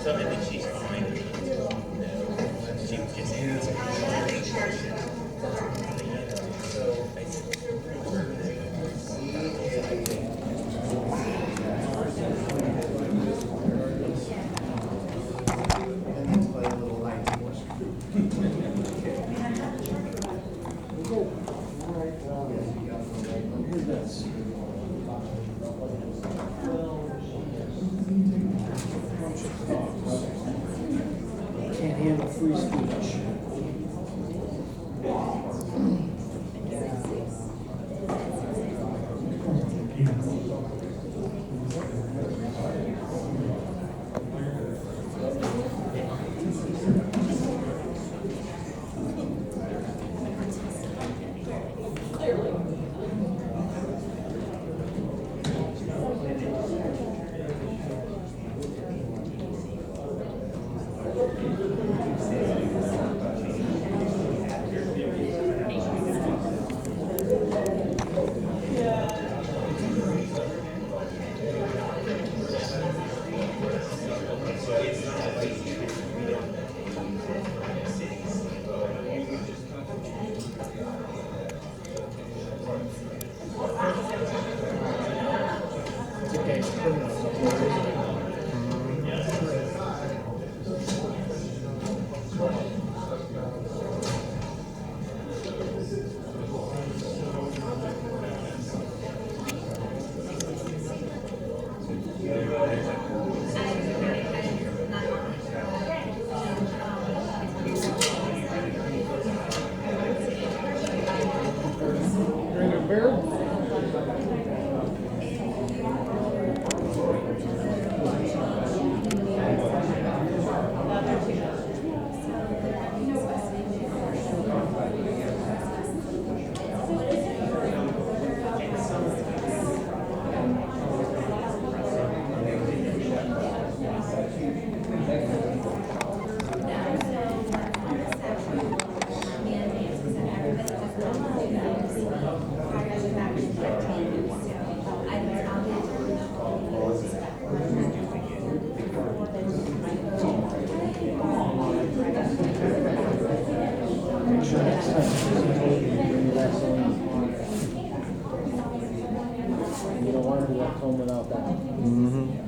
So I think she's fine. She was just asking. Can't handle free speech.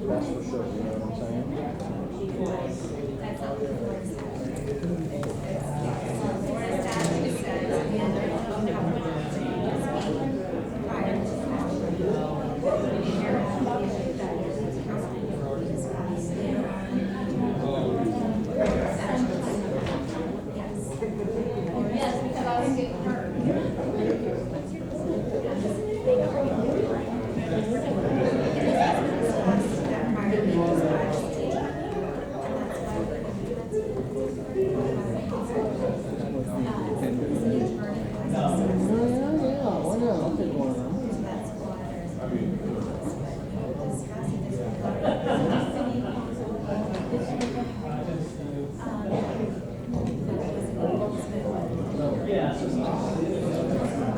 That's for sure, you know what I'm saying?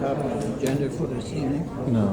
Copy of the agenda for this evening? No.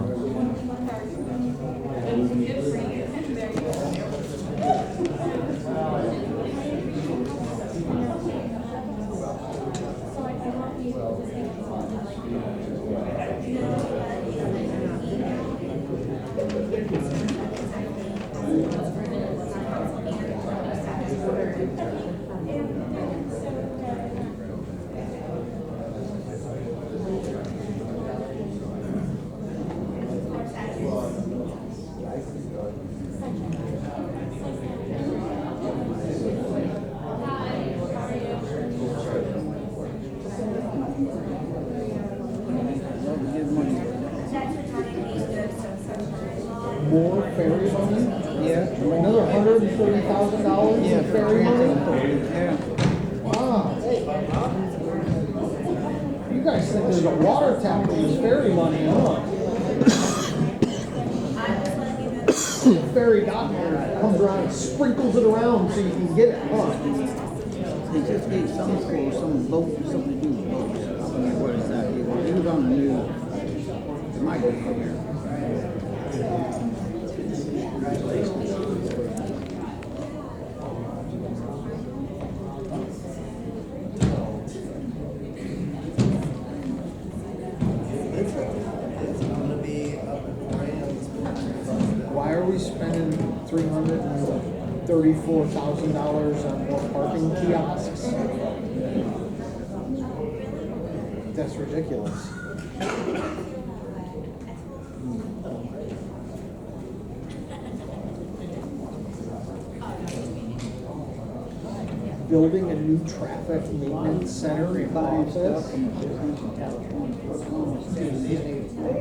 More ferry money? Yeah. Another $130,000 Yeah, in ferry money? Yeah. Wow. You guys think there's a water tap with this ferry money, huh? The ferry dock here comes around and sprinkles it around so you can get it, huh? They just gave some school some vote, something to do with votes. I don't know what it's out here. It was on the news. It might be from here. Why are we spending $334,000 on more parking kiosks? That's ridiculous. Building a new traffic maintenance center in office.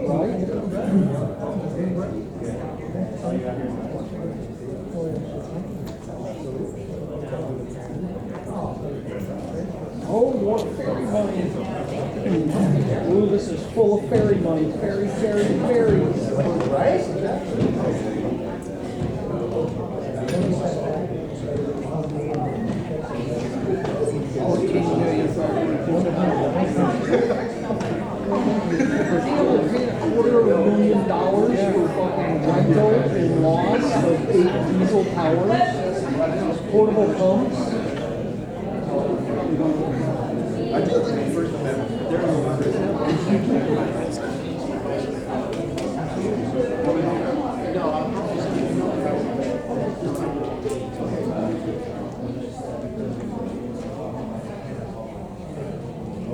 Right? Oh, more ferry money. Ooh, this is full of ferry money. Ferry, ferry, ferries. Right? $250 million for fucking rental and loss of 8 diesel towers, portable pumps. I do think the First Amendment.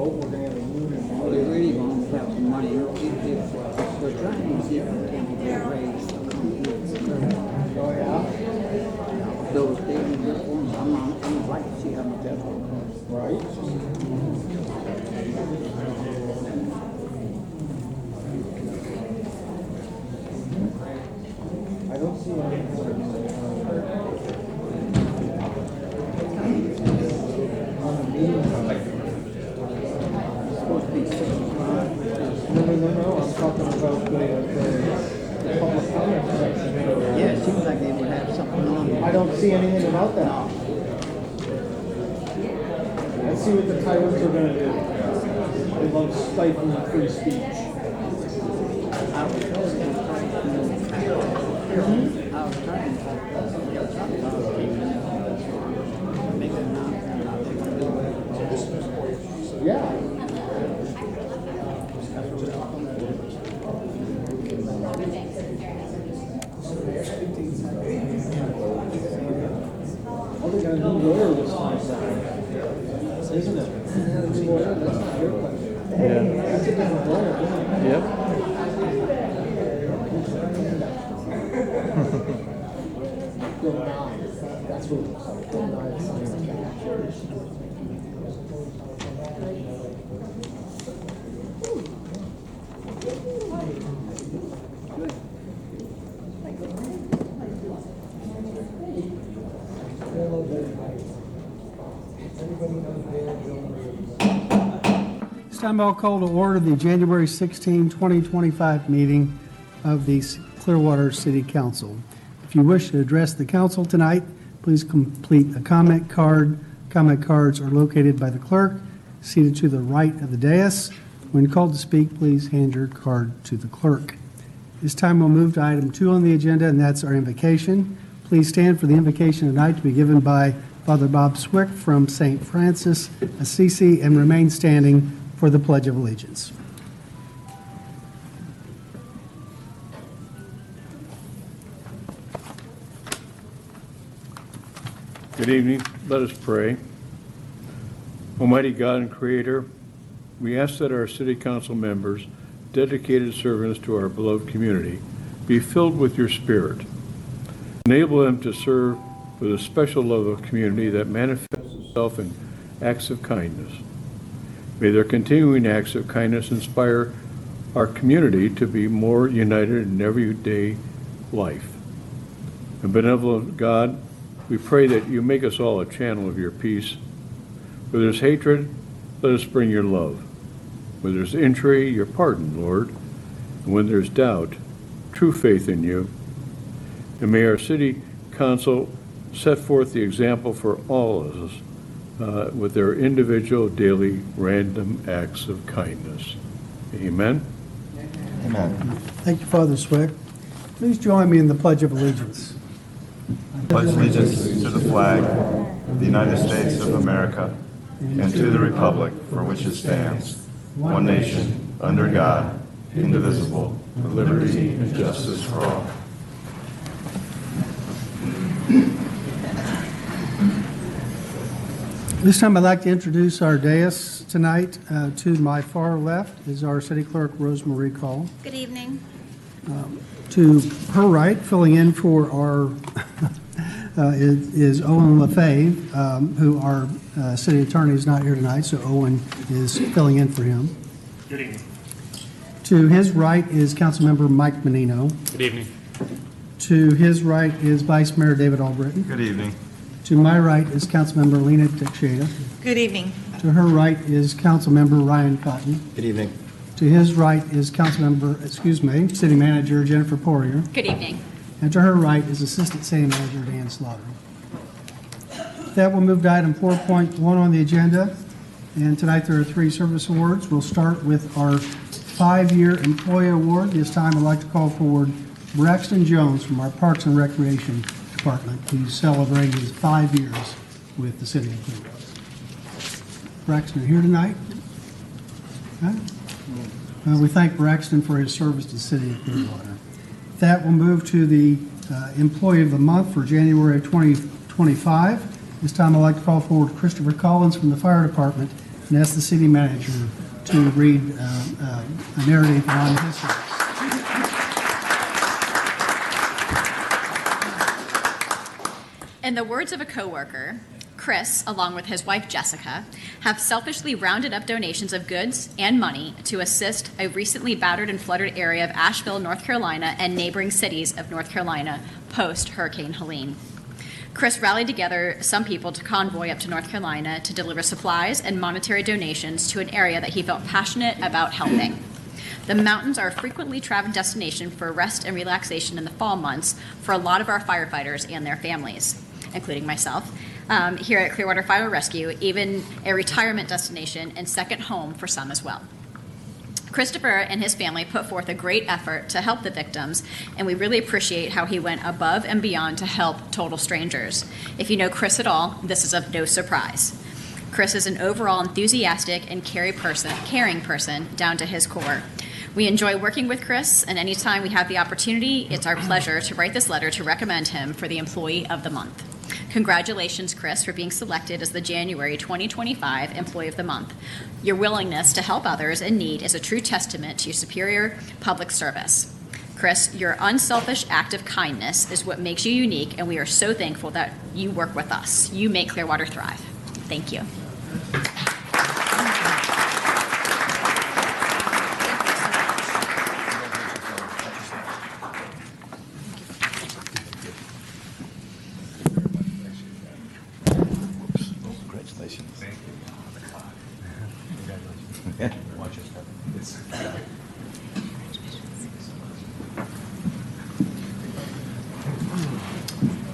Oh, we're gonna have a union. Well, they really gonna have some money. They're trying to see if they can get raised. Oh, yeah? Those things, I'm like to see how much that's going to cost. Right? I don't see any. On the meeting. It's supposed to be 6 months. No, I'm talking about the public comment section. Yeah, it seems like they would have something on I there. don't see anything about that. Let's see what the tyrants are gonna do. They love stifling free speech. I was trying to make it not. Yeah. All they gotta do lawyer this time, isn't it? That's not your question. Yeah. That's a different lawyer, isn't it? Yep. Bill Nye. That's what it looks like. Bill Nye is signing back. This time I'll call to order the January 16, 2025 meeting of the Clearwater City Council. If you wish to address the council tonight, please complete a comment card. Comment cards are located by the clerk, seated to the right of the dais. When called to speak, please hand your card to the clerk. This time we'll move to item 2 on the agenda, and that's our invocation. Please stand for the invocation tonight to be given by Father Bob Swick from St. Francis Assisi, and remain standing for the Pledge of Allegiance. Good evening. Let us pray. Almighty God and Creator, we ask that our City Council members, dedicated servants to our beloved community, be filled with your Spirit. Enable them to serve with a special love of community that manifests itself in acts of kindness. May their continuing acts of kindness inspire our community to be more united in everyday life. And benevolent God, we pray that you make us all a channel of your peace. Where there's hatred, let us bring your love. Where there's injury, your pardon, Lord. And when there's doubt, true faith in you. And may our city council set forth the example for all of us with their individual daily random acts of kindness. Amen? Amen. Thank you, Father Swick. Please join me in the Pledge of Allegiance. Pledge allegiance to the flag of the United States of America and to the republic for which it stands, one nation, under God, indivisible, with liberty and justice for all. This time I'd like to introduce our dais tonight. To my far left is our City Clerk, Rosemarie Call. Good evening. To her right, filling in for our, is Owen LaFave, who our city attorney is not here tonight, so Owen is filling in for him. Good evening. To his right is Councilmember Mike Menino. Good evening. To his right is Vice Mayor David Albritton. Good evening. To my right is Councilmember Lena Teixeira. Good evening. To her right is Councilmember Ryan Cotton. Good evening. To his right is City Manager Jennifer Poirier. Good evening. And to her right is Assistant City Manager Dan Slaughter. That will move to item 4.1 on the agenda. And tonight there are 3 service awards. We'll start with our 5-year employee award. This time I'd like to call forward Braxton Jones from our Parks and Recreation Department, who's celebrating his 5 years with the city of Clearwater. Braxton, here tonight? Huh? We thank Braxton for his service to the city of Clearwater. That will move to the Employee of the Month for January 2025. This time I'd like to call forward Christopher Collins from the Fire Department and ask the city manager to read a narrative on his service. In the words of a coworker, Chris, along with his wife Jessica, have selfishly rounded up donations of goods and money to assist a recently battered and flooded area of Asheville, North Carolina, and neighboring cities of North Carolina post-Hurricane Helene. Chris rallied together some people to convoy up to North Carolina to deliver supplies and monetary donations to an area that he felt passionate about helping. The mountains are a frequently traveled destination for rest and relaxation in the fall months for a lot of our firefighters and their families, including myself. Here at Clearwater Fire Rescue, even a retirement destination and second home for some as well. Christopher and his family put forth a great effort to help the victims, and we really appreciate how he went above and beyond to help total strangers. If you know Chris at all, this is of no surprise. Chris is an overall enthusiastic and caring person down to his core. We enjoy working with Chris, and anytime we have the opportunity, it's our pleasure to write this letter to recommend him for the Employee of the Month. Congratulations, Chris, for being selected as the January 2025 Employee of the Month. Your willingness to help others in need is a true testament to your superior public service. Chris, your unselfish act of kindness is what makes you unique, and we are so thankful that you work with us. You make Clearwater thrive. Thank you.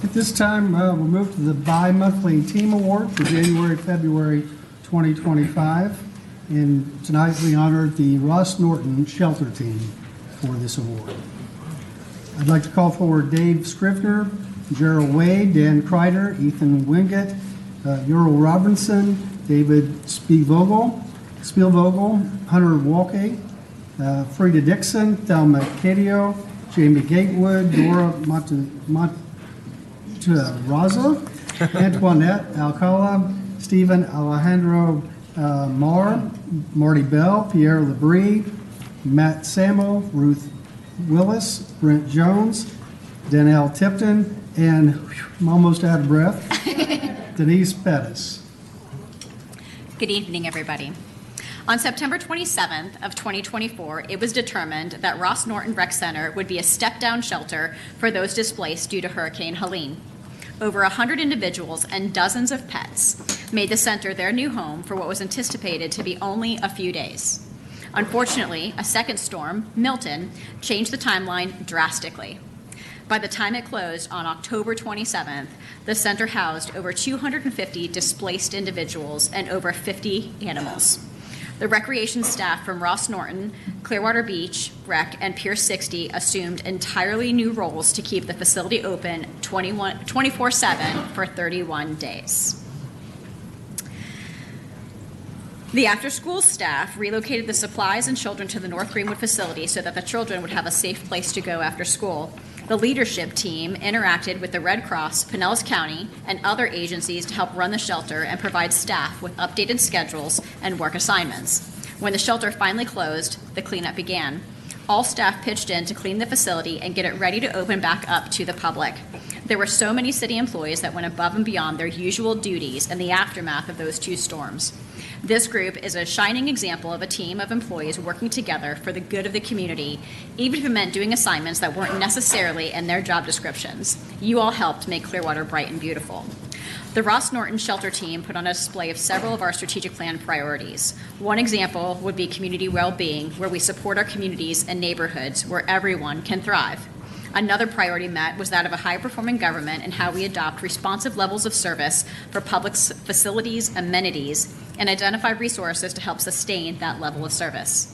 At this time, we'll move to the bi-monthly team award for January, February 2025. And tonight we honor the Ross Norton Shelter Team for this award. I'd like to call forward Dave Scrivener, Gerald Wade, Dan Kreider, Ethan Wingett, Ural Robinson, David Spielvogel, Hunter Walke, Frida Dixon, Thelma Cadio, Jamie Gatewood, Dora Raza, Antoinette Alcala, Stephen Alejandro Marr, Marty Bell, Pierre Labrie, Matt Samo, Ruth Willis, Brent Jones, Danelle Tipton, and I'm almost out of breath, Denise Pettis. Good evening, everybody. On September 27th of 2024, it was determined that Ross Norton Rec Center would be a step-down shelter for those displaced due to Hurricane Helene. Over 100 individuals and dozens of pets made the center their new home for what was anticipated to be only a few days. Unfortunately, a second storm, Milton, changed the timeline drastically. By the time it closed on October 27th, the center housed over 250 displaced individuals and over 50 animals. The recreation staff from Ross Norton, Clearwater Beach, Rec, and Pier 60 assumed entirely new roles to keep the facility open 24/7 for 31 days. The after-school staff relocated the supplies and children to the North Greenwood facility so that the children would have a safe place to go after school. The leadership team interacted with the Red Cross, Pinellas County, and other agencies to help run the shelter and provide staff with updated schedules and work assignments. When the shelter finally closed, the cleanup began. All staff pitched in to clean the facility and get it ready to open back up to the public. There were so many city employees that went above and beyond their usual duties in the aftermath of those two storms. This group is a shining example of a team of employees working together for the good of the community, even if it meant doing assignments that weren't necessarily in their job descriptions. You all helped make Clearwater bright and beautiful. The Ross Norton Shelter team put on a display of several of our strategic plan priorities. One example would be community well-being, where we support our communities and neighborhoods where everyone can thrive. Another priority met was that of a high-performing government and how we adopt responsive levels of service for public facilities, amenities, and identify resources to help sustain that level of service.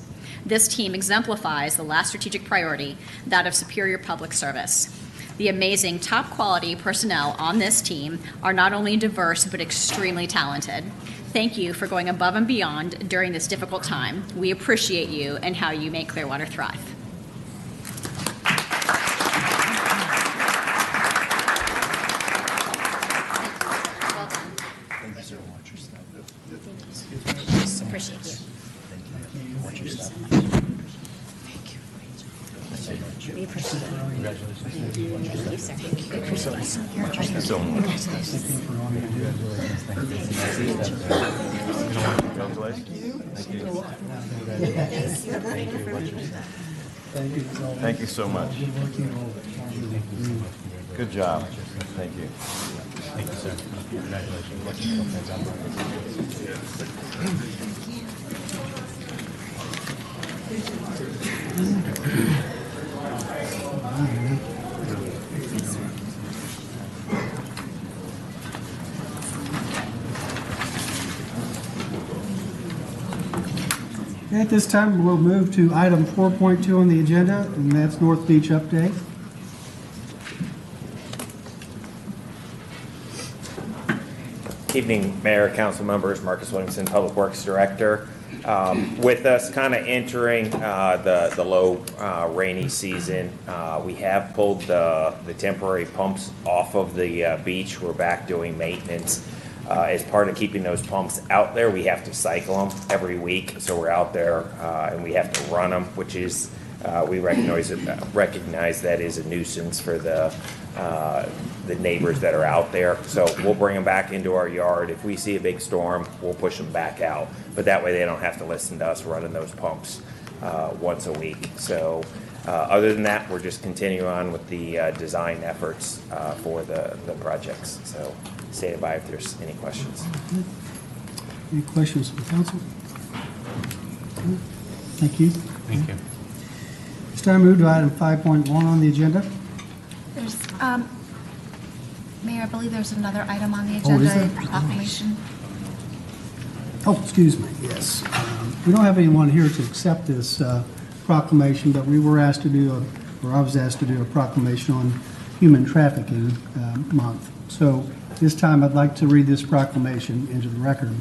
This team exemplifies the last strategic priority, that of superior public service. The amazing top-quality personnel on this team are not only diverse but extremely talented. Thank you for going above and beyond during this difficult time. We appreciate you and how you make Clearwater thrive. Appreciate you. We appreciate it. Thank you, sir. We appreciate it so much. Thank you so much. Good job. Thank you. Thank you, sir. At this time, we'll move to item 4.2 on the agenda, and that's North Beach update. Evening, Mayor, Council members, Marcus Williamson, Public Works Director. With us kind of entering the low rainy season, we have pulled the temporary pumps off of the beach. We're back doing maintenance. As part of keeping those pumps out there, we have to cycle them every week. So we're out there and we have to run them, which is, we recognize that is a nuisance for the neighbors that are out there. So we'll bring them back into our yard. If we see a big storm, we'll push them back out. But that way they don't have to listen to us running those pumps once a week. So other than that, we're just continuing on with the design efforts for the projects. So stay by if there's any questions. Any questions from council? Thank you. Thank you. It's time to move to item 5.1 on the agenda. There's, Mayor, I believe there's another item on the Oh, is agenda, there? proclamation. Oh, excuse me, yes. We don't have anyone here to accept this proclamation, but we were asked to do, or I was asked to do a proclamation on Human Trafficking Month. So this time I'd like to read this proclamation into the record.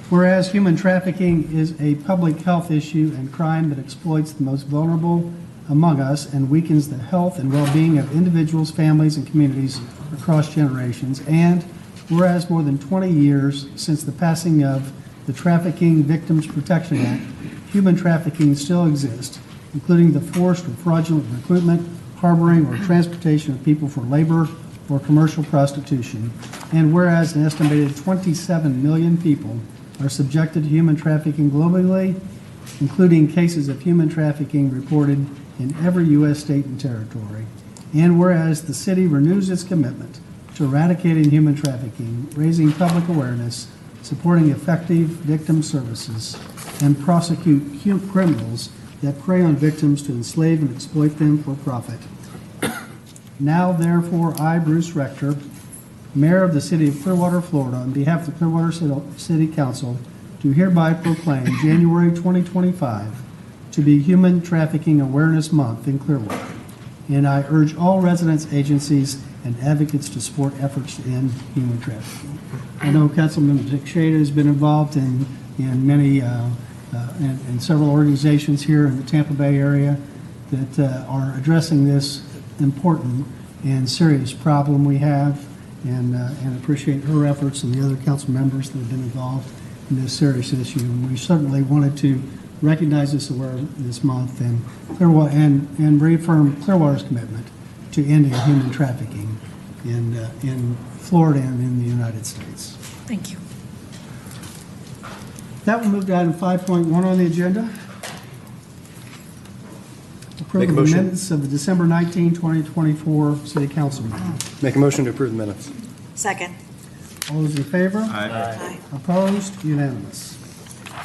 Whereas human trafficking is a public health issue and crime that exploits the most vulnerable among us and weakens the health and well-being of individuals, families, and communities across generations. And whereas more than 20 years since the passing of the Trafficking Victims Protection Act, human trafficking still exists, including the forced or fraudulent recruitment, harboring, or transportation of people for labor or commercial prostitution. And whereas an estimated 27 million people are subjected to human trafficking globally, including cases of human trafficking reported in every U.S. state and territory. And whereas the city renews its commitment to eradicating human trafficking, raising public awareness, supporting effective victim services, and prosecute criminals that prey on victims to enslave and exploit them for profit. Now therefore, I, Bruce Rector, Mayor of the City of Clearwater, Florida, on behalf of the Clearwater City Council, do hereby proclaim January 2025 to be Human Trafficking Awareness Month in Clearwater. And I urge all residents, agencies, and advocates to support efforts to end human trafficking. I know Councilman Teixeira has been involved in many, in several organizations here in the Tampa Bay area that are addressing this important and serious problem we have, and appreciate her efforts and the other council members that have been involved in this serious issue. And we certainly wanted to recognize this month and reaffirm Clearwater's commitment to ending human trafficking in Florida and in the United States. Thank you. That will move to item 5.1 on the agenda. Approval of the minutes of the December 19, 2024 City Council meeting. Make a motion to approve the minutes. Second. All those in favor? Aye. Opposed? Unanimous.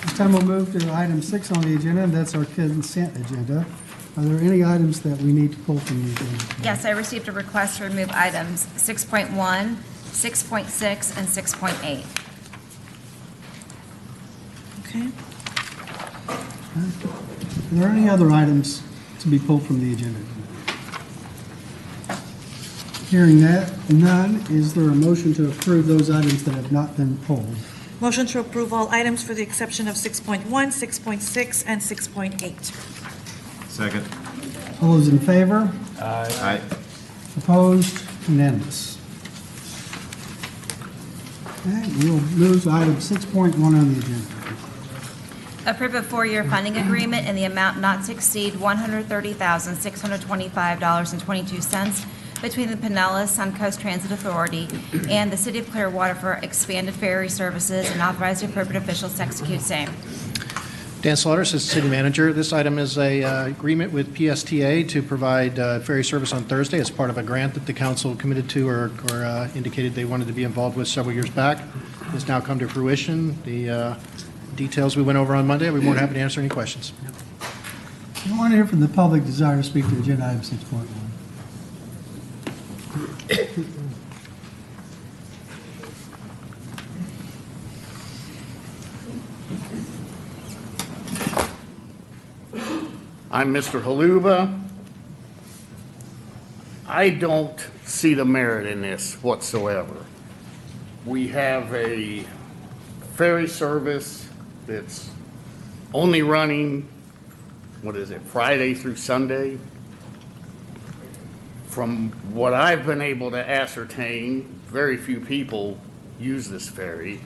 This time we'll move to item 6 on the agenda, and that's our consent agenda. Are there any items that we need to pull from the agenda? Yes, I received a request to remove items 6.1, 6.6, and 6.8. Okay. Are there any other items to be pulled from the agenda? Hearing that, none, is there a motion to approve those items that have not been pulled? Motion to approve all items for the exception of 6.1, 6.6, and 6.8. Second. All those in favor? Aye. Opposed? Unanimous. Okay, we'll move to item 6.1 on the agenda. Approve a 4-year funding agreement in the amount not to exceed $130,625.22 between the Pinellas Suncoast Transit Authority and the City of Clearwater for expanded ferry services, and authorize the appropriate officials to execute same. Dan Slaughter, Assistant City Manager. This item is a agreement with PSTA to provide ferry service on Thursday as part of a grant that the council committed to or indicated they wanted to be involved with several years back. It's now come to fruition. The details we went over on Monday. We're more than happy to answer any questions. I want to hear from the public desire to speak to agenda item 6.1. I'm Mr. Haluba. I don't see the merit in this whatsoever. We have a ferry service that's only running, Friday through Sunday? From what I've been able to ascertain, very few people use this ferry.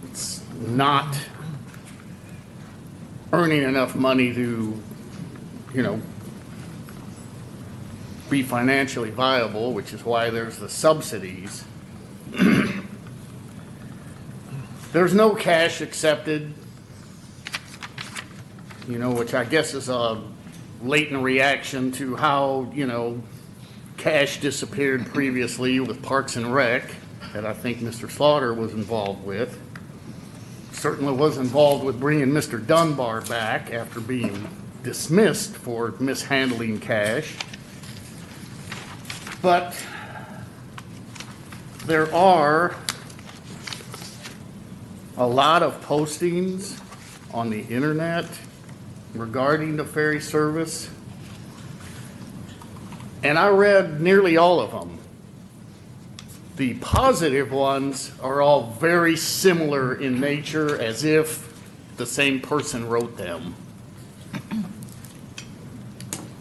It's not earning enough money to, be financially viable, which is why there's the subsidies. There's no cash accepted, which I guess is a latent reaction to how, cash disappeared previously with Parks and Rec, that I think Mr. Slaughter was involved with. Certainly was involved with bringing Mr. Dunbar back after being dismissed for mishandling cash. But there are a lot of postings on the internet regarding the ferry service, and I read nearly all of them. The positive ones are all very similar in nature, as if the same person wrote them.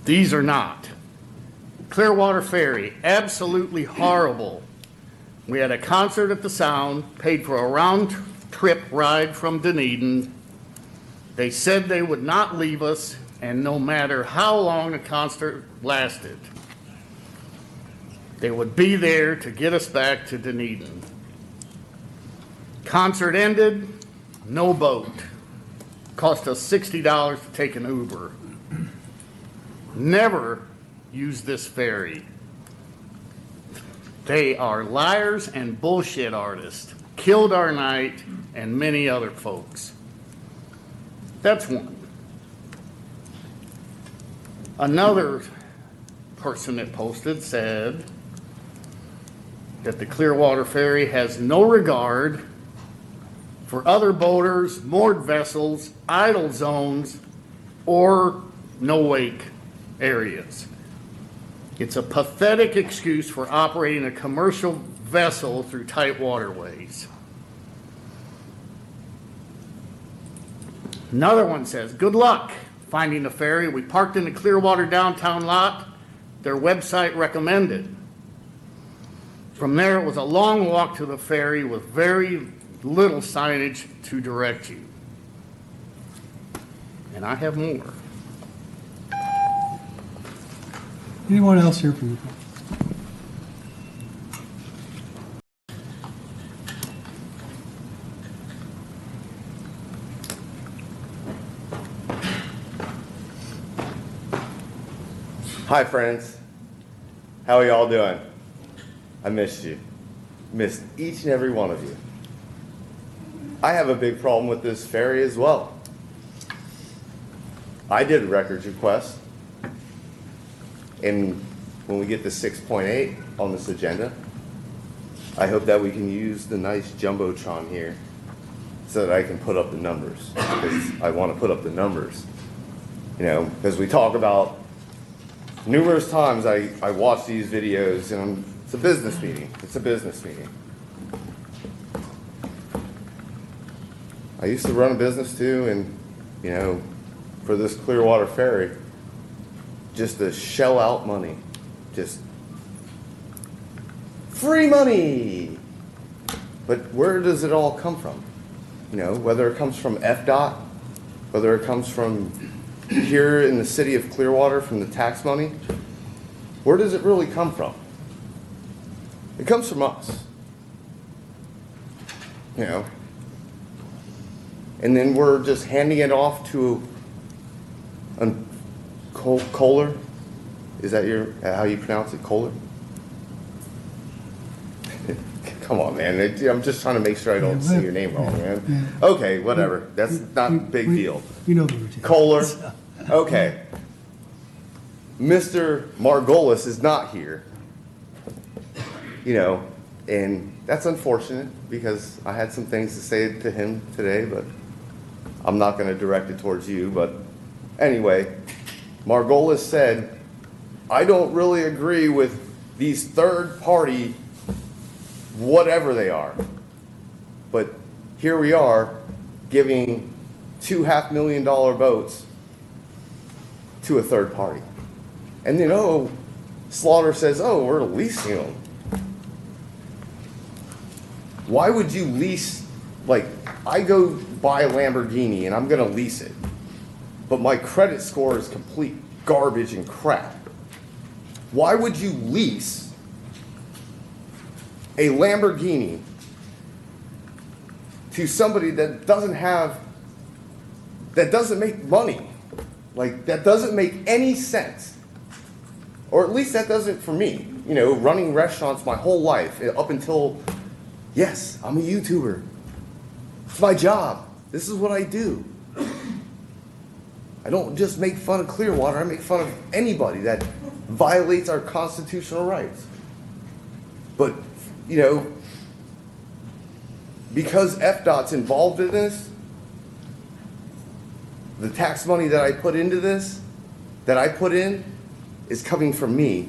These are not. Clearwater Ferry, absolutely horrible. We had a concert at the Sound, paid for a round-trip ride from Dunedin. They said they would not leave us, and no matter how long the concert lasted, they would be there to get us back to Dunedin. Concert ended, no boat. Cost us $60 to take an Uber. Never use this ferry. They are liars and bullshit artists. Killed our night and many other folks. That's one. Another person that posted said that the Clearwater Ferry has no regard for other boaters, moored vessels, idle zones, or no-wake areas. It's a pathetic excuse for operating a commercial vessel through tight waterways. Another one says, good luck finding the ferry. We parked in the Clearwater downtown lot. Their website recommended. From there, it was a long walk to the ferry with very little signage to direct you. And I have more. Anyone else here from the public? Hi friends, how are y'all doing? I missed you, missed each and every one of you. I have a big problem with this ferry as well. I did a records request, and when we get to 6.8 on this agenda, I hope that we can use the nice Jumbotron here so that I can put up the numbers, because I want to put up the numbers. You know, because we talk about numerous times I watch these videos and it's a business meeting. It's a business meeting. I used to run a business too, and you know, for this Clearwater Ferry, just to shell out money, just free money. But where does it all come from? You know, whether it comes from FDOT, whether it comes from here in the city of Clearwater from the tax money, where does it really come from? It comes from us, you know, and then we're just handing it off to Kohler. Is that how you pronounce it, Kohler? Come on, man. I'm just trying to make sure I don't say your name wrong, man. Okay, whatever. That's not a big deal. You know the routine. Kohler. Okay. Mr. Margolis is not here. You know, and that's unfortunate because I had some things to say to him today, but I'm not going to direct it towards you. But anyway, Margolis said, I don't really agree with these third-party whatever they are. But here we are giving two $500,000 boats to a third party. And then, oh, Slaughter says, oh, we're leasing them. Why would you lease, like, I go buy a Lamborghini and I'm going to lease it, but my credit score is complete garbage and crap. Why would you lease a Lamborghini to somebody that doesn't make money? Like, that doesn't make any sense. Or at least that doesn't for me. You know, running restaurants my whole life, up until, yes, I'm a YouTuber. It's my job. This is what I do. I don't just make fun of Clearwater, I make fun of anybody that violates our constitutional rights. But, you know, because FDOT's involved in this, the tax money that I put into this, that I put in, is coming from me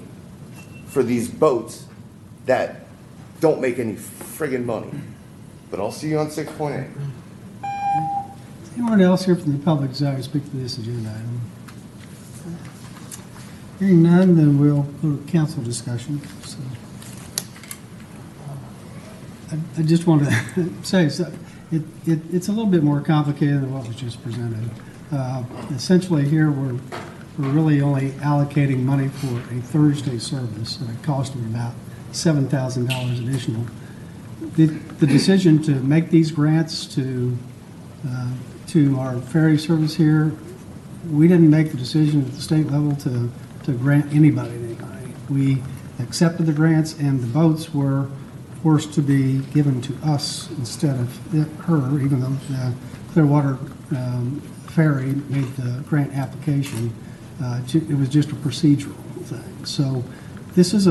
for these boats that don't make any friggin' money. But I'll see you on 6.8. Anyone else here from the public desire to speak to this agenda item? Hearing none, then we'll go to council discussion. So, I just want to say, so it's a little bit more complicated than what was just presented. Essentially here, we're really only allocating money for a Thursday service at a cost of about $7,000 additional. The decision to make these grants to our ferry service here, we didn't make the decision at the state level to grant anybody any money. We accepted the grants, and the boats were forced to be given to us instead of her, even though the Clearwater Ferry made the grant application. It was just a procedural thing. So this is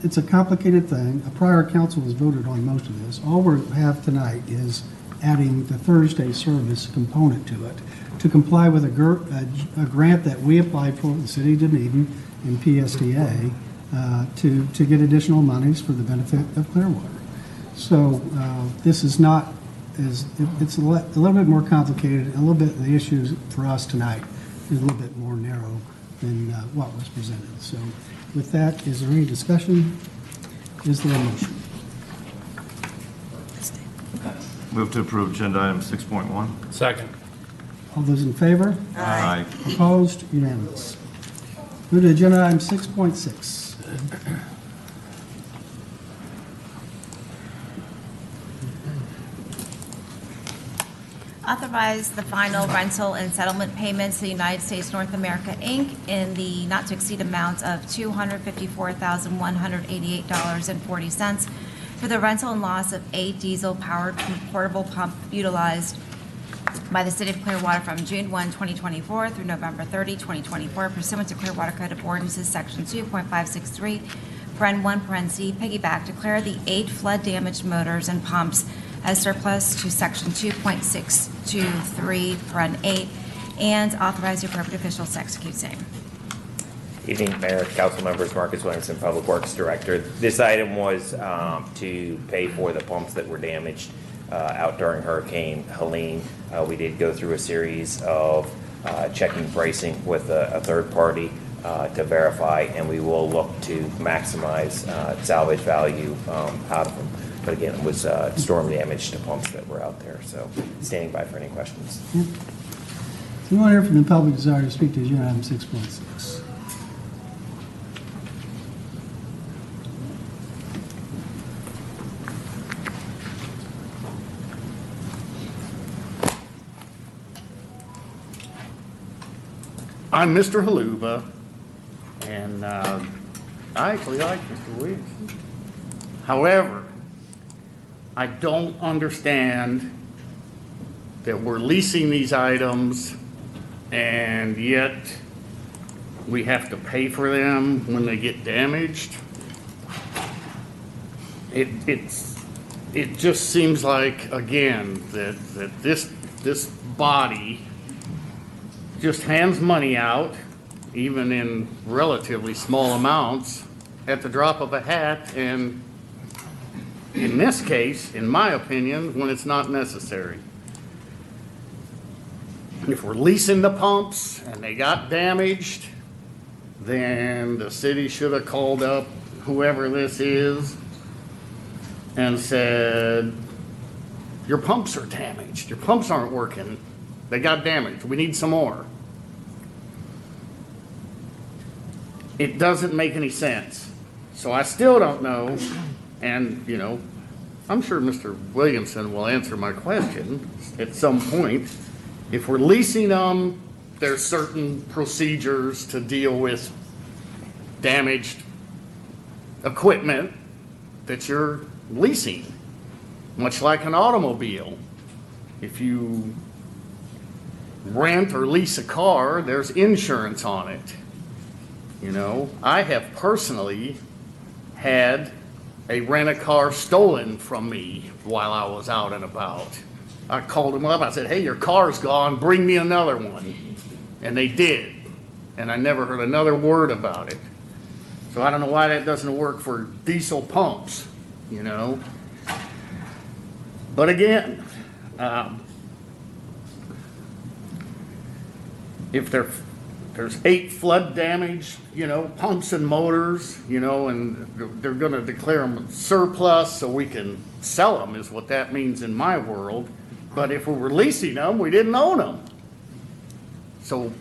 it's a complicated thing. A prior council has voted on most of this. All we have tonight is adding the Thursday service component to it to comply with a grant that we applied for with the city of Dunedin and PSTA to get additional monies for the benefit of Clearwater. So this is not it's a little bit more complicated. A little bit the issues for us tonight is a little bit more narrow than what was presented. So with that, is there any discussion? Is there a motion? Move to approve agenda item 6.1. Second. All those in favor? Aye. Opposed? Unanimous. Move to agenda item 6.6. Authorize the final rental and settlement payments to United States North America, Inc. in the not-to-exceed amount of $254,188.40 for the rental and loss of 8 diesel-powered portable pump utilized by the City of Clearwater from June 1, 2024 through November 30, 2024 pursuant to Clearwater Code of Ordinances, Section 2.563, Paren 1, Paren C, piggyback, declare the 8 flood-damaged motors and pumps as surplus to Section 2.623, Paren 8, and authorize the appropriate officials to execute same. Evening, Mayor, council members, Marcus Williamson, Public Works Director. This item was to pay for the pumps that were damaged out during Hurricane Helene. We did go through a series of checking pricing with a third party to verify, and we will look to maximize salvage value out of them. But again, it was storm damage to pumps that were out there, so standing by for any questions. Yep. Does anyone here from the public desire to speak to agenda item 6.6? I'm Mr. Haluba, and I actually like Mr. Williamson. However, I don't understand that we're leasing these items and yet we have to pay for them when they get damaged. It just seems like, again, that this body just hands money out, even in relatively small amounts, at the drop of a hat, and in this case, in my opinion, when it's not necessary. If we're leasing the pumps and they got damaged, then the city should have called up whoever this is and said, your pumps are damaged, your pumps aren't working, they got damaged, we need some more. It doesn't make any sense. So I still don't know, and you know, I'm sure Mr. Williamson will answer my question at some point. If we're leasing them, there's certain procedures to deal with damaged equipment that you're leasing, much like an automobile. If you rent or lease a car, there's insurance on it. You know, I have personally had a rent-a-car stolen from me while I was out and about. I called them up, I said, hey, your car's gone, bring me another one. And they did. And I never heard another word about it. So I don't know why that doesn't work for diesel pumps, you know. But again, if there's 8 flood damage, you know, pumps and motors, you know, and they're gonna declare them surplus so we can sell them is what that means in my world. But if we're releasing them, we didn't own them. So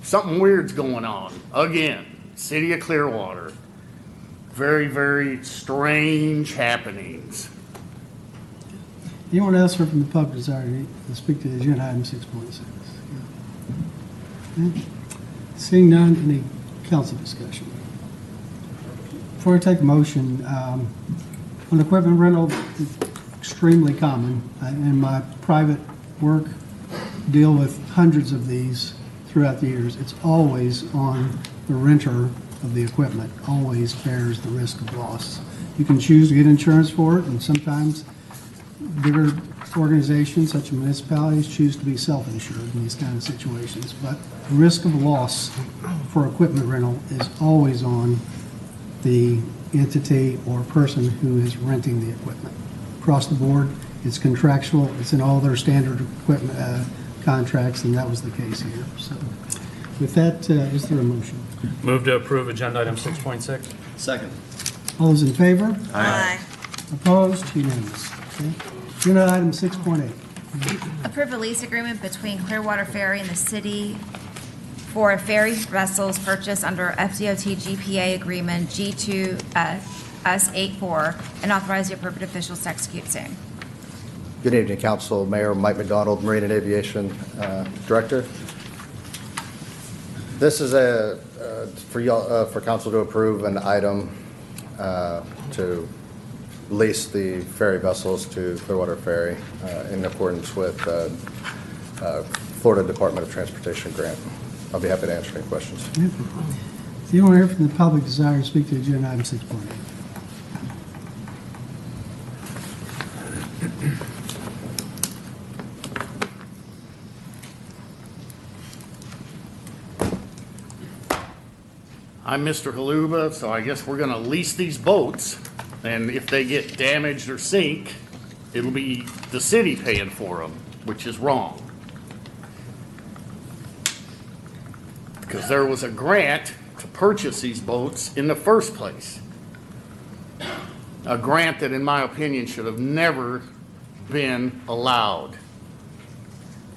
something weird's going on. Again, City of Clearwater, very, very strange happenings. Anyone else here from the public desire to speak to agenda item 6.6? Okay. Seeing none, any council discussion? Before I take a motion, on equipment rental, it's extremely common. In my private work, deal with hundreds of these throughout the years. It's always on the renter of the equipment always bears the risk of loss. You can choose to get insurance for it, and sometimes bigger organizations such as municipalities choose to be self-insured in these kind of situations. But the risk of loss for equipment rental is always on the entity or person who is renting the equipment. Across the board, it's contractual, it's in all their standard equipment contracts, and that was the case here. So with that, is there a motion? Move to approve agenda item 6.6. Second. All those in favor? Aye. Opposed? Unanimous. Okay. Agenda item 6.8. Approve a lease agreement between Clearwater Ferry and the city for ferry vessels purchased under FDOT GPA agreement G2S84 and authorize the appropriate officials to execute same. Good evening, Council. Mayor Mike McDonald, Marine and Aviation Director. This is for Council to approve an item to lease the ferry vessels to Clearwater Ferry in accordance with Florida Department of Transportation grant. I'll be happy to answer any questions. If you want to hear from the public desire to speak to agenda item 6.8. I'm Mr. Haluba, so I guess we're gonna lease these boats, and if they get damaged or sink, it'll be the city paying for them, which is wrong. Because there was a grant to purchase these boats in the first place. A grant that, in my opinion, should have never been allowed.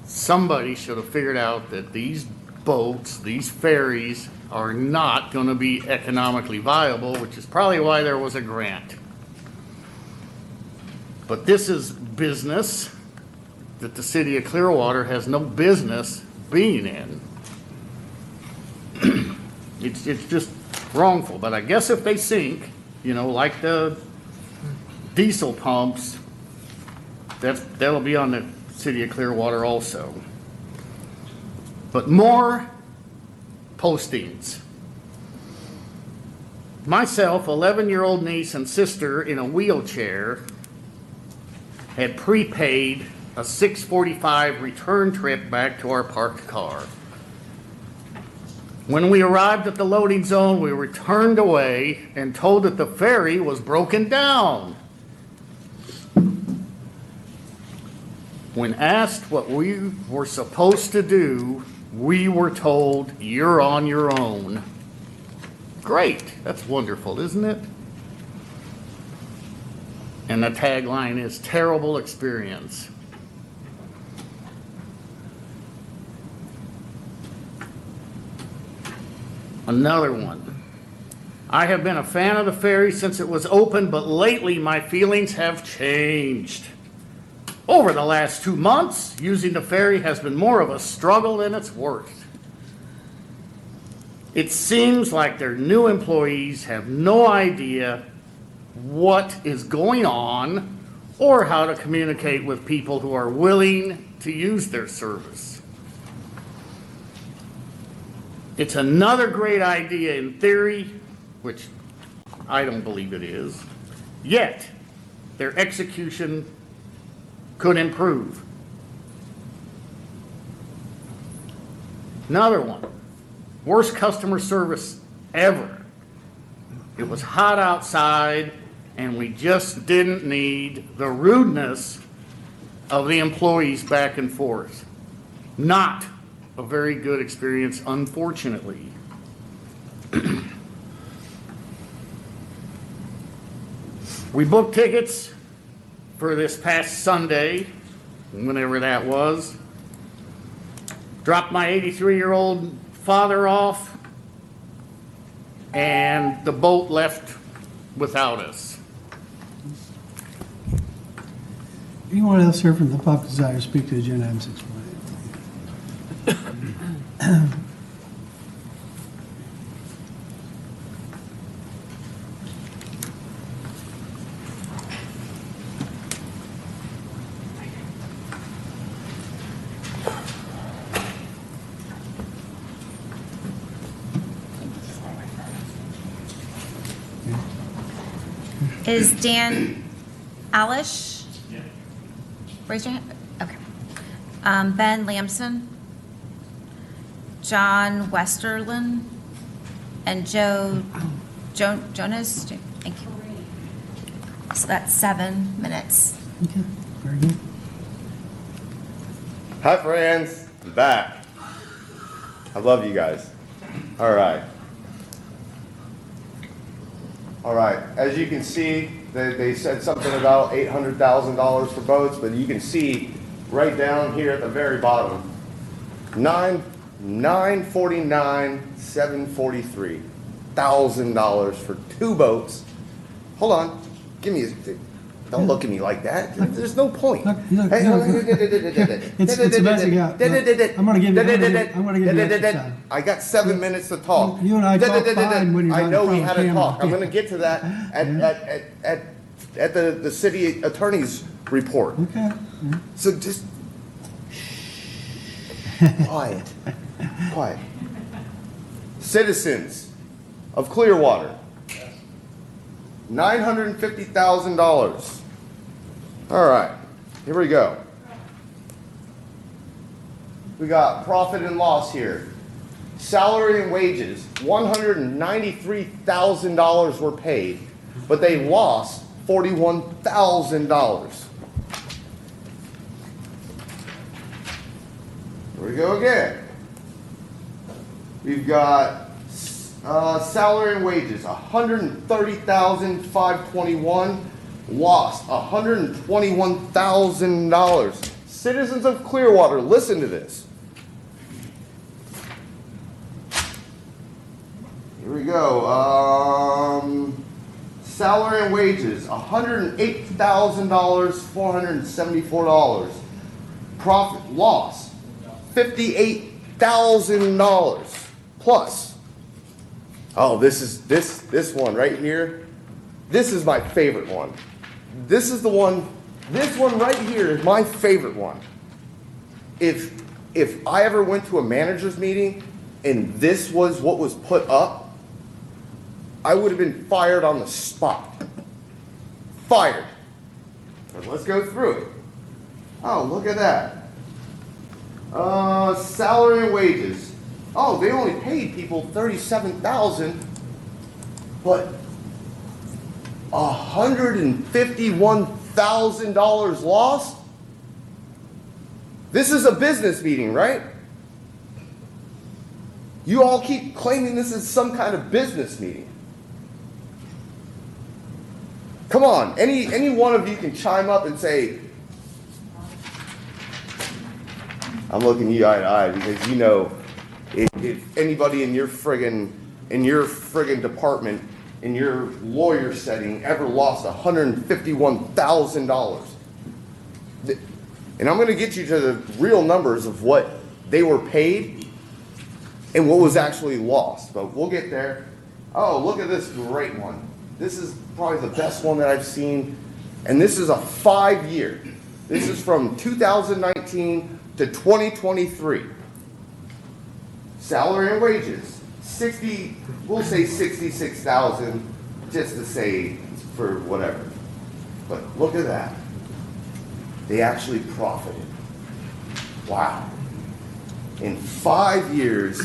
Somebody should have figured out that these boats, these ferries, are not going to be economically viable, which is probably why there was a grant. But this is business that the city of Clearwater has no business being in. It's just wrongful. But I guess if they sink, you know, like the diesel pumps, that'll be on the city of Clearwater also. But more postings. Myself, 11-year-old niece and sister in a wheelchair had prepaid a 6:45 return trip back to our parked car. When we arrived at the loading zone, we were turned away and told that the ferry was broken down. When asked what we were supposed to do, we were told, "You're on your own." Great, that's wonderful, isn't it? And the tagline is terrible experience. Another one. I have been a fan of the ferry since it was open, but lately my feelings have changed. Over the last 2 months, using the ferry has been more of a struggle than it's worth. It seems like their new employees have no idea what is going on or how to communicate with people who are willing to use their service. It's another great idea in theory, which I don't believe it is, yet their execution could improve. Another one, worst customer service ever. It was hot outside and we just didn't need the rudeness of the employees back and forth. Not a very good experience, unfortunately. We booked tickets for this past Sunday, whenever that was. Dropped my 83-year-old father off, and the boat left without us. Anyone else here from the public desire to speak to agenda item 6.8? Is Dan Alish? Raise your hand. Okay. Ben Lamson, John Westerlin, and Jonas. Thank you. So that's 7 minutes. Okay, very good. Hi, friends. I'm back. I love you guys. All right. All right. As you can see, they said something about $800,000 for boats, but you can see right down here at the very bottom, $949,743 for 2 boats. Hold on. Give me a... Don't look at me like that. There's no point. It's amazing how, I'm gonna give you the extra time. I got 7 minutes to talk. You and I talk fine when you're I not know in we front had of a camera. talk. I'm gonna get to that at the city attorney's report. Okay. So just quiet. Quiet. Citizens of Clearwater. $950,000. All right, here we go. We got profit and loss here. Salary and wages, $193,000 were paid, but they lost $41,000. Here we go again. We've got salary and wages, $130,521, lost $121,000. Citizens of Clearwater, listen to this. Here we go. Salary and wages, $108,474. Profit loss, $58,000 plus. Oh, this one right here. This is my favorite one. This is the one. This one right here is my favorite one. If I ever went to a manager's meeting and this was what was put up, I would have been fired on the spot. Fired. But let's go through it. Oh, look at that. Salary and wages. Oh, they only paid people $37,000, but $151,000 lost? This is a business meeting, right? You all keep claiming this is some kind of business meeting. Come on, any one of you can chime up and say, I'm looking you eye to eye because you know if anybody in your friggin' department, in your lawyer setting, ever lost $151,000. And I'm going to get you to the real numbers of what they were paid and what was actually lost, but we'll get there. Oh, look at this great one. This is probably the best one that I've seen, and this is a 5-year. This is from 2019 to 2023. Salary and wages, we'll say 66,000, just to say for whatever. But look at that. They actually profited. Wow. In 5 years,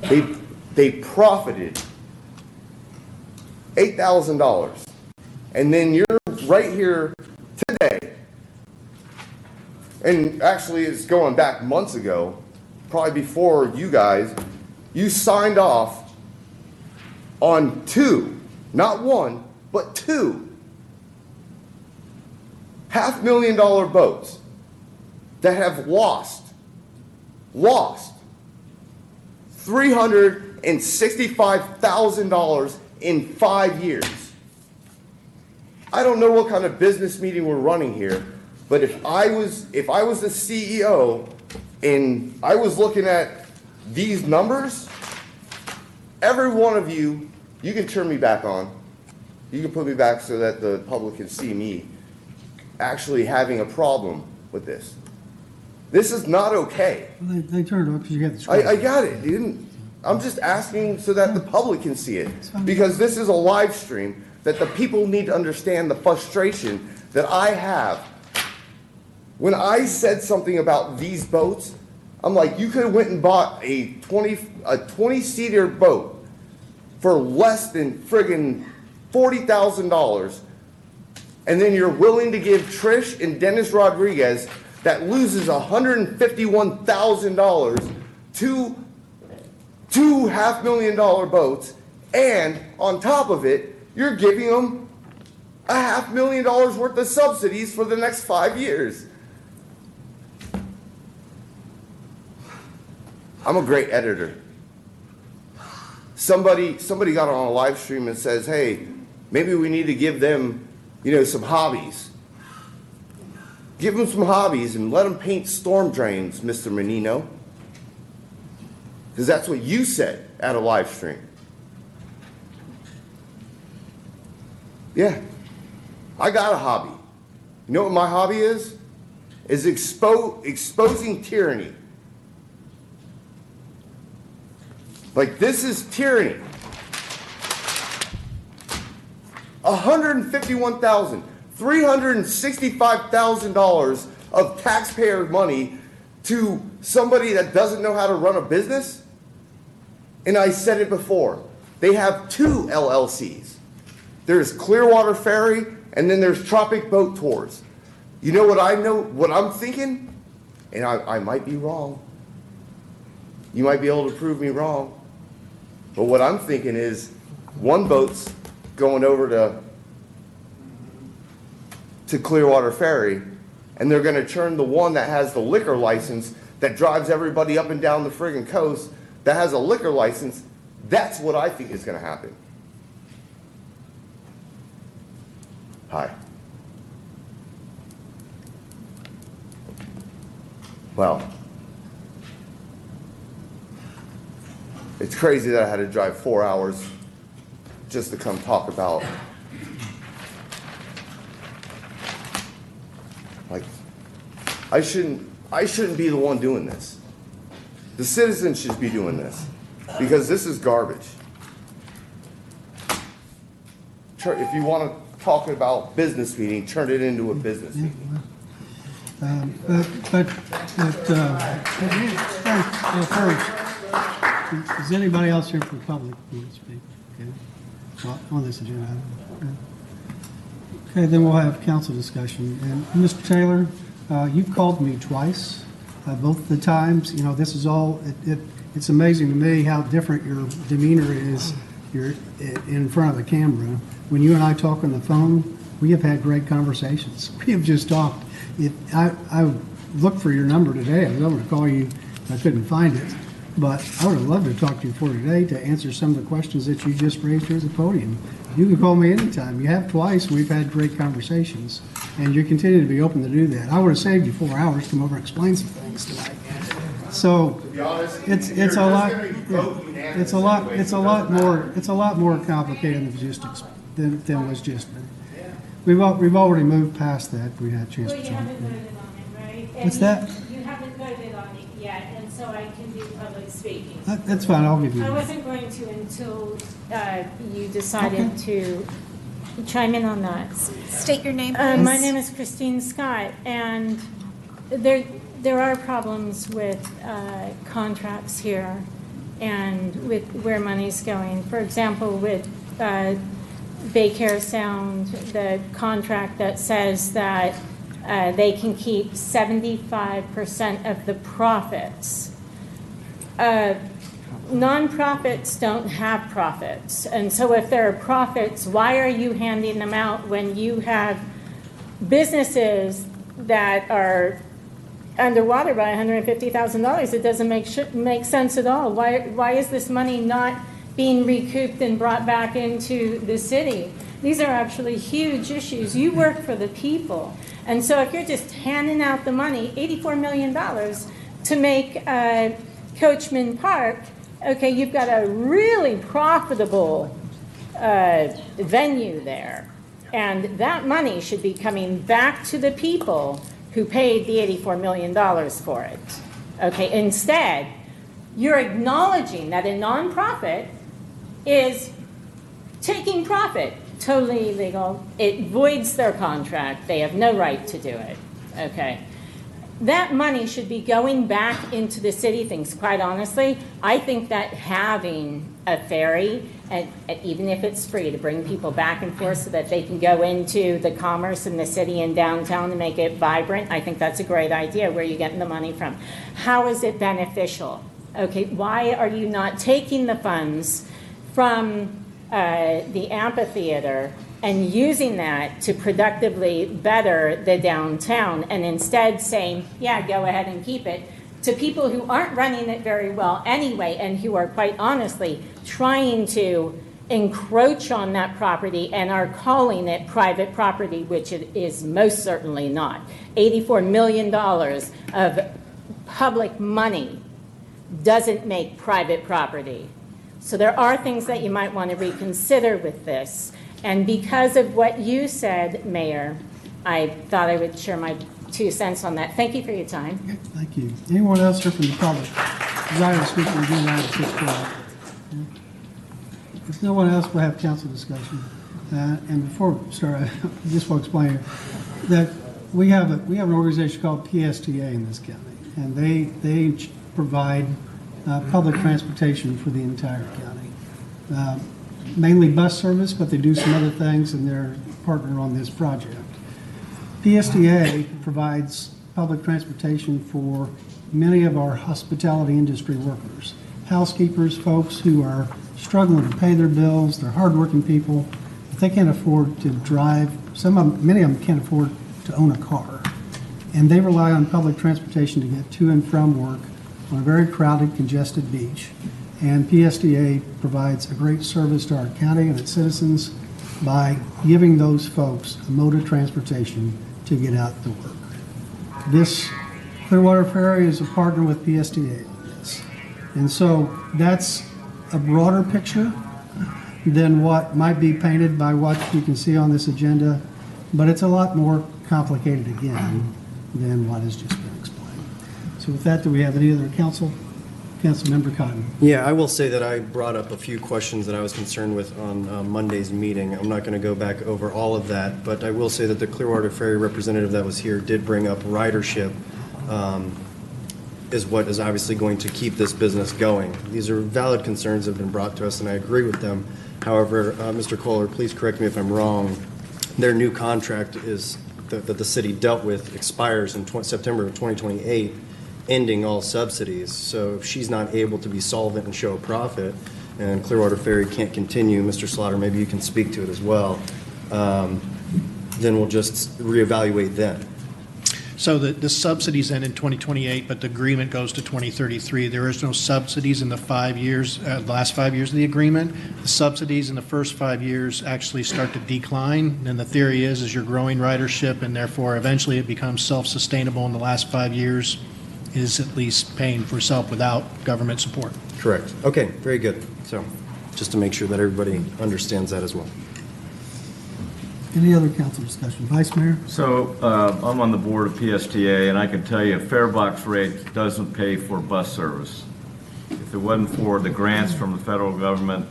they profited $8,000. And then you're right here today, and actually it's going back months ago, probably before you guys, you signed off on 2, not 1, but 2 $500,000 boats that have lost $365,000 in 5 years. I don't know what kind of business meeting we're running here, but if I was the CEO and I was looking at these numbers, every one of you can turn me back on. You can put me back so that the public can see me actually having a problem with this. This is not okay. They turned it off because you got the screen. I got it. You didn't. I'm just asking so that the public can see it. Because this is a live stream, that the people need to understand the frustration that I have. When I said something about these boats, I'm like, you could have went and bought a 20-seater boat for less than friggin' $40,000, and then you're willing to give Trish and Dennis Rodriguez, that loses $151,000, two $500,000 boats, and on top of it, you're giving them $500,000 worth of subsidies for the next 5 years. I'm a great editor. Somebody got on a live stream and says, hey, maybe we need to give them, some hobbies. Give them some hobbies and let them paint storm drains, Mr. Menino. Because that's what you said at a live stream. Yeah, I got a hobby. You know what my hobby is? Is exposing tyranny. Like, this is tyranny. $365,000 of taxpayer money to somebody that doesn't know how to run a business? And I said it before. They have 2 LLCs. There's Clearwater Ferry, and then there's Tropic Boat Tours. You know what I'm thinking? And I might be wrong. You might be able to prove me wrong. But what I'm thinking is, one boat's going over to Clearwater Ferry, and they're going to turn the one that has the liquor license that drives everybody up and down the friggin' coast, that has a liquor license. That's what I think is going to happen. Hi. Well, it's crazy that I had to drive 4 hours just to come talk about, like, I shouldn't be the one doing this. The citizens should be doing this, because this is garbage. If you want to talk about business meeting, turn it into a business meeting. First, is anybody else here from the public who wants to speak? Okay. Well, on this agenda item. Okay, then we'll have council discussion. And Mr. Taylor, you've called me twice, both the times. This is all, it's amazing to me how different your demeanor is. You're in front of the camera. When you and I talk on the phone, we have had great conversations. We have just talked. I looked for your number today. I was going to call you. I couldn't find it. But I would have loved to talk to you for today to answer some of the questions that you just raised here at the podium. You can call me anytime. You have twice. We've had great conversations. And you continue to be open to do that. I would have saved you 4 hours to come over and explain some things tonight. So To be honest, it's a lot more complicated than was just. We've already moved past that. We had a chance to Well, you talk. haven't voted on it, right? What's that? You haven't voted on it yet, and so I can do public speaking. That's fine. I'll give you. I wasn't going to until you decided to chime in on that. State your name, please. My name is Christine Scott, and there are problems with contracts here and with where money's going. For example, with Baycare Sound, the contract that says that they can keep 75% of the profits. Nonprofits don't have profits, and so if there are profits, why are you handing them out when you have businesses that are underwater by $150,000? It doesn't make sense at all. Why is this money not being recouped and brought back into the city? These are actually huge issues. You work for the people. And so if you're just handing out the money, $84 million to make Coachman Park, okay, you've got a really profitable venue there. And that money should be coming back to the people who paid the $84 million for it. Okay, instead, You're acknowledging that a nonprofit is taking profit, totally illegal. It voids their contract. They have no right to do it. Okay. That money should be going back into the city things. Quite honestly, I think that having a ferry, and even if it's free, to bring people back and forth so that they can go into the commerce in the city and downtown and make it vibrant, I think that's a great idea. Where are you getting the money from? How is it beneficial? Okay, why are you not taking the funds from the amphitheater and using that to productively better the downtown, and instead saying, yeah, go ahead and keep it, to people who aren't running it very well anyway, and who are quite honestly trying to encroach on that property and are calling it private property, which it is most certainly not. $84 million of public money doesn't make private property. So there are things that you might want to reconsider with this. And because of what you said, Mayor, I thought I would share my 2 cents on that. Thank you for your time. Okay, thank you. Anyone else here from the public desire to speak on agenda item 612? If no one else, we'll have council discussion. And before we start, I just want to explain that we have an organization called PSTA in this county, and they provide public transportation for the entire county. Mainly bus service, but they do some other things, and they're a partner on this project. PSTA provides public transportation for many of our hospitality industry workers, housekeepers, folks who are struggling to pay their bills. They're hardworking people, but they can't afford to drive. Many of them can't afford to own a car, and they rely on public transportation to get to and from work on a very crowded, congested beach. And PSTA provides a great service to our county and its citizens by giving those folks a mode of transportation to get out to work. This Clearwater Ferry is a partner with PSTA on this. And so that's a broader picture than what might be painted by what you can see on this agenda, but it's a lot more complicated again than what has just been explained. So with that, do we have any other Councilmember Cotton? Yeah, I will say that I brought up a few questions that I was concerned with on Monday's meeting. I'm not going to go back over all of that, but I will say that the Clearwater Ferry representative that was here did bring up ridership is what is obviously going to keep this business going. These are valid concerns that have been brought to us, and I agree with them. However, Mr. Kohler, please correct me if I'm wrong. Their new contract is that the city dealt with expires in September of 2028. Ending all subsidies. So if she's not able to be solvent and show a profit, and Clearwater Ferry can't continue, Mr. Slaughter, maybe you can speak to it as well, then we'll just reevaluate then. So the subsidies end in 2028, but the agreement goes to 2033. There is no subsidies in the 5 years, last 5 years of the agreement. The subsidies in the first 5 years actually start to decline, and the theory is you're growing ridership, and therefore eventually it becomes self-sustainable in the last 5 years. Is at least paying for itself without government support. Correct. Okay, very good. So just to make sure that everybody understands that as well. Any other council discussion? Vice Mayor? So I'm on the board of PSTA, and I can tell you a fare box rate doesn't pay for bus service. If it wasn't for the grants from the federal government,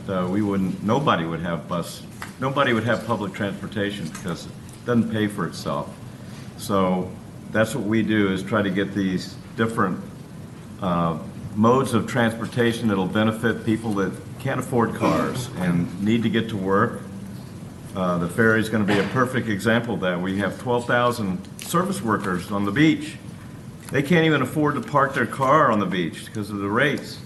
nobody would have public transportation because it doesn't pay for itself. So that's what we do, is try to get these different modes of transportation that'll benefit people that can't afford cars and need to get to work. The ferry is going to be a perfect example of that. We have 12,000 service workers on the beach. They can't even afford to park their car on the beach because of the rates.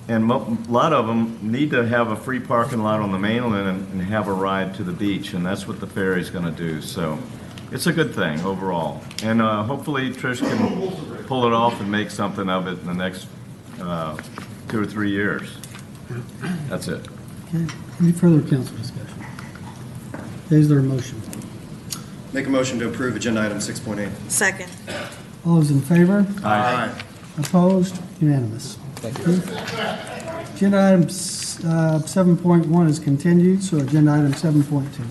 And a lot of them need to have a free parking lot on the mainland and have a ride to the beach, and that's what the ferry is going to do. So it's a good thing overall. And hopefully Trish can pull it off and make something of it in the next 2 or 3 years. That's it. Okay. Any further council discussion? Is there a motion? Make a motion to approve agenda item 6.8. Second. All those in favor? Aye. Opposed? Unanimous. Thank you. Agenda item 7.1 is continued, so agenda item 7.2.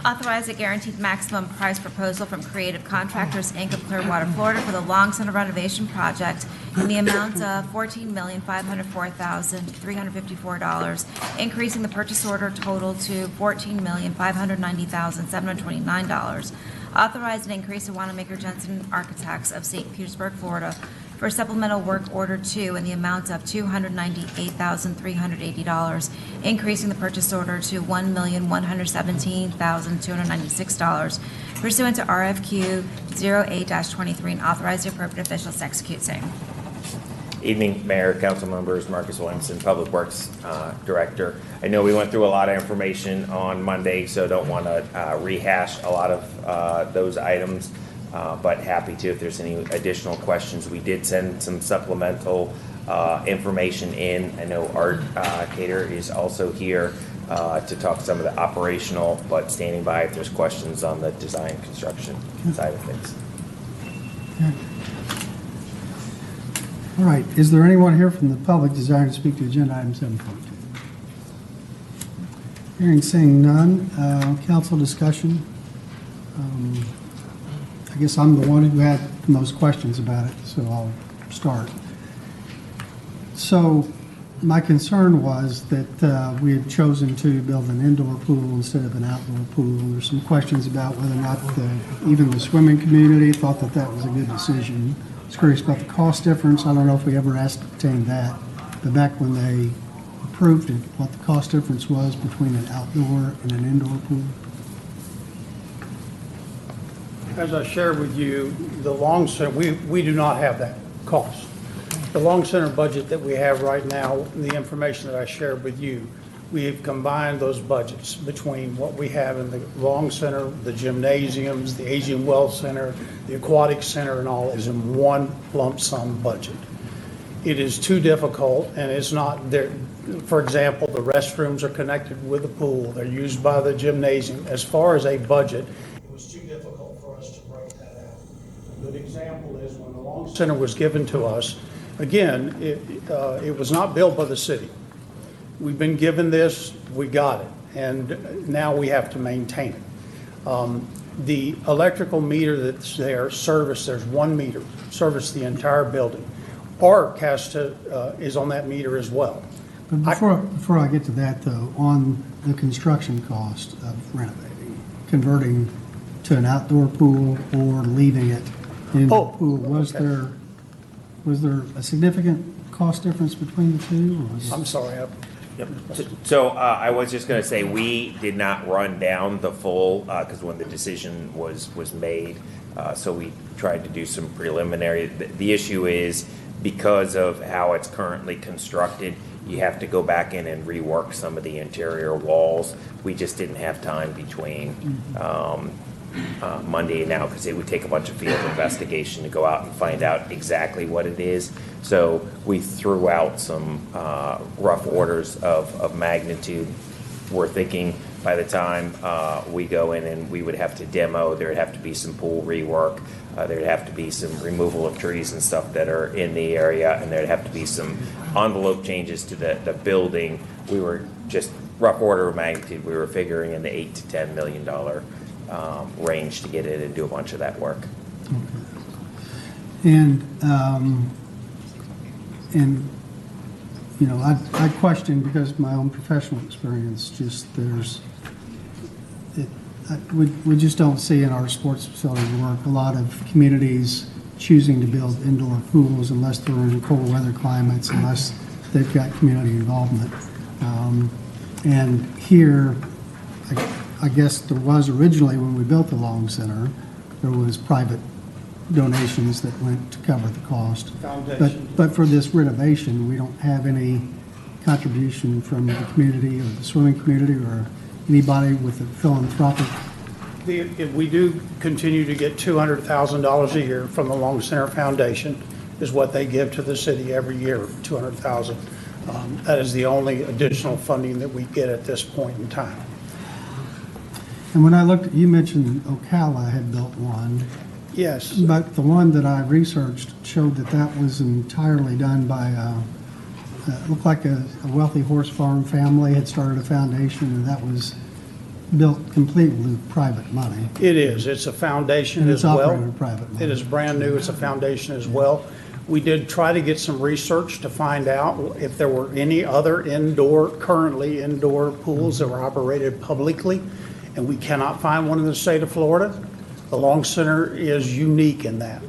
Authorize a guaranteed maximum price proposal from Creative Contractors, Inc. of Clearwater, Florida for the Long Center renovation project in the amount of $14,504,354, increasing the purchase order total to $14,590,729. Authorize an increase in Wanamaker Jensen Architects of St. Petersburg, Florida for supplemental work order 2 in the amount of $298,380, increasing the purchase order to $1,117,296 pursuant to RFQ 08-23 and authorize the appropriate officials to execute same. Evening, Mayor, council members, Marcus Williamson, Public Works Director. I know we went through a lot of information on Monday, so don't want to rehash a lot of those items, but happy to if there's any additional questions. We did send some supplemental information in. I know Art Cater is also here to talk some of the operational, but standing by if there's questions on the design construction side of things. All right, is there anyone here from the public desiring to speak to agenda item 7.2? Hearing, seeing none, council discussion. I guess I'm the one who had the most questions about it, so I'll start. So my concern was that we had chosen to build an indoor pool instead of an outdoor pool. There's some questions about whether or not even the swimming community thought that that was a good decision. I was curious about the cost difference. I don't know if we ever ascertained that, but back when they approved it, what the cost difference was between an outdoor and an indoor pool. As I shared with you, the Long Center, we do not have that cost. The Long Center budget that we have right now, the information that I shared with you, we have combined those budgets between what we have in the Long Center, the gymnasiums, the Asian Wealth Center, the Aquatic Center, and all is in one lump sum budget. It is too difficult, and it's not there. For example, the restrooms are connected with the pool. They're used by the gymnasium. As far as a budget, it was too difficult for us to break that out. A good example is when the Long Center was given to us, again, it was not built by the city. We've been given this, we got it, and now we have to maintain it. The electrical meter that's there, there's one meter, service the entire building. ARC is on that meter as well. But before I get to that, though, on the construction cost of renovating, converting to an outdoor pool or leaving it in the pool, was there a significant cost difference between the two? Or was I'm sorry. Yep. So I was just going to say, we did not run down the full, because when the decision was made, so we tried to do some preliminary. The issue is, because of how it's currently constructed, you have to go back in and rework some of the interior walls. We just didn't have time between Monday and now, because it would take a bunch of field investigation to go out and find out exactly what it is. So we threw out some rough orders of magnitude. We're thinking by the time we go in and we would have to demo, there'd have to be some pool rework, there'd have to be some removal of trees and stuff that are in the area, and there'd have to be some envelope changes to the building. We were just rough order of magnitude. We were figuring in the $8 to $10 million range to get in and do a bunch of that work. And you know, I question, because of my own professional experience, just we just don't see in our sports facility work a lot of communities choosing to build indoor pools unless they're in cold weather climates, unless they've got community involvement. And here, I guess there was originally, when we built the Long Center, there was private donations that went to cover the cost. Foundation. But for this renovation, we don't have any contribution from the community or the swimming community or anybody with a philanthropic. We do continue to get $200,000 a year from the Long Center Foundation, is what they give to the city every year, $200,000. That is the only additional funding that we get at this point in time. And when I looked at, you mentioned Ocala had built one. Yes. But the one that I researched showed that that was entirely done by it looked like a wealthy horse farm family had started a foundation, and that was built completely with private money. It is. It's a foundation And as it's well. operated with private money. It is brand new. It's a foundation as well. We did try to get some research to find out if there were any other currently indoor pools that were operated publicly, and we cannot find one in the state of Florida. The Long Center is unique in that.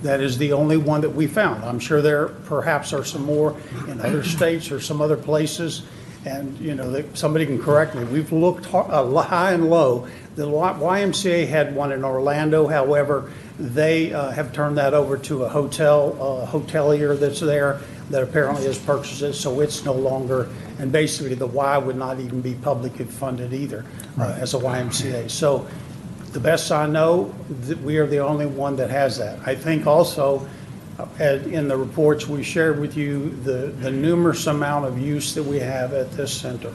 That is the only one that we found. I'm sure there perhaps are some more in other states or some other places, and, somebody can correct me. We've looked high and low. The YMCA had one in Orlando, however, they have turned that over to a hotelier that's there that apparently has purchased it, so it's no longer, and basically the Y would not even be publicly funded either as a YMCA. So the best I know, that we are the only one that has that. I think also, in the reports we shared with you, the numerous amount of use that we have at this center.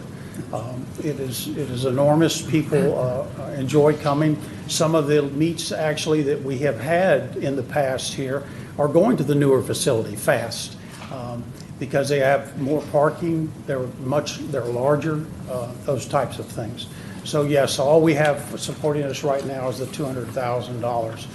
It is enormous. People enjoy coming. Some of the meets actually that we have had in the past here are going to the newer facility fast because they have more parking. They're larger. Those types of things. So yes, all we have supporting us right now is the $200,000.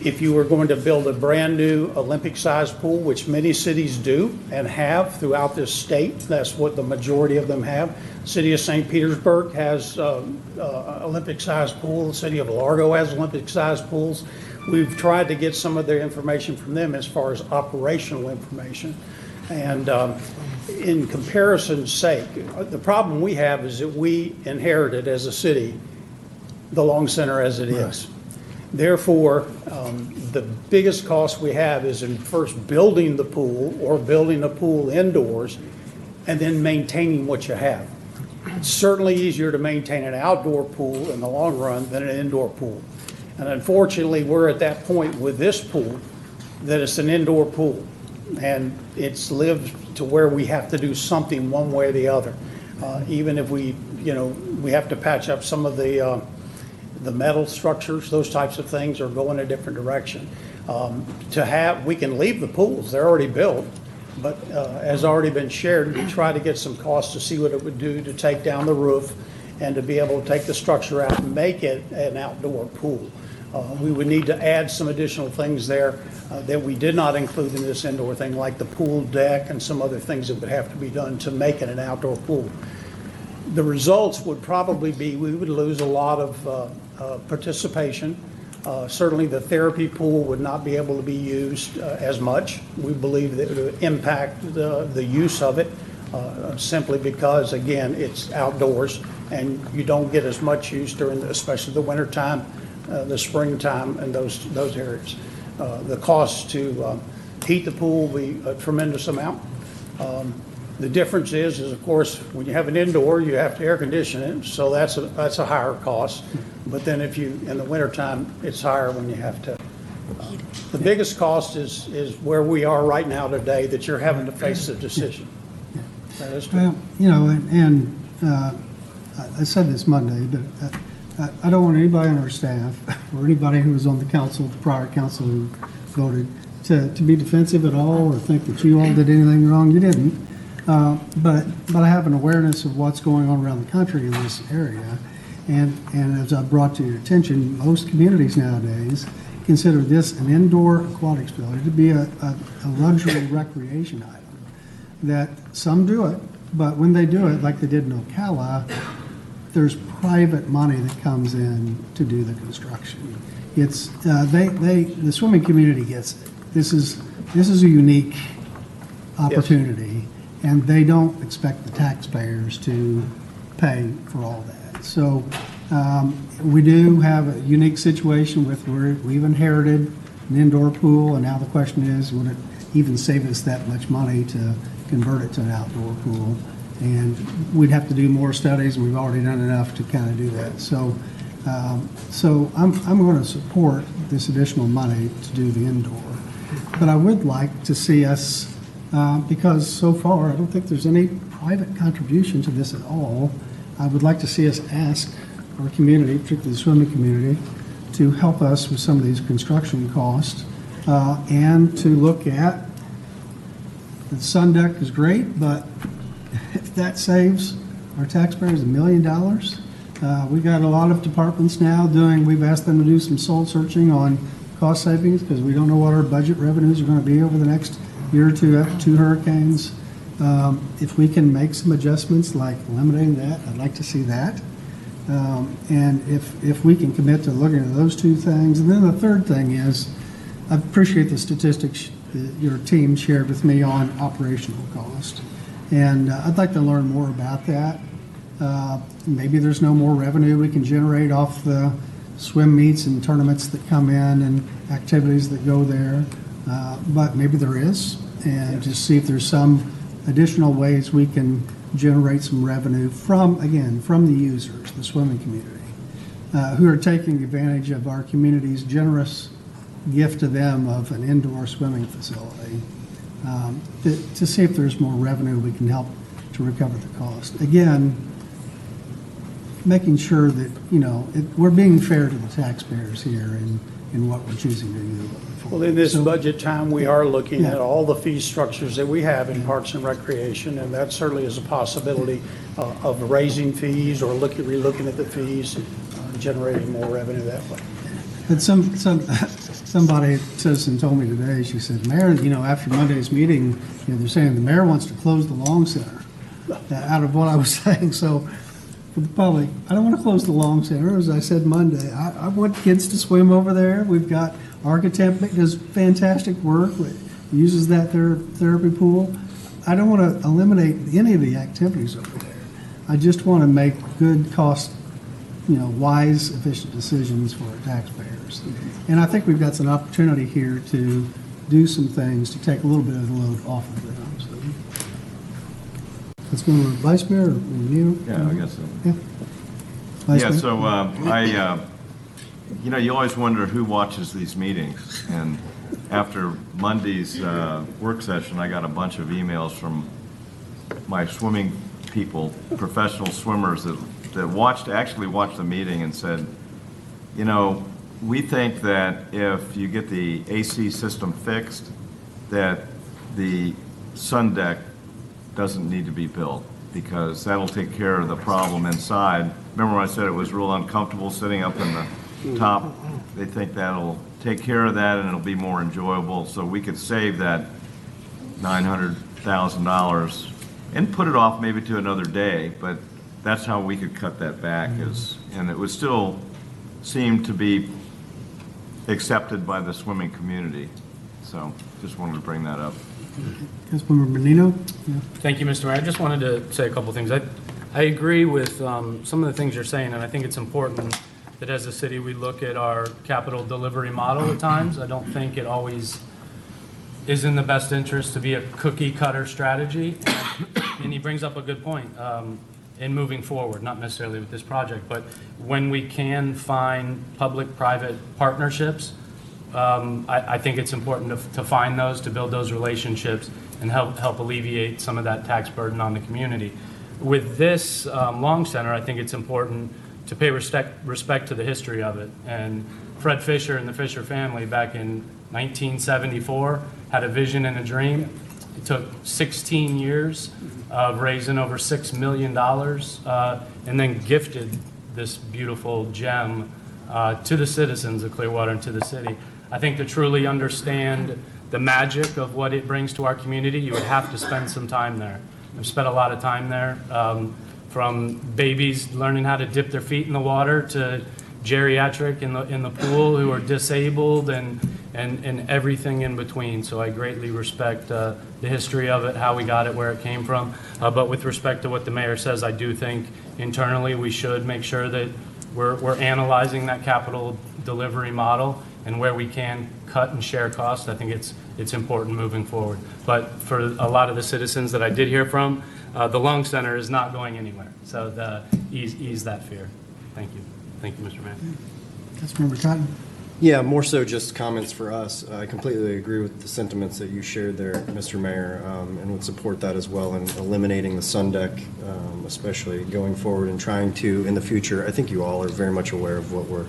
If you were going to build a brand-new Olympic-sized pool, which many cities do and have throughout this state, that's what the majority of them have. City of St. Petersburg has Olympic-sized pool. The city of Largo has Olympic-sized pools. We've tried to get some of their information from them as far as operational information. And in comparison's sake, the problem we have is that we inherited as a city the Long Center as it is. Therefore, the biggest cost we have is in first building the pool or building a pool indoors and then maintaining what you have. It's certainly easier to maintain an outdoor pool in the long run than an indoor pool. And unfortunately, we're at that point with this pool that it's an indoor pool. And it's lived to where we have to do something one way or the other. Even if we have to patch up some of the metal structures, those types of things, or go in a different direction. We can leave the pools, they're already built, but as already been shared, we try to get some costs to see what it would do to take down the roof and to be able to take the structure out and make it an outdoor pool. We would need to add some additional things there that we did not include in this indoor thing, like the pool deck and some other things that would have to be done to make it an outdoor pool. The results would probably be we would lose a lot of participation. Certainly the therapy pool would not be able to be used as much. We believe that it would impact the use of it simply because, again, it's outdoors and you don't get as much use during, especially the winter time, the springtime, and those areas. The cost to heat the pool will be a tremendous amount. The difference is of course, when you have an indoor, you have to air condition it, so that's a higher cost. But then in the wintertime, it's higher when you have to. The biggest cost is where we are right now today, that you're having to face the decision. That is true. Well, I said this Monday, but I don't want anybody on our staff or anybody who was on the council, the prior council who voted, to be defensive at all or think that you all did anything wrong. You didn't. But I have an awareness of what's going on around the country in this area. And as I brought to your attention, most communities nowadays consider this an indoor aquatic facility to be a luxury recreation item. That some do it, but when they do it, like they did in Ocala, there's private money that comes in to do the construction. It's the swimming community gets it. This is a unique opportunity, and they don't expect the taxpayers to pay for all that. So we do have a unique situation with where we've inherited an indoor pool, and now the question is, would it even save us that much money to convert it to an outdoor pool? And we'd have to do more studies, and we've already done enough to kind of do that. So I'm going to support this additional money to do the indoor. But I would like to see us, because so far I don't think there's any private contribution to this at all, I would like to see us ask our community, particularly the swimming community, to help us with some of these construction costs and to look at, the sun deck is great, but if that saves our taxpayers $1 million. We've got a lot of departments now we've asked them to do some soul searching on cost savings because we don't know what our budget revenues are going to be over the next year or two after 2 hurricanes. If we can make some adjustments like eliminating that, I'd like to see that. And if we can commit to looking at those 2 things. And then the third thing is, I appreciate the statistics that your team shared with me on operational cost. And I'd like to learn more about that. Maybe there's no more revenue we can generate off the swim meets and tournaments that come in and activities that go there. But maybe there is, and just see if there's some additional ways we can generate some revenue from the users, the swimming community, who are taking advantage of our community's generous gift to them of an indoor swimming facility, to see if there's more revenue we can help to recover the cost. Again, making sure that, we're being fair to the taxpayers here in what we're choosing to do. Well, in this budget time, we are looking at all the fee structures that we have in Parks and Recreation, and that certainly is a possibility of raising fees or relooking at the fees, generating more revenue that way. But somebody, citizen told me today, she said, Mayor, after Monday's meeting, they're saying the mayor wants to close the Long Center, out of what I was saying. So for the public, I don't want to close the Long Center. As I said Monday, I want kids to swim over there. We've got architect that does fantastic work, uses that therapy pool. I don't want to eliminate any of the activities over there. I just want to make good cost, wise, efficient decisions for our taxpayers. And I think we've got some opportunity here to do some things to take a little bit of the load off of them. So, let's go to Vice Mayor or Neil. Yeah, I guess so. Yeah. Vice Yeah, Mayor? so you always wonder who watches these meetings. And after Monday's work session, I got a bunch of emails from my swimming people, professional swimmers that actually watched the meeting and said, we think that if you get the AC system fixed, that the sun deck doesn't need to be built because that'll take care of the problem inside. Remember when I said it was real uncomfortable sitting up in the top? They think that'll take care of that and it'll be more enjoyable. So we could save that $900,000 and put it off maybe to another day, but that's how we could cut that back, and it would still seem to be accepted by the swimming community. So just wanted to bring that up. Councilmember Menino? Yeah. Thank you, Mr. Mayor. I just wanted to say a couple things. I agree with some of the things you're saying, and I think it's important that as a city we look at our capital delivery model at times. I don't think it always is in the best interest to be a cookie cutter strategy. And he brings up a good point in moving forward, not necessarily with this project, but when we can find public-private partnerships, I think it's important to find those, to build those relationships, and help alleviate some of that tax burden on the community. With this Long Center, I think it's important to pay respect to the history of it. And Fred Fisher and the Fisher family back in 1974 had a vision and a dream. It took 16 years of raising over $6 million and then gifted this beautiful gem to the citizens of Clearwater and to the city. I think to truly understand the magic of what it brings to our community, you would have to spend some time there. I've spent a lot of time there, from babies learning how to dip their feet in the water to geriatric in the pool who are disabled and everything in between. So I greatly respect the history of it, how we got it, where it came from. But with respect to what the mayor says, I do think internally we should make sure that we're analyzing that capital delivery model, and where we can cut and share costs. I think it's important moving forward. But for a lot of the citizens that I did hear from, the Long Center is not going anywhere. So ease that fear. Thank you. Thank you, Mr. Mayor. Councilmember Cotton? Yeah, more so just comments for us. I completely agree with the sentiments that you shared there, Mr. Mayor, and would support that as well in eliminating the sun deck, especially going forward and trying to, in the future, I think you all are very much aware of what we're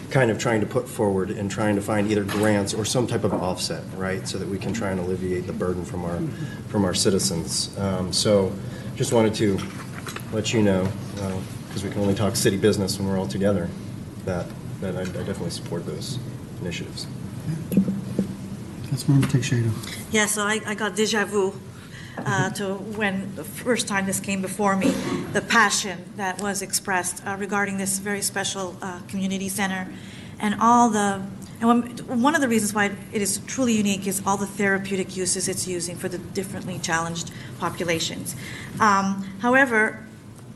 kind of trying to put forward and trying to find either grants or some type of offset, right, so that we can try and alleviate the burden from our citizens. So just wanted to let you know, because we can only talk city business when we're all together, that I definitely support those initiatives. Councilmember Teixeira. Yeah, so I got deja vu to when the first time this came before me, the passion that was expressed regarding this very special community center, and one of the reasons why it is truly unique is all the therapeutic uses it's using for the differently challenged populations. However,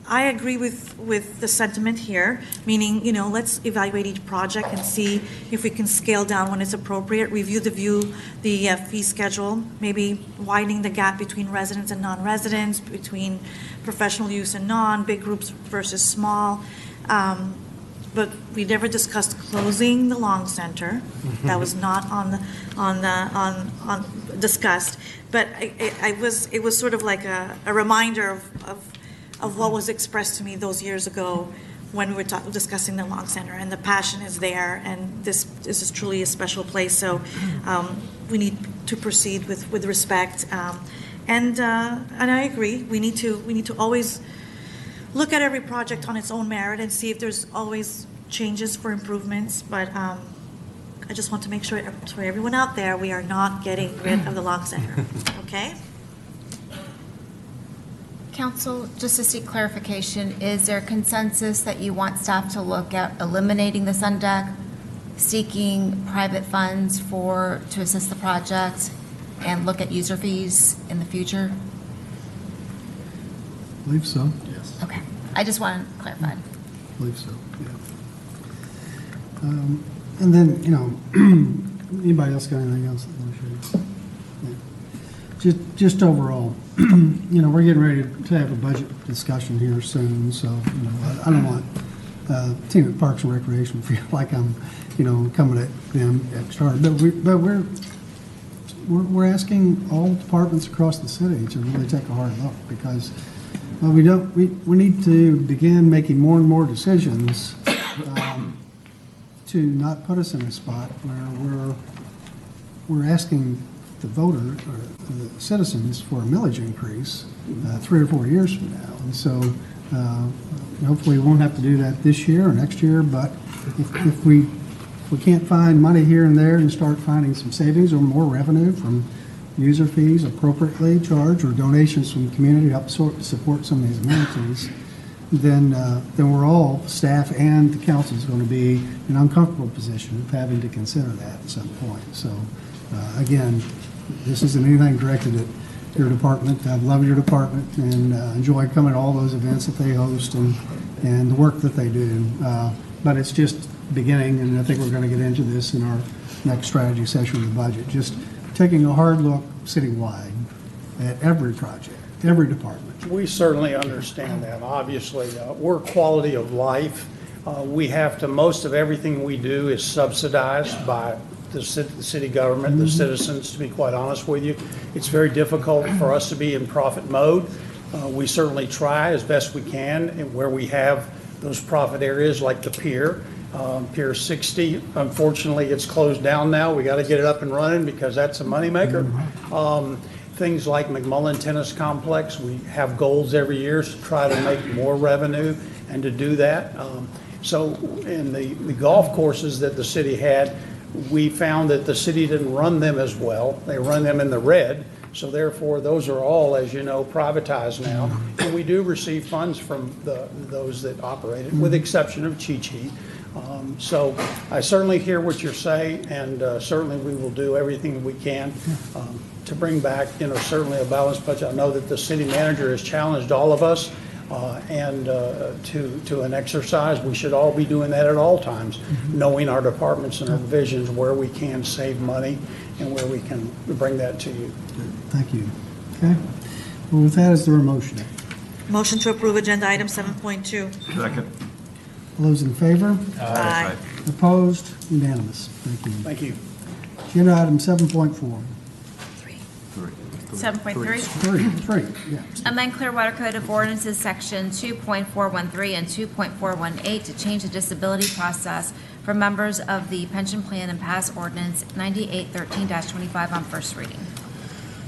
I agree with the sentiment here, meaning, let's evaluate each project and see if we can scale down when it's appropriate, review the fee schedule, maybe widening the gap between residents and non-residents, between professional use and non, big groups versus small. But we never discussed closing the Long Center. That was not discussed. But it was sort of like a reminder of what was expressed to me those years ago when we were discussing the Long Center, and the passion is there, and this is truly a special place. So we need to proceed with respect, and I agree. We need to always look at every project on its own merit and see if there's always changes for improvements. But I just want to make sure for everyone out there, we are not getting rid of the Long Center. Okay? Council, just to seek clarification, is there consensus that you want staff to look at eliminating the sun deck, seeking private funds to assist the project, and look at user fees in the future? I believe so. Yes. Okay, I just want to clarify. I believe so, yeah. And then, anybody else got anything else that they want to share? Yeah. Just overall, we're getting ready to have a budget discussion here soon, so, I don't want team at Parks and Recreation to feel like I'm, coming at them extra hard. But we're asking all departments across the city to really take a hard look, because we need to begin making more and more decisions to not put us in a spot where we're asking the voter or the citizens for a millage increase 3 or 4 years from now. And so hopefully we won't have to do that this year or next year, but if we can't find money here and there and start finding some savings or more revenue from user fees appropriately charged or donations from the community to help support some of these amenities, then we're all, staff and the council, is going to be in an uncomfortable position of having to consider that at some point. So again, this isn't anything directed at your department. I love your department and enjoy coming to all those events that they host and the work that they do. But it's just beginning, and I think we're going to get into this in our next strategy session of the budget. Just taking a hard look citywide at every project, every department. We certainly understand that. Obviously, we're quality of life. Most of everything we do is subsidized by the city government, the citizens, to be quite honest with you. It's very difficult for us to be in profit mode. We certainly try as best we can, and where we have those profit areas like the pier. Pier 60, unfortunately, it's closed down now. We got to get it up and running because that's a moneymaker. Things like McMullen Tennis Complex, we have goals every year to try to make more revenue and to do that. So in the golf courses that the city had, we found that the city didn't run them as well. They run them in the red. So therefore, those are all, as you know, privatized now. And we do receive funds from those that operate it, with the exception of Chi-Chi. So I certainly hear what you're saying, and certainly we will do everything we can to bring back, certainly a balanced budget. I know that the city manager has challenged all of us and to an exercise. We should all be doing that at all times, knowing our departments and our divisions, where we can save money and where we can bring that to you. Thank you. Okay. Well, with that, is there a motion? Motion to approve agenda item 7.2. Second. All those in favor? Aye. Opposed? Unanimous. Thank you. Thank you. Agenda item 7.4. 7.3. Three, yeah. Amend Clearwater Code of Ordinances, Section 2.413 and 2.418 to change the disability process for members of the pension plan and pass ordinance 9813-25 on first reading.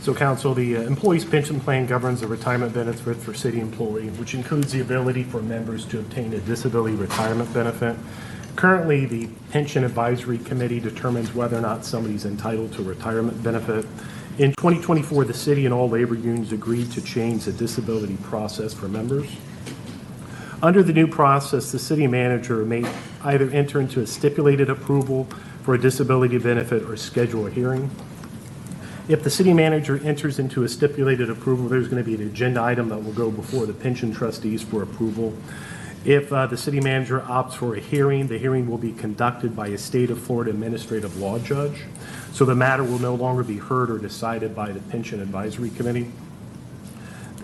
So council, the employee's pension plan governs the retirement benefit for city employee, which includes the ability for members to obtain a disability retirement benefit. Currently, the Pension Advisory Committee determines whether or not somebody's entitled to a retirement benefit. In 2024, the city and all labor unions agreed to change the disability process for members. Under the new process, the city manager may either enter into a stipulated approval for a disability benefit or schedule a hearing. If the city manager enters into a stipulated approval, there's going to be an agenda item that will go before the pension trustees for approval. If the city manager opts for a hearing, the hearing will be conducted by a state of Florida administrative law judge. So the matter will no longer be heard or decided by the Pension Advisory Committee.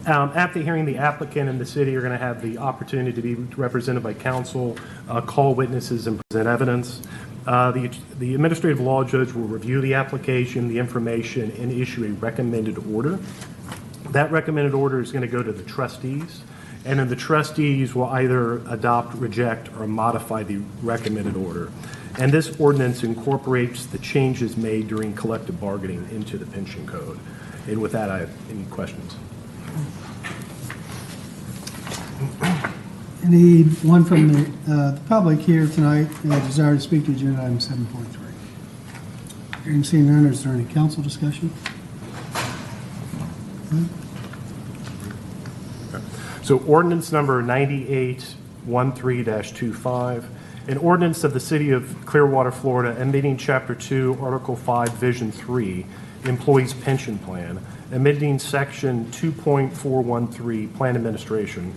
At the hearing, the applicant and the city are going to have the opportunity to be represented by counsel, call witnesses, and present evidence. The administrative law judge will review the application, the information, and issue a recommended order. That recommended order is going to go to the trustees, and then the trustees will either adopt, reject, or modify the recommended order. And this ordinance incorporates the changes made during collective bargaining into the pension code. And with that, I have any questions? Anyone from the public here tonight desire to speak to agenda item 7.3? Hearing seeing none, is there any council discussion? So ordinance number 9813-25, an ordinance of the City of Clearwater, Florida, amending Chapter 2, Article 5, Division 3, Employees Pension Plan, amending Section 2.413, Plan Administration,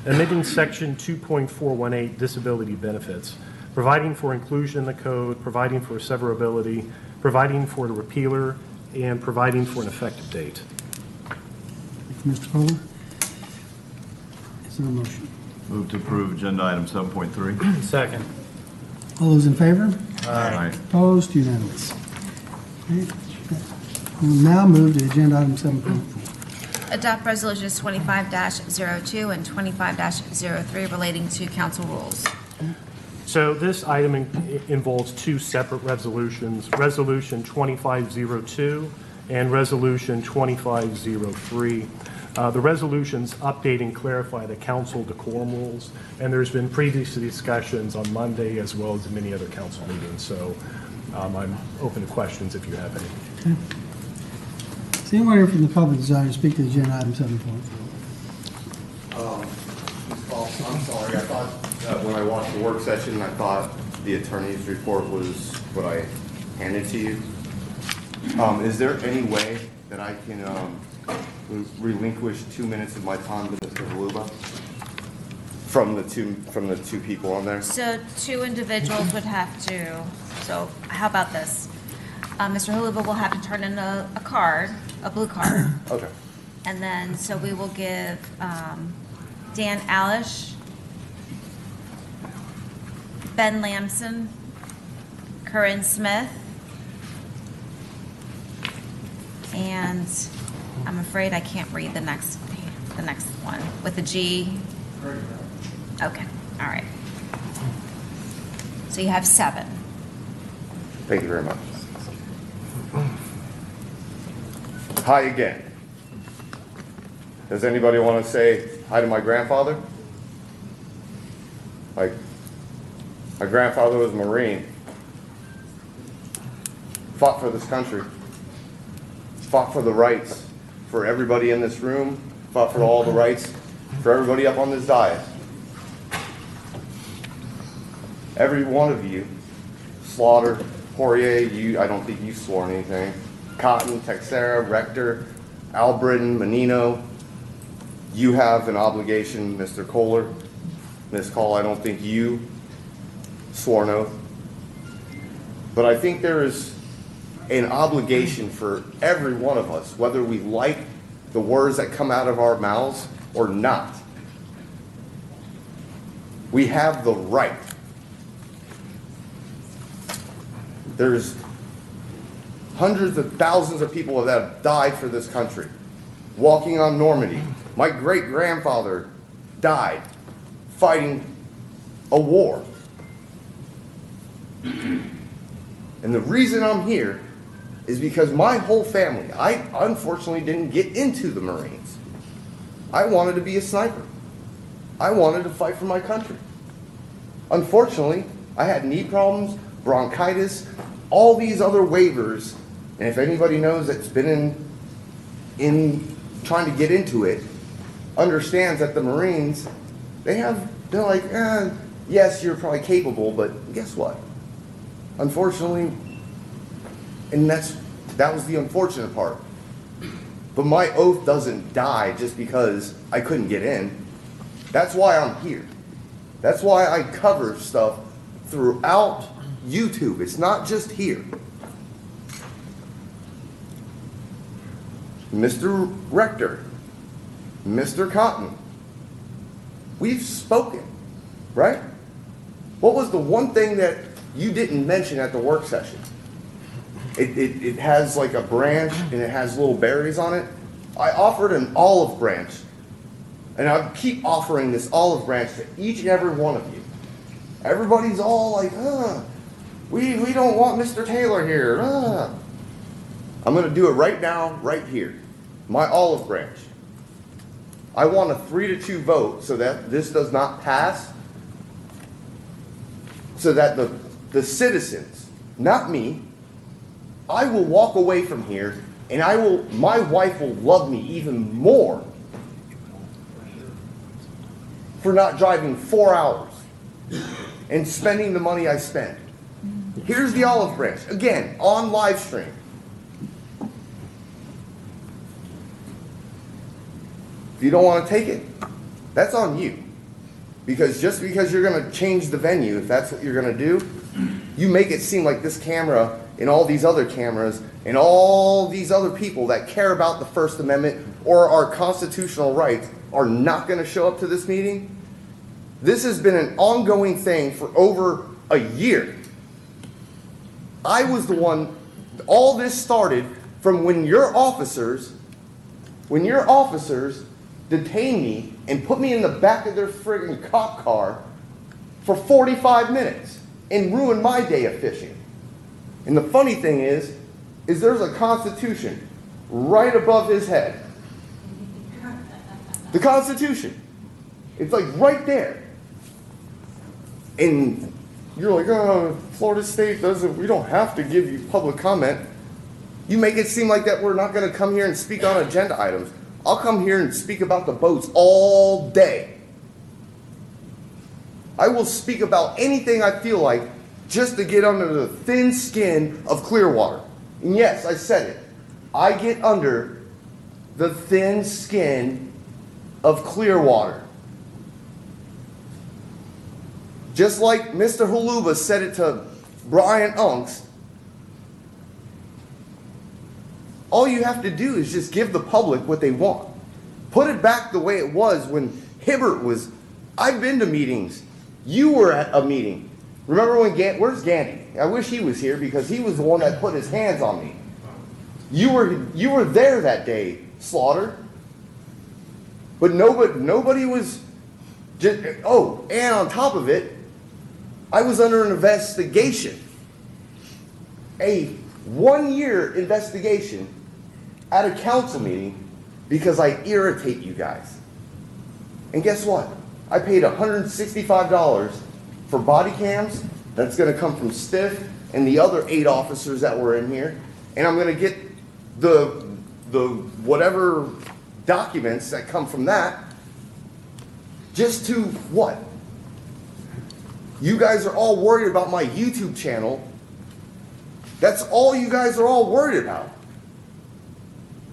amending Section 2.418, Disability Benefits, providing for inclusion in the code, providing for severability, providing for the repealer, and providing for an effective date. Thank you, Mr. Kohler. Is there a motion? Move to approve agenda item 7.3. Second. All those in favor? Aye. Opposed? Unanimous. Okay. We'll now move to agenda item 7.4. Adopt resolutions 25-02 and 25-03 relating to council rules. So this item involves two separate resolutions, Resolution 2502 and Resolution 2503. The resolutions update and clarify the council decorum rules, and there's been previous discussions on Monday as well as in many other council meetings. So I'm open to questions if you have any. Okay. Is anyone here from the public desire to speak to agenda item 7.4? I'm sorry, I thought when I watched the work session, I thought the attorney's report was what I handed to you. Is there any way that I can relinquish 2 minutes of my time to Mr. Haluba from the two people on there? So two individuals would have to, so how about this? Mr. Haluba will have to turn in a card, a blue card. Okay. And then, so we will give Dan Alish, Ben Lamson, Corinne Smith, and I'm afraid I can't read the next one with a G. Okay, all right. So you have 7. Thank you very much. Hi again. Does anybody want to say hi to my grandfather? Like, my grandfather was a Marine. Fought for this country. Fought for the rights for everybody in this room. Fought for all the rights for everybody up on this dais. Every one of you, Slaughter, Poirier, I don't think you swore anything. Cotton, Texera, Rector, Albritton, Menino, you have an obligation, Mr. Kohler. Ms. Call, I don't think you swore an oath. But I think there is an obligation for every one of us, whether we like the words that come out of our mouths or not. We have the right. There's hundreds of thousands of people that have died for this country, walking on Normandy. My great-grandfather died fighting a war. And the reason I'm here is because my whole family, I unfortunately didn't get into the Marines. I wanted to be a sniper. I wanted to fight for my country. Unfortunately, I had knee problems, bronchitis, all these other waivers, and if anybody knows that's been in trying to get into it, understands that the Marines, they're like, yes, you're probably capable, but guess what? Unfortunately, and that was the unfortunate part. But my oath doesn't die just because I couldn't get in. That's why I'm here. That's why I cover stuff throughout YouTube. It's not just here. Mr. Rector, Mr. Cotton, we've spoken, right? What was the one thing that you didn't mention at the work session? It has like a branch and it has little berries on it. I offered an olive branch, and I keep offering this olive branch to each and every one of you. Everybody's all like, we don't want Mr. Taylor here. I'm going to do it right now, right here. My olive branch. I want a 3-2 vote so that this does not pass, so that the citizens, not me, I will walk away from here and my wife will love me even more for not driving 4 hours and spending the money I spent. Here's the olive branch, again, on live stream. If you don't want to take it, that's on you. Because just because you're going to change the venue, if that's what you're going to do, you make it seem like this camera and all these other cameras and all these other people that care about the First Amendment or our constitutional rights are not going to show up to this meeting. This has been an ongoing thing for over a year. I was the one, all this started from when your officers detained me and put me in the back of their friggin' cop car for 45 minutes and ruined my day of fishing. And the funny thing is there's a Constitution right above his head. The Constitution. It's like right there. And you're like, oh, Florida State we don't have to give you public comment. You make it seem like that we're not going to come here and speak on agenda items. I'll come here and speak about the boats all day. I will speak about anything I feel like just to get under the thin skin of Clearwater. And yes, I said it. I get under the thin skin of Clearwater. Just like Mr. Haluba said it to Brian Unks, all you have to do is just give the public what they want. Put it back the way it was when Hibbert was. I've been to meetings. You were at a meeting. Remember when where's Gandy? I wish he was here because he was the one that put his hands on me. You were there that day, Slaughter. But nobody was just, and on top of it, I was under an investigation. A 1-year investigation at a council meeting because I irritate you guys. And guess what? I paid $165 for body cams. That's going to come from Stiff and the other 8 officers that were in here. And I'm going to get the whatever documents that come from that just to what? You guys are all worried about my YouTube channel. That's all you guys are all worried about.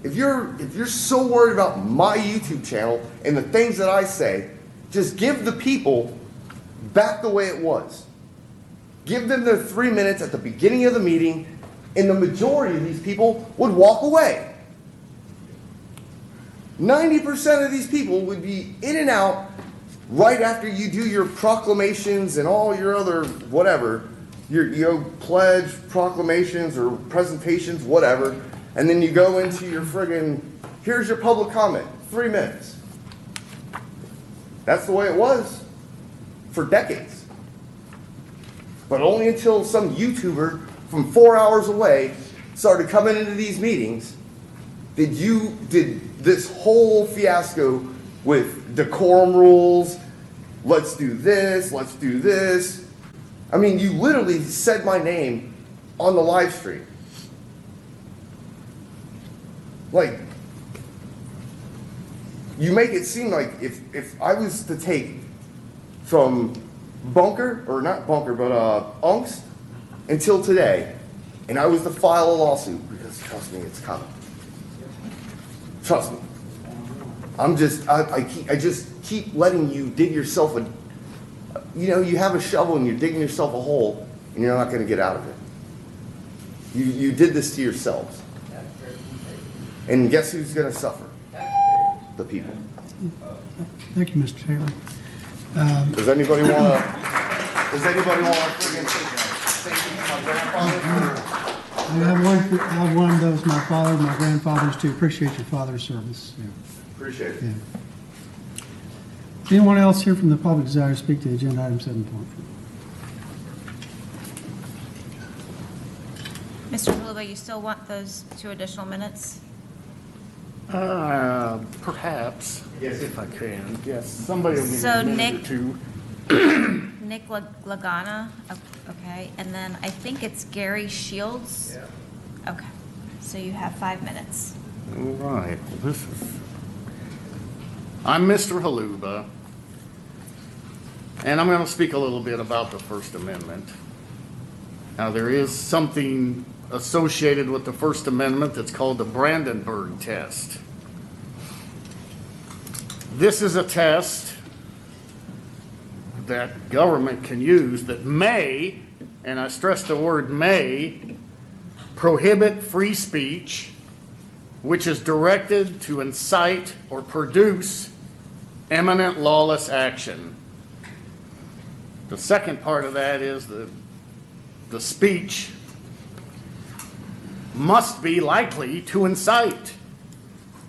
If you're so worried about my YouTube channel and the things that I say, just give the people back the way it was. Give them their 3 minutes at the beginning of the meeting, and the majority of these people would walk away. 90% of these people would be in and out right after you do your proclamations and all your other whatever, your pledge, proclamations, or presentations, whatever, and then you go into your friggin', here's your public comment, 3 minutes. That's the way it was for decades. But only until some YouTuber from 4 hours away started coming into these meetings, did this whole fiasco with decorum rules, let's do this, let's do this. I mean, you literally said my name on the live stream. Like, you make it seem like if I was to take from bunker, or not bunker, but unks until today, and I was to file a lawsuit, because trust me, it's coming. Trust me. I just keep letting you dig yourself you have a shovel and you're digging yourself a hole and you're not going to get out of it. You did this to yourselves. And guess who's going to suffer? The people. Thank you, Mr. Taylor. Does anybody want to friggin' thank you to my grandfather? I have one of those, my father, my grandfathers too. Appreciate your father's service. Yeah. Appreciate it. Yeah. Anyone else here from the public desire to speak to agenda item 7.4? Mr. Huluba, you still want those 2 additional minutes? Perhaps, if I can. Yes, somebody will give me So a minute Nick- or two. Nick Lagana, okay, and then I think it's Gary Shields? Yeah. Okay, so you have 5 minutes. All right, I'm Mr. Haluba, and I'm going to speak a little bit about the First Amendment. Now, there is something associated with the First Amendment that's called the Brandenburg test. This is a test that government can use that may, and I stress the word may, prohibit free speech which is directed to incite or produce imminent lawless action. The second part of that is the speech must be likely to incite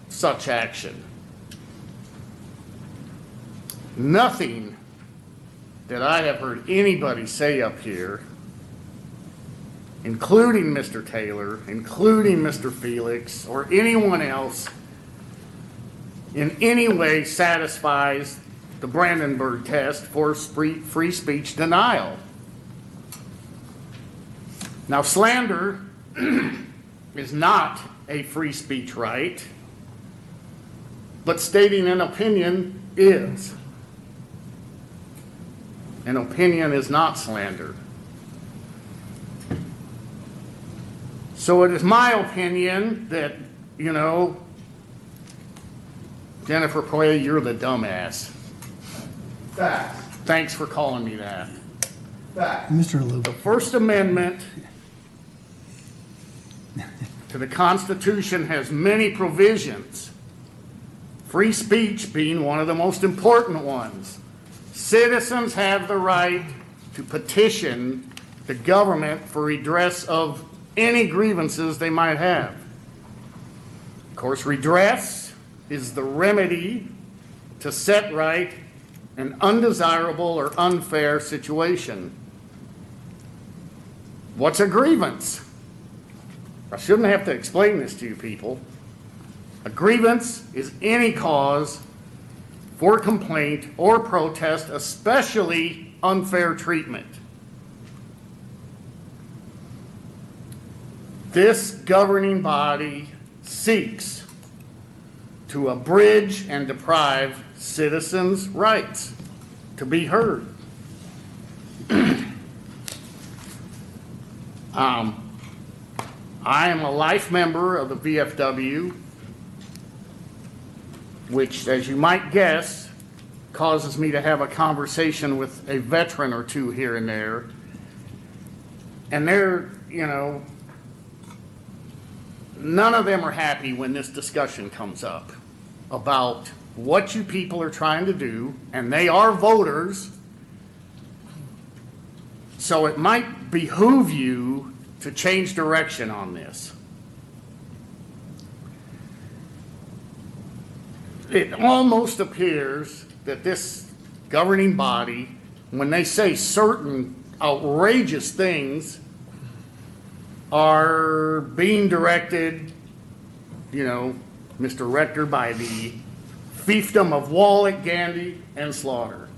such action. Nothing that I have heard anybody say up here, including Mr. Taylor, including Mr. Felix, or anyone else, in any way satisfies the Brandenburg test for free speech denial. Now, slander is not a free speech right, but stating an opinion is. An opinion is not slander. So it is my opinion that, Jennifer Play, you're the dumbass. Facts. Thanks for calling me that. Facts. Mr. Haluba. The First Amendment to the Constitution has many provisions, free speech being one of the most important ones. Citizens have the right to petition the government for redress of any grievances they might have. Of course, redress is the remedy to set right an undesirable or unfair situation. What's a grievance? I shouldn't have to explain this to you people. A grievance is any cause for complaint or protest, especially unfair treatment. This governing body seeks to abridge and deprive citizens' rights to be heard. I am a life member of the VFW, which, as you might guess, causes me to have a conversation with a veteran or two here and there. And they're, none of them are happy when this discussion comes up about what you people are trying to do, and they are voters, so it might behoove you to change direction on this. It almost appears that this governing body, when they say certain outrageous things are being directed, you know, Mr. Rector, by the fiefdom of Wallet, Gandy, and Slaughter.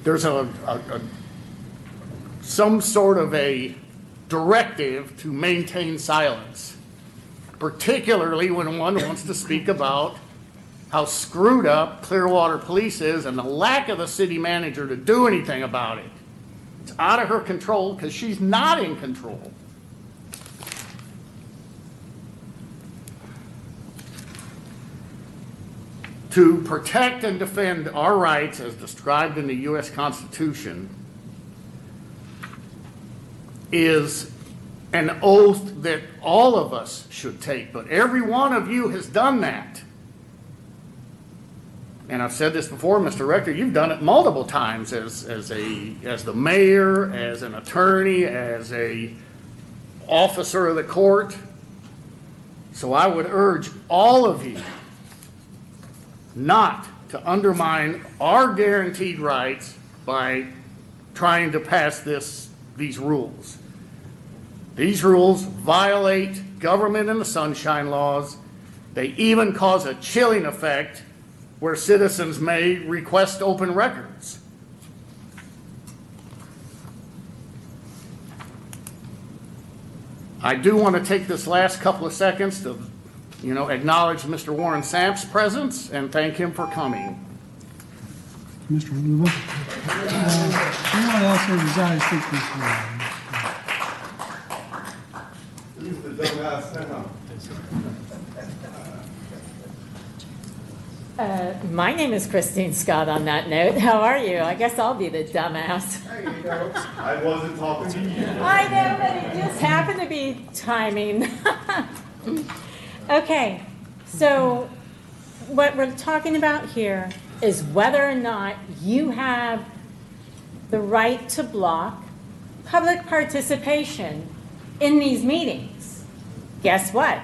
There's some sort of a directive to maintain silence, particularly when one wants to speak about how screwed up Clearwater Police is and the lack of the city manager to do anything about it. It's out of her control because she's not in control. To protect and defend our rights as described in the U.S. Constitution is an oath that all of us should take, but every one of you has done that. And I've said this before, Mr. Rector, you've done it multiple times as the mayor, as an attorney, as a officer of the court. So I would urge all of you not to undermine our guaranteed rights by trying to pass these rules. These rules violate government and the sunshine laws. They even cause a chilling effect where citizens may request open records. I do want to take this last couple of seconds to, acknowledge Mr. Warren Samp's presence and thank him for coming. Mr. Luba. Anyone else who desires to speak this morning? My name is Christine Scott on that note. How are you? I guess I'll be the dumbass. There you go. I wasn't talking to you. I know, but it just happened to be timing. Okay, so what we're talking about here is whether or not you have the right to block public participation in these meetings. Guess what?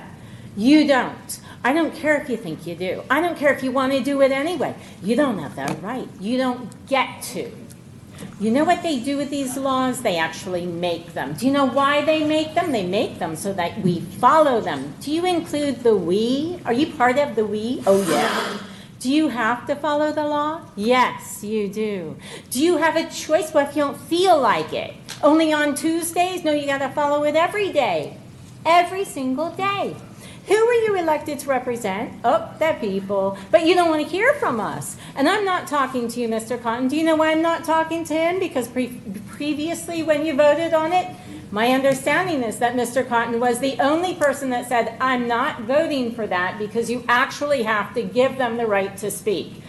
You don't. I don't care if you think you do. I don't care if you want to do it anyway. You don't have that right. You don't get to. You know what they do with these laws? They actually make them. Do you know why they make them? They make them so that we follow them. Do you include the we? Are you part of the we? Oh, yeah. Do you have to follow the law? Yes, you do. Do you have a choice? What if you don't feel like it? Only on Tuesdays? No, you got to follow it every day. Every single day. Who are you elected to represent? Oh, the people. But you don't want to hear from us. And I'm not talking to you, Mr. Cotton. Do you know why I'm not talking to him? Because previously when you voted on it, my understanding is that Mr. Cotton was the only person that said, I'm not voting for that because you actually have to give them the right to speak.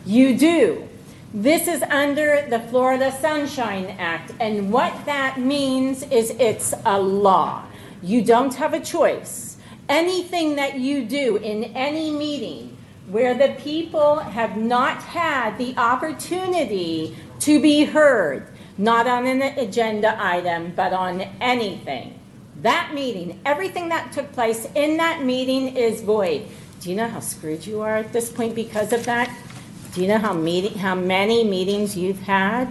You do. This is under the Florida Sunshine Act. And what that means is it's a law. You don't have a choice. Anything that you do in any meeting where the people have not had the opportunity to be heard, not on an agenda item, but on anything, that meeting, everything that took place in that meeting is void. Do you know how screwed you are at this point because of that? Do you know how many meetings you've had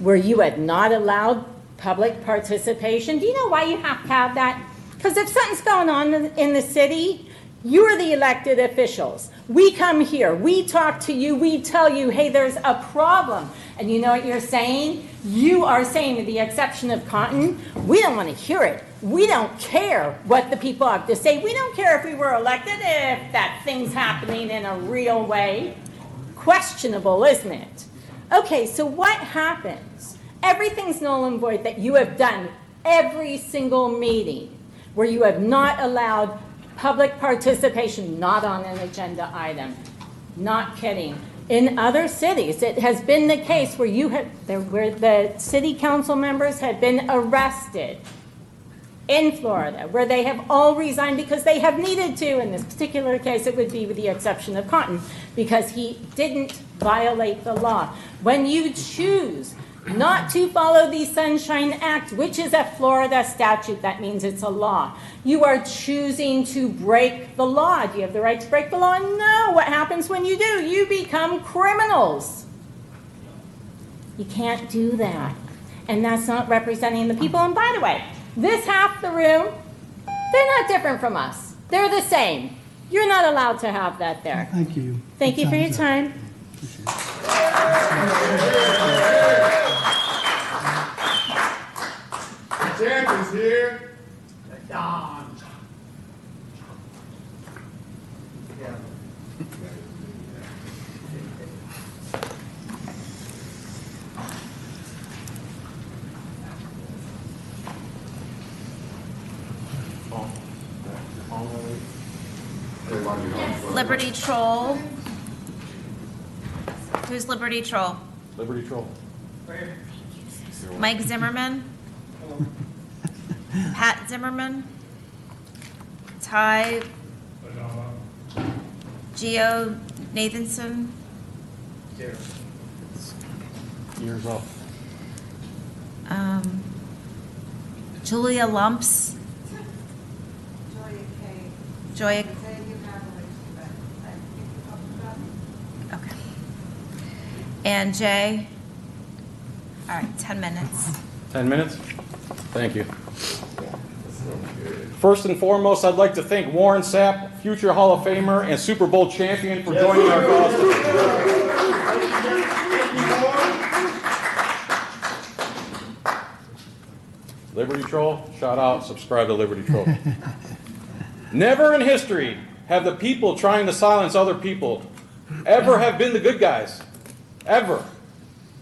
where you had not allowed public participation? Do you know why you have to have that? Because if something's going on in the city, you're the elected officials. We come here, we talk to you, we tell you, hey, there's a problem. And you know what you're saying? You are saying, with the exception of Cotton, we don't want to hear it. We don't care what the people have to say. We don't care if we were elected, if that thing's happening in a real way. Questionable, isn't it? Okay, so what happens? Everything's null and void that you have done every single meeting where you have not allowed public participation, not on an agenda item. Not kidding. In other cities, it has been the case where where the city council members have been arrested in Florida, where they have all resigned because they have needed to. In this particular case, it would be with the exception of Cotton, because he didn't violate the law. When you choose not to follow the Sunshine Act, which is a Florida statute, that means it's a law. You are choosing to break the law. Do you have the right to break the law? No. What happens when you do? You become criminals. You can't do that. And that's not representing the people. And by the way, this half the room, they're not different from us. They're the same. You're not allowed to have that there. Thank you. Thank you for your time. Champ is here. Don. Liberty Troll. Who's Liberty Troll? Liberty Troll. Mike Zimmerman? Pat Zimmerman? Ty? Geo Nathanson? Years up. Julia Lumps? Joya. Okay. And Jay? All right, 10 minutes. 10 minutes? Thank you. First and foremost, I'd like to thank Warren Sapp, future Hall of Famer and Super Bowl champion, for joining our cause. Liberty Troll, shout out, subscribe to Liberty Troll. Never in history have the people trying to silence other people ever have been the good guys. Ever.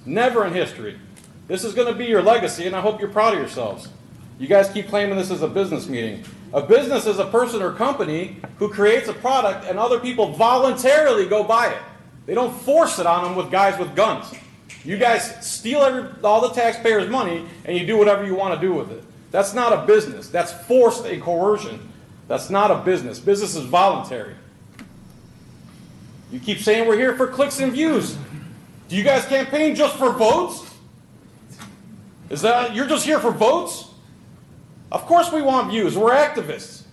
Never in history. This is going to be your legacy, and I hope you're proud of yourselves. You guys keep claiming this is a business meeting. A business is a person or company who creates a product and other people voluntarily go buy it. They don't force it on them with guys with guns. You guys steal all the taxpayers' money and you do whatever you want to do with it. That's not a business. That's forced and coercion. That's not a business. Business is voluntary. You keep saying we're here for clicks and views. Do you guys campaign just for votes? Is that, you're just here for votes? Of course we want views. We're activists.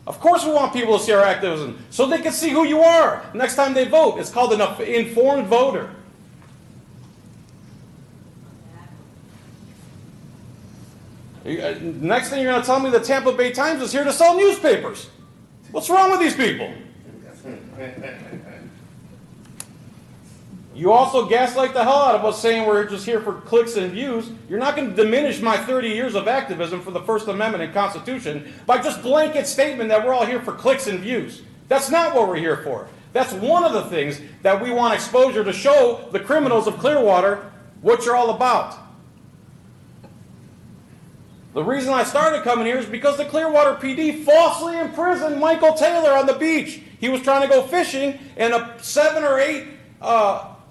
Of course we want people to see our activism so they can see who you are next time they vote. It's called an informed voter. Next thing you're going to tell me the Tampa Bay Times is here to sell newspapers. What's wrong with these people? You also gaslight the hell out of us saying we're just here for clicks and views. You're not going to diminish my 30 years of activism for the First Amendment and Constitution by just blanket statement that we're all here for clicks and views. That's not what we're here for. That's one of the things that we want exposure to show the criminals of Clearwater what you're all about. The reason I started coming here is because the Clearwater PD falsely imprisoned Michael Taylor on the beach. He was trying to go fishing, and 7 or 8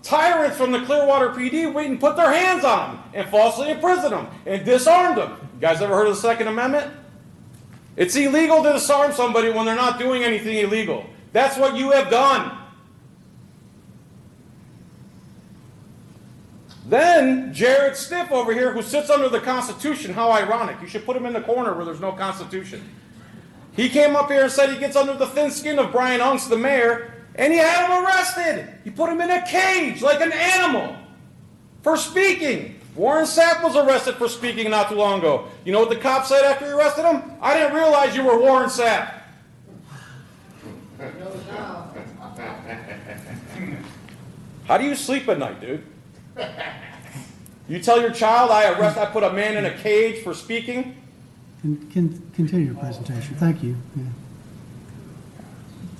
tyrants from the Clearwater PD went and put their hands on him and falsely imprisoned him and disarmed him. You guys ever heard of the Second Amendment? It's illegal to disarm somebody when they're not doing anything illegal. That's what you have done. Then, Jared Stiff over here, who sits under the Constitution, how ironic. You should put him in the corner where there's no Constitution. He came up here and said he gets under the thin skin of Brian Unks, the mayor, and he had him arrested. He put him in a cage like an animal for speaking. Warren Sapp was arrested for speaking not too long ago. You know what the cop said after he arrested him? I didn't realize you were Warren Sapp. How do you sleep at night, dude? You tell your child I put a man in a cage for speaking? Continue your presentation. Thank you. Yeah.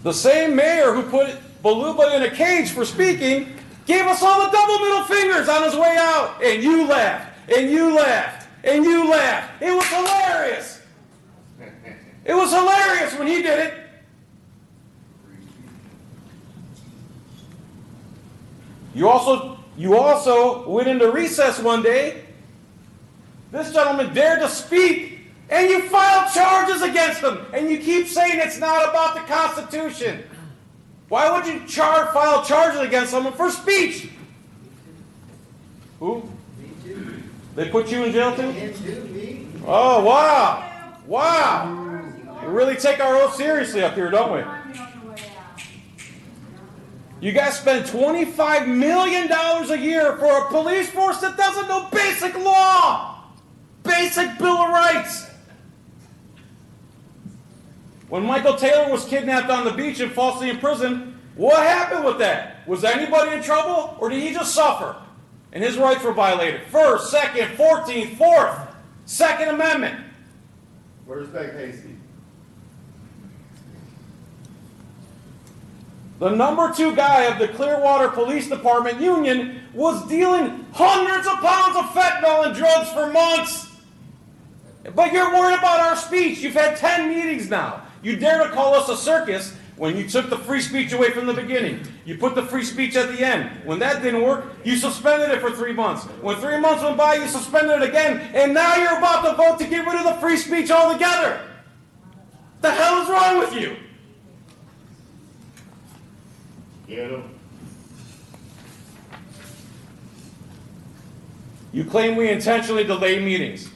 The same mayor who put Baluba in a cage for speaking gave us all the double middle fingers on his way out. And you laughed, and you laughed, and you laughed. It was hilarious. It was hilarious when he did it. You also went into recess one day. This gentleman dared to speak, and you filed charges against him, and you keep saying it's not about the Constitution. Why would you file charges against someone for speech? Who? They put you in jail too? Oh, wow. Wow. We really take our oath seriously up here, don't we? You guys spend $25 million a year for a police force that doesn't know basic law, basic Bill of Rights. When Michael Taylor was kidnapped on the beach and falsely imprisoned, what happened with that? Was anybody in trouble, or did he just suffer? And his rights were violated. First, Second, 14th, 4th, Second Amendment. Where's Beck Hasty? The number 2 guy of the Clearwater Police Department union was dealing hundreds of pounds of fentanyl and drugs for months. But you're worried about our speech. You've had 10 meetings now. You dare to call us a circus when you took the free speech away from the beginning. You put the free speech at the end. When that didn't work, you suspended it for 3 months. When 3 months went by, you suspended it again. And now you're about to vote to get rid of the free speech altogether. What the hell is wrong with you? You claim we intentionally delay meetings.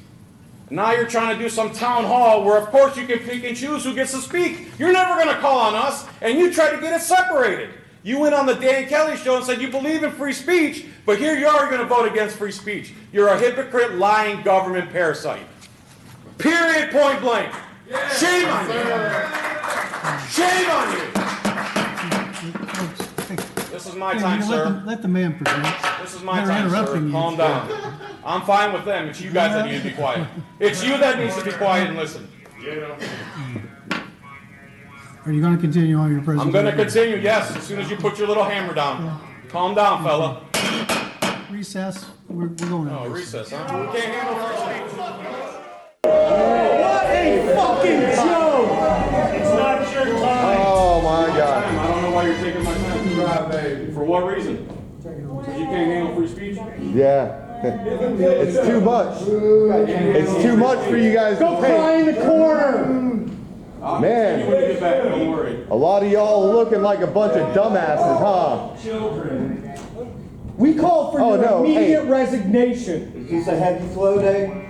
Now you're trying to do some town hall where, of course, you can pick and choose who gets to speak. You're never going to call on us, and you try to get it separated. You went on the Dan Kelly show and said you believe in free speech, but here you are going to vote against free speech. You're a hypocrite, lying government parasite. Period, point blank. Shame on you. Shame on you. This is my time, sir. Let the man present. This is my time, sir. Calm down. I'm fine with them. It's you guys that need to be quiet. It's you that needs to be quiet and listen. Are you going to continue on your presentation? I'm going to continue, yes, as soon as you put your little hammer down. Calm down, fella. Recess. We're going Oh, recess, huh? We can't handle free speech. What a fucking joke! It's not your time. Oh my God. I don't know why you're taking my time to drive, baby. For what reason? So you can't handle free speech? Yeah. It's too much. It's too much for you guys to take. Go cry in the corner. Man, When you get back, don't worry. a lot of y'all looking like a bunch of dumbasses, huh? Children. We call for your immediate resignation. Is this a heavy flow day?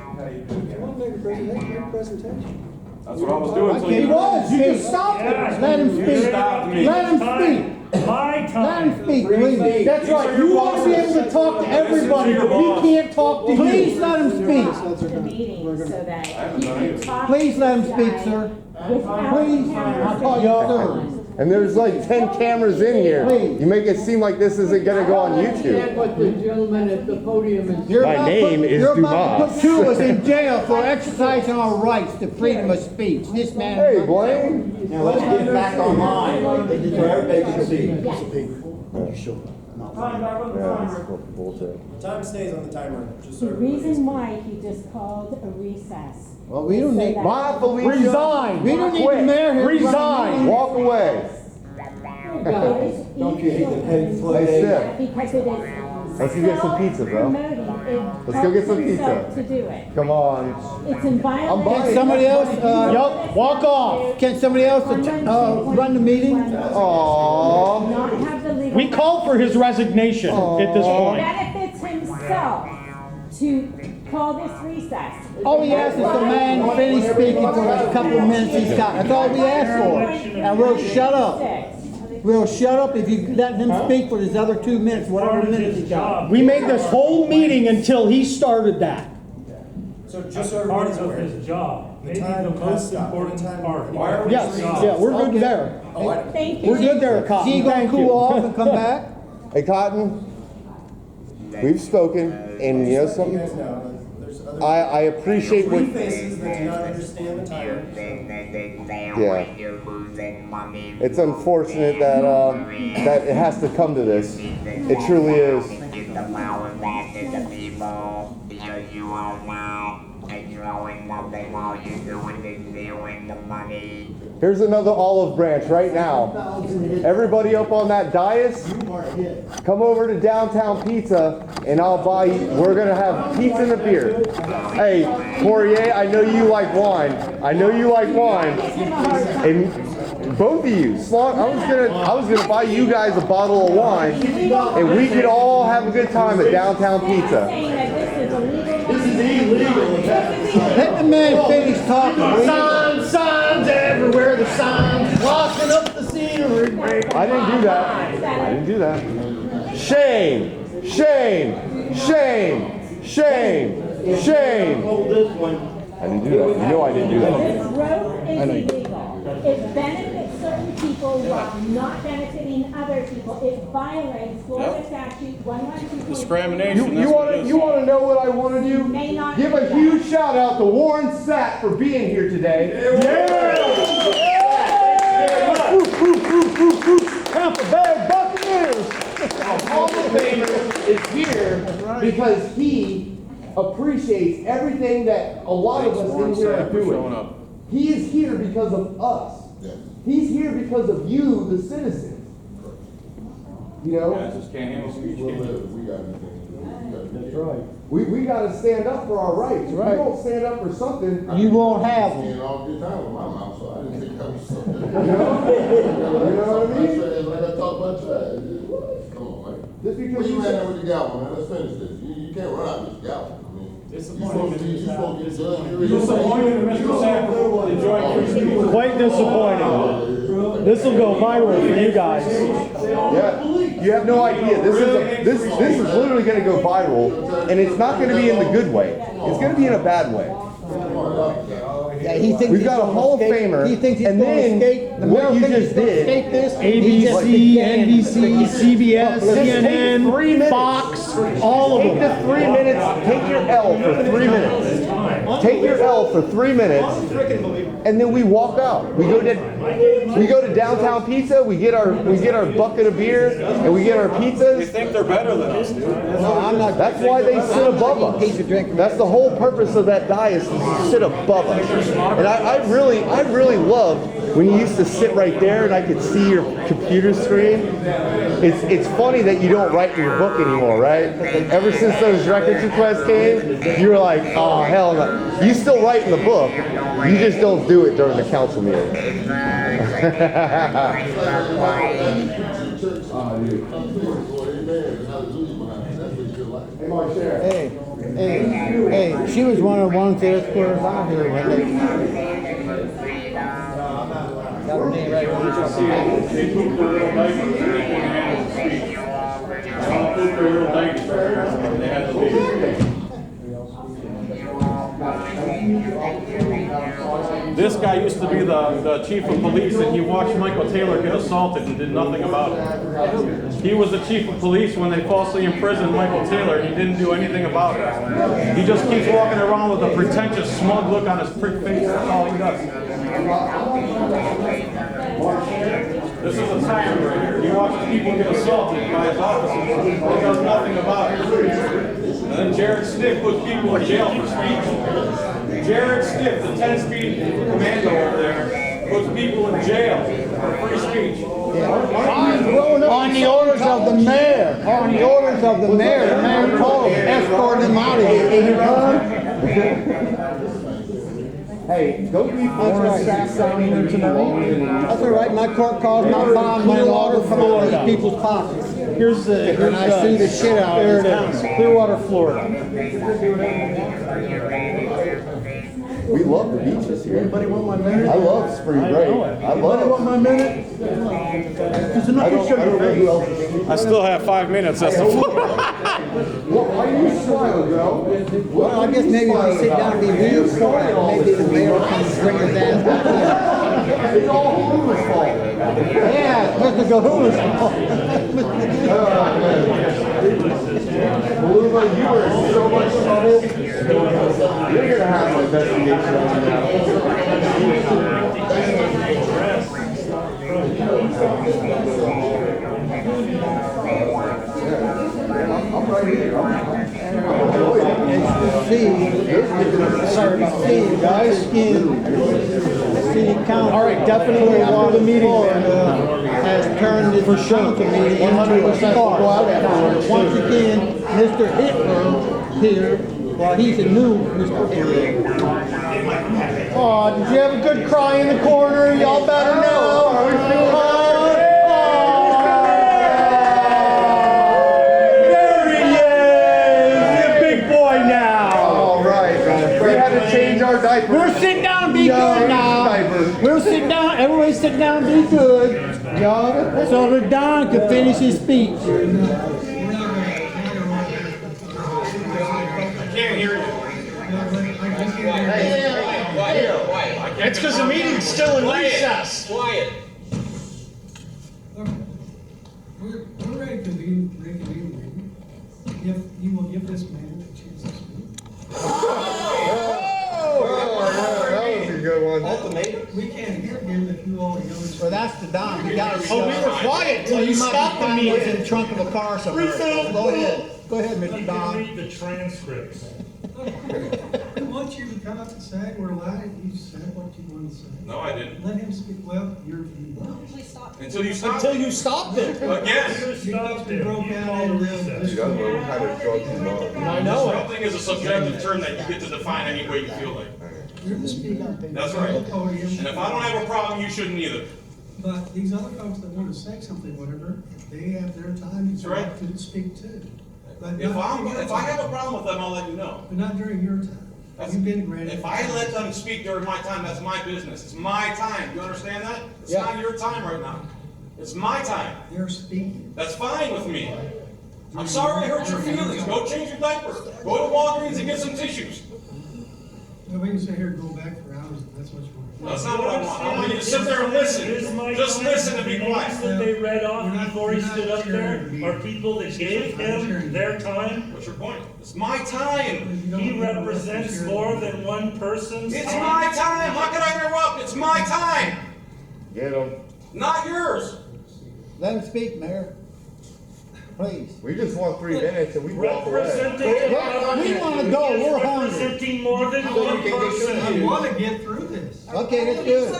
That's what I was doing until He you... was. You just stopped him. Let him speak. stopped me. Let him speak. My time. Let him speak, please. That's These right. are your You want to be able to bosses. talk to everybody, but we can't talk to you. Please let him speak. The meeting so that he can talk. Please let him speak, sir. Please. I'll call you sir. And there's like 10 cameras in here. You make it seem like this isn't gonna go on YouTube. What the gentleman at the podium is. My name is You're about to Dumas. put 2 of us in jail for exercising our rights to freedom of speech. This man. Hey, Blaine. Now let's get back online so everybody can see. Time stays on the timer, just The reason why he just called a recess. Well, we don't need. Bye, Felicia. Resign. We don't need the mayor here. Resign. Walk away. Don't you hate the petty flow Hey, day? Sip. Because it is. Let's go get some pizza, bro. Let's go get some pizza. To do it. Come on. It's in violation. Can somebody else, walk off. Can somebody else run the meeting? Aww. Not have the legal. We called for his resignation at this It point. benefits himself to call this recess. All we ask is the man finish speaking for a couple of minutes he's got. That's all we ask for. And we'll shut up. We'll shut up if you let him speak for his other 2 minutes, whatever minutes he's got. We made this whole meeting until he started that. So just so everybody's aware. His job. Maybe the most important part. Yes, yeah, we're good there. Thank you. We're good there, Cotton. She gonna cool off and come back? Hey, Cotton. We've spoken, and you know something? I appreciate what. Faces that do not understand the timer. Yeah. It's unfortunate that that it has to come to this. It truly is. Here's another olive branch right now. Everybody up on that dais, come over to Downtown Pizza and I'll buy you, we're gonna have pizza and a beer. Hey, Poirier, I know you like wine. I know you like wine. And both of you, I was gonna buy you guys a bottle of wine and we could all have a good time at Downtown Pizza. This is illegal. Let the man finish talking. Signs everywhere, the signs blocking up the scenery. I I didn't do that. I didn't do that. Shame, shame, shame, shame, shame. I didn't do that. You know I didn't do that. This road is illegal. It benefits certain people while not benefiting other people. It violates Florida statute 112. Discrimination. You want to know what I want to do? Give a huge shout out to Warren Sapp for being here today. Tampa Bay Buccaneers. Hall of Famer is here because he appreciates everything that a lot of us in here are doing. He is here because of us. He's here because of you, the citizens. You know? I just can't handle speech. That's right. We got to stand up for our rights. If we don't stand up for something, You won't have them. you know what I mean? Just because you ran out with the gavel, man. Let's finish this. You can't run out with the gavel. Quite disappointing. This will go viral for you guys. Yeah, you have no idea. This is literally going to go viral, and it's not going to be in the good way. It's going to be in a bad way. Yeah, he thinks We've got a Hall of Famer, He thinks he's and going to then escape. The what mayor you thinks just he's gonna did. escape this. ABC, NBC, CBS, CNN, Fox, all of Take them. the 3 minutes. Take your L for 3 minutes. Take your L for 3 minutes, and then we walk out. We go to Downtown Pizza. We get our bucket of beer, and we get our pizzas. You think they're better than us, dude? No, I'm not. That's why they sit above us. That's the whole purpose of that dais, is to sit above us. And I really loved when you used to sit right there and I could see your computer screen. It's funny that you don't write in your book anymore, right? Ever since those records requests came, you were like, oh hell no. You still write in the book, you just don't do it during the council meeting. Hey, she was one of the ones that escorted us out here. Got her name right This guy used to be the chief of police, and he watched Michael Taylor get assaulted and did nothing about it. He was the chief of police when they falsely imprisoned Michael Taylor, and he didn't do anything about it. He just keeps walking around with a pretentious, smug look on his prick face. That's all he does. This is a tyrant right here. He watches people get assaulted by his officers. He does nothing about it. And then Jared Stiff puts people in jail for speech. Jared Stiff, the 10-speed commando over there, puts people in jail for free speech. On the orders of the mayor. On the orders of the mayor. The mayor told him, escort him out of here. Hey, don't be Warren Sapp down here tonight. That's all right. My court calls my bond money order from all these people's pockets. Here's And I sue the shit out of There this it town. is, Clearwater, Florida. We love the beaches here. Anybody want my minute? I love spring break. I love Want my minute? Just enough to show your face. I still have 5 minutes. That's the Why are you smiling, bro? Well, I guess maybe if you sit down and be real quiet, maybe the mayor will come and bring his ass back in. It's all Hulu's fault. Yeah, Mr. Gahula's fault. Maluma, you are in so much trouble. You're going to have an investigation on you now. I'm right here. Sorry about seeing you guys. City council. All right, definitely after the meeting, has turned this council meeting into a farce. Once again, Mr. Hitler here, well, he's a new Mr. Hitler. Oh, did you have a good cry in the corner? Y'all better know. There he is, the big boy now. All right, man. We had to change our diapers. We'll sit down and be good now. We'll sit down, everybody sit down and be good. Y'all, so that Don can finish his speech. I can't hear you. That's because the meeting's still in recess. Quiet. We're ready to reconvene the meeting. If you will give this man a chance to speak. That was a good one. We can't hear him if you all yell. Well, that's the Don. We got to. Oh, we were quiet till you stopped the Was meeting. in the trunk of a car somewhere. Refill. Go ahead. Go ahead, Mr. Don. Read the transcripts. We want you to come up and say, we're allowed, you said what you want to say. No, I didn't. Let him speak, well, you're. Until you stopped. Until you stopped it. Again. You broke out and I know. Disrupting is a subjective term that you get to define any way you feel like. You're the speaker. That's right. And if I don't have a problem, you shouldn't either. But these other folks that want to say something, whatever, they have their time That's right. to speak too. But If not during your I have a time. problem with them, I'll let you know. But not during your time. You've been granted. If I let them speak during my time, that's my business. It's my time. You understand that? It's Yeah. not your time right now. It's my time. They're speaking. That's fine with me. I'm sorry I hurt your feelings. Go change your diaper. Go to Walgreens and get some tissues. Well, we can sit here and go back for hours, if that's what you want. That's not what I want. I want you to sit there and listen. Just listen and be quiet. That they read off before he stood up there are people that gave him their time. What's your point? It's my time. He represents more than one person's It's time. my time. How can I interrupt? It's my time. Get him. Not yours. Let him speak, Mayor. Please. We just want 3 minutes and we walk away. We want to go. We're hungry. Representing more than So one you can get person. I want to get through this. Okay, let's do it.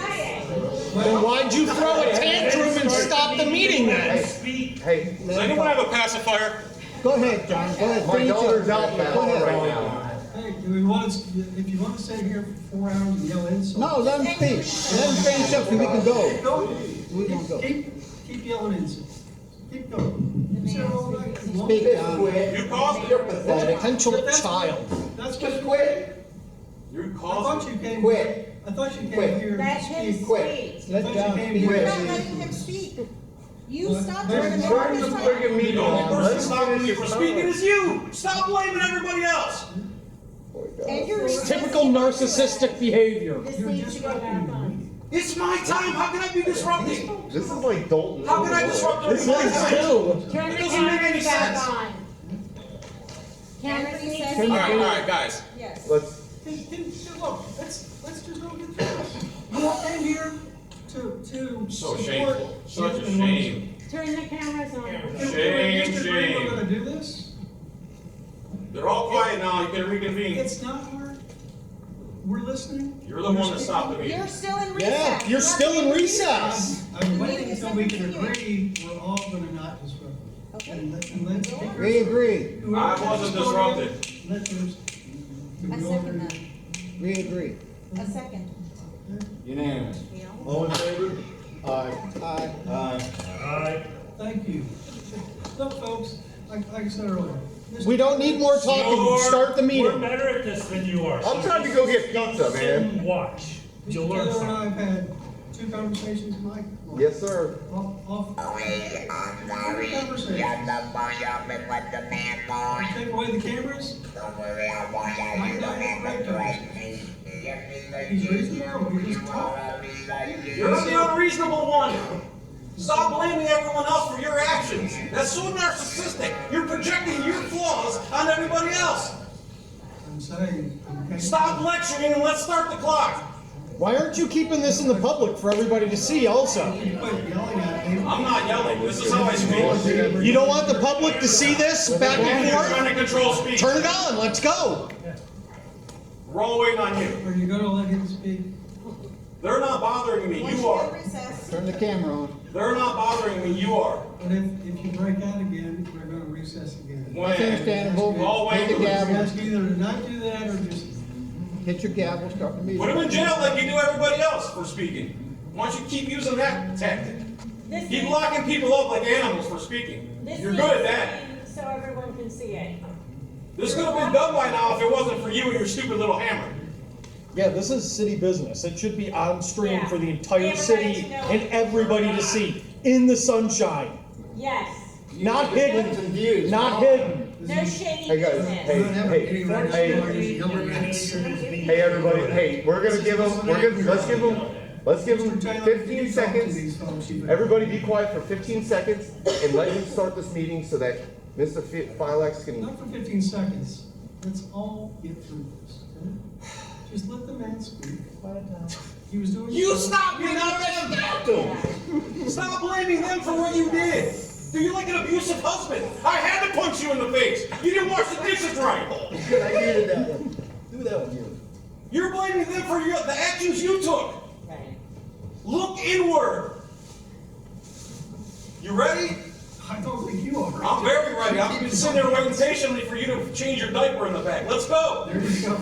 Then why'd you throw a tantrum and stop the meeting then? Hey, Does anyone have a pacifier? Go ahead, John. Go ahead. my Finish daughter's up. out now Go ahead. right now. Hey, do we want to, if you want to sit here for 4 hours and yell insults. No, let him speak. Let him finish up so we can go. We can go. Keep yelling insults. Keep going. Sit all night. Speak, John. You caused it. Potential child. That's just quit. You I caused thought it. you came. Quit. I thought you came Quit. here to Let him speak. Quit. I Let thought John you came speak. here You're to not speak. letting him speak. You What? stopped There's during the certain time. The only person stopping me from speaking is you. Stop blaming everybody else. And you're Typical narcissistic behavior. This You're needs to go back disrupting the on. meeting. It's my time. How can I be disrupting? This is like Dalton. How can I disrupt This during my is time? too. Turn It the doesn't make any cameras back sense. on. Cameras need to All right, guys. Yes. Let's, Look, let's just go get through this. You all came here to So support. shameful. Such a you and shame. Turn the cameras on. If Shame, we're shame. gonna do this, They're all quiet now. You can reconvene. it's not hard. We're listening. You're the one that stopped the meeting. You're still in recess. Yeah, you're still in recess. I'm waiting until we can agree, we're all gonna not disrupt. Okay. And let's. We agree. I wasn't disrupted. Let yours. I second that. We agree. A second. Unanimous. all in favor? Aye. Thank you. Look, folks, like I said earlier. We don't need more talking. Start the We're meeting. better at this than you are. I'm trying to go get pizza, Sit man. and watch. You'll Mr. learn Taylor and something. I have had 2 conversations, Mike. Yes, sir. Off. Conversation. Take away the cameras. He's reasonable, we just talk. You're the unreasonable one. Stop blaming everyone else for your actions. That's so narcissistic. You're projecting your flaws on everybody else. I'm saying. okay. Stop lecturing and let's start the clock. Why aren't you keeping this in the public for everybody to see also? Quit yelling at me. I'm not yelling. This is how I speak. You don't want the public to see this back and You're trying forth? to control speech. Turn it on, let's go. We're all waiting on you. Are you gonna let him speak? They're not bothering me. You are. Turn the camera on. They're not bothering me. You are. But if you break out again, we're gonna recess again. When? That's understandable. All Hit the waiting. gavel. Ask either to not do that or just. Hit your gavel, start the meeting. Put them in jail like you do everybody else for speaking. Why don't you keep using that tactic? Keep locking people up like animals for speaking. You're good at that. So everyone can see it. This could have been done by now if it wasn't for you and your stupid little hammer. Yeah, this is city business. It should be on stream Yeah. for the entire Everybody city to know. and everybody to see. in the sunshine. Yes. Not hidden, not hidden. No shady Hey guys, business. hey, everybody, hey, we're gonna give them, let's give them 15 seconds. Everybody be quiet for 15 seconds and let him start this meeting so that Mr. Filex can. Not for 15 seconds. Let's all get through this, okay? Just let the man speak. He was doing. You stop being out there. Stop blaming them for what you did. You're like an abusive husband. I had to punch you in the face. You didn't wash the dishes right. I needed that one. Do that one, you. You're blaming them for the actions you took. Right. Look inward. You ready? I don't think you are. I'm very ready. I've been sitting there waiting patiently for you to change your diaper in the back. Let's go. There you go.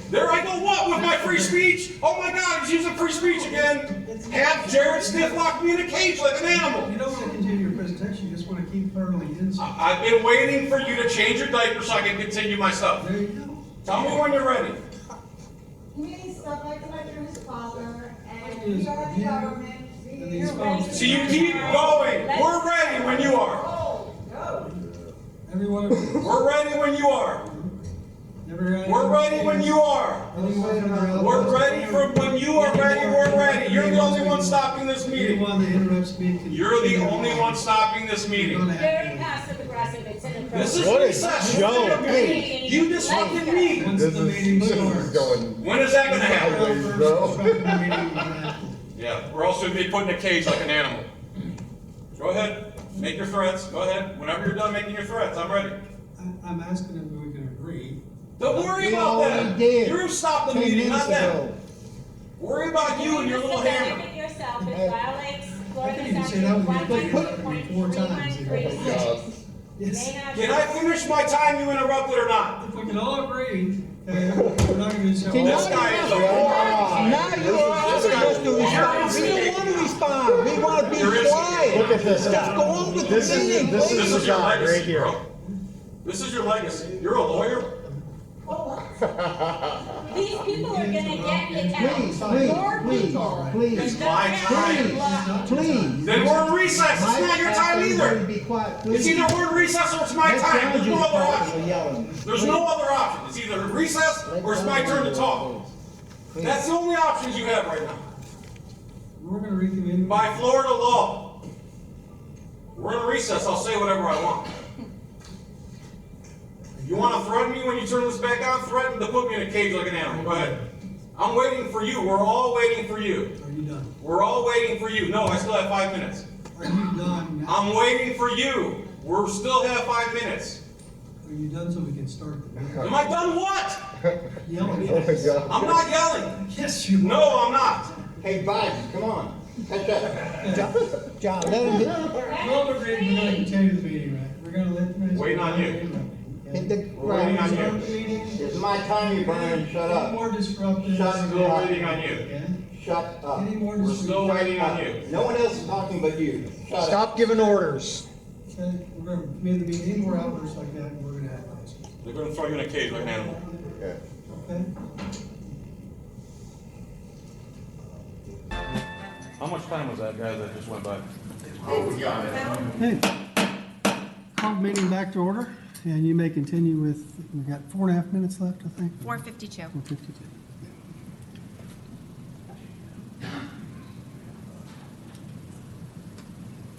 There I go, what, with my free speech? Oh my God, he's using free speech again. Have Jared Smith lock me in a cage like an animal. You don't want to continue your presentation, you just want to keep thoroughly inside. I've been waiting for you to change your diaper so I can continue myself. There you go. Tell me when you're ready. Community stuff like his father, and we are the government. You're ready. So you keep going. We're ready when you are. Everyone. We're ready when you are. We're ready when you are. We're ready for when you are ready, we're ready. You're the only one stopping this meeting. You're the only one stopping this meeting. Very passive aggressive, it's inappropriate. This is What a recess. joke. Hey, you disrupted me. When is that gonna happen? Yeah, we're also gonna be put in a cage like an animal. Go ahead, make your threats. Go ahead. Whenever you're done making your threats, I'm ready. I'm asking if we can agree. Don't worry about that. You stopped the meeting, not them. Worry about you and your little hammer. Benefit yourself, it violates Florida You can say that statute one 4 times. 1.336. Yes. Can I finish my time you interrupted or not? If we can all agree, we're not going to show. This guy is a whore. Now you are supposed to respond. We don't want to respond. We want to be quiet. Look at this Let's guy. go on with This the is meeting. this This is is the your guy right legacy, here. bro. This is your legacy. You're a lawyer. These people are gonna get it out. Please, More people. please, It's my time. please. Then we're in recess. It's not your time Everybody either. be quiet, It's please. either we're in recess or it's my Let's time. There's down no you other guys option. are yelling. There's no other option. It's either recess or it's my turn to talk. That's the only options you have right now. We're going to reconvene. By Florida law. We're in recess. I'll say whatever I want. You want to threaten me when you turn this back on? Threaten to put me in a cage like an animal. Go ahead. I'm waiting for you. We're all waiting for you. Are you done? We're all waiting for you. No, I still have 5 minutes. Are you done? I'm waiting for you. We're still have 5 minutes. Are you done so we can start the meeting? Am I done what? Yelling. Oh my God. I'm not yelling. Yes, you are. No, I'm not. Hey, Biden, come on. Catch up. John, let him We're all agreed we're going to continue the meeting, right? We're going to let the man. Waiting on you. hit the We're waiting on ground. you. It's my time, you Brian. Shut Any up. more disruptive? Shut Still up. waiting on you. Okay? Shut up. Any more We're disruptive? still waiting on you. No one else is talking but you. Shut up. Stop giving orders. Okay, we're going to either be any more outbursts like that, we're going to have those. They're going to throw you in a cage like an animal. Okay. Okay? How much time was that, guys, that just went by? Okay. Call the meeting back to order, and you may continue with, we've got 4.5 minutes left, I think. 4:52. 4:52.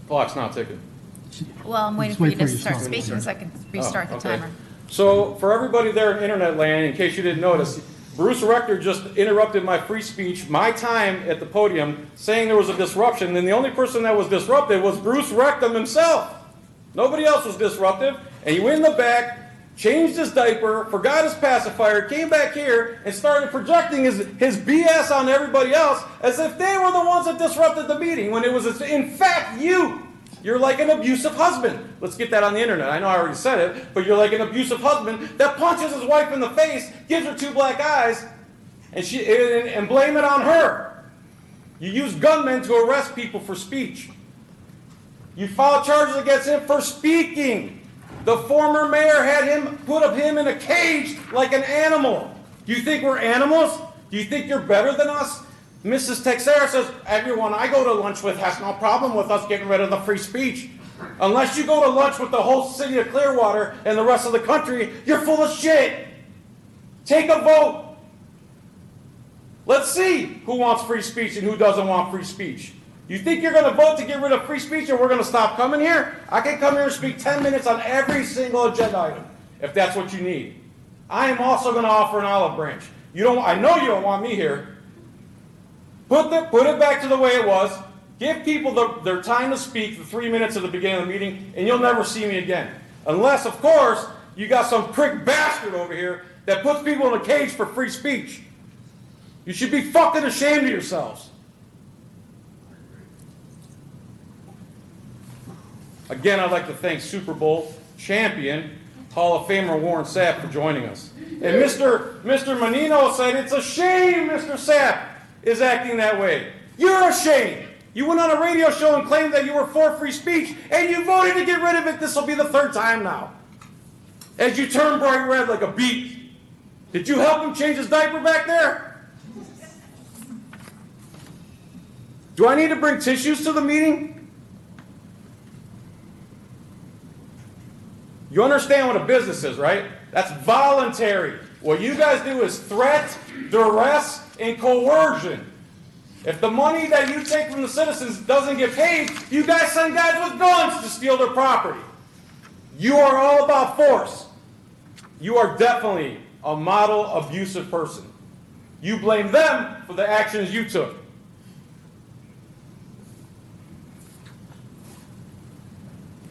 Clock's not ticking. Well, I'm waiting Just for wait you to for you to start start. speaking so I can restart the okay. timer. So, for everybody there in internet land, in case you didn't notice, Bruce Rector just interrupted my free speech, my time at the podium, saying there was a disruption, and the only person that was disrupted was Bruce Rector himself. Nobody else was disruptive, and he went in the back, changed his diaper, forgot his pacifier, came back here, and started projecting his BS on everybody else as if they were the ones that disrupted the meeting, when it was in fact you. You're like an abusive husband. Let's get that on the internet. I know I already said it, but you're like an abusive husband that punches his wife in the face, gives her 2 black eyes, and blame it on her. You use gunmen to arrest people for speech. You filed charges against him for speaking. The former mayor had him put him in a cage like an animal. Do you think we're animals? Do you think you're better than us? Mrs. Texera says, everyone I go to lunch with has no problem with us getting rid of the free speech. Unless you go to lunch with the whole city of Clearwater and the rest of the country, you're full of shit. Take a vote. Let's see who wants free speech and who doesn't want free speech. You think you're going to vote to get rid of free speech and we're going to stop coming here? I can come here and speak 10 minutes on every single agenda item, if that's what you need. I am also going to offer an olive branch. I know you don't want me here. Put it back to the way it was. Give people their time to speak, the 3 minutes at the beginning of the meeting, and you'll never see me again. Unless, of course, you got some prick bastard over here that puts people in a cage for free speech. You should be fucking ashamed of yourselves. Again, I'd like to thank Super Bowl champion, Hall of Famer Warren Sapp for joining us. And Mr. Menino said, it's a shame Mr. Sapp is acting that way. You're ashamed. You went on a radio show and claimed that you were for free speech, and you voted to get rid of it. This will be the third time now. As you turn bright red like a beet. Did you help him change his diaper back there? Do I need to bring tissues to the meeting? You understand what a business is, right? That's voluntary. What you guys do is threat, duress, and coercion. If the money that you take from the citizens doesn't get paid, you guys send guys with guns to steal their property. You are all about force. You are definitely a model abusive person. You blame them for the actions you took.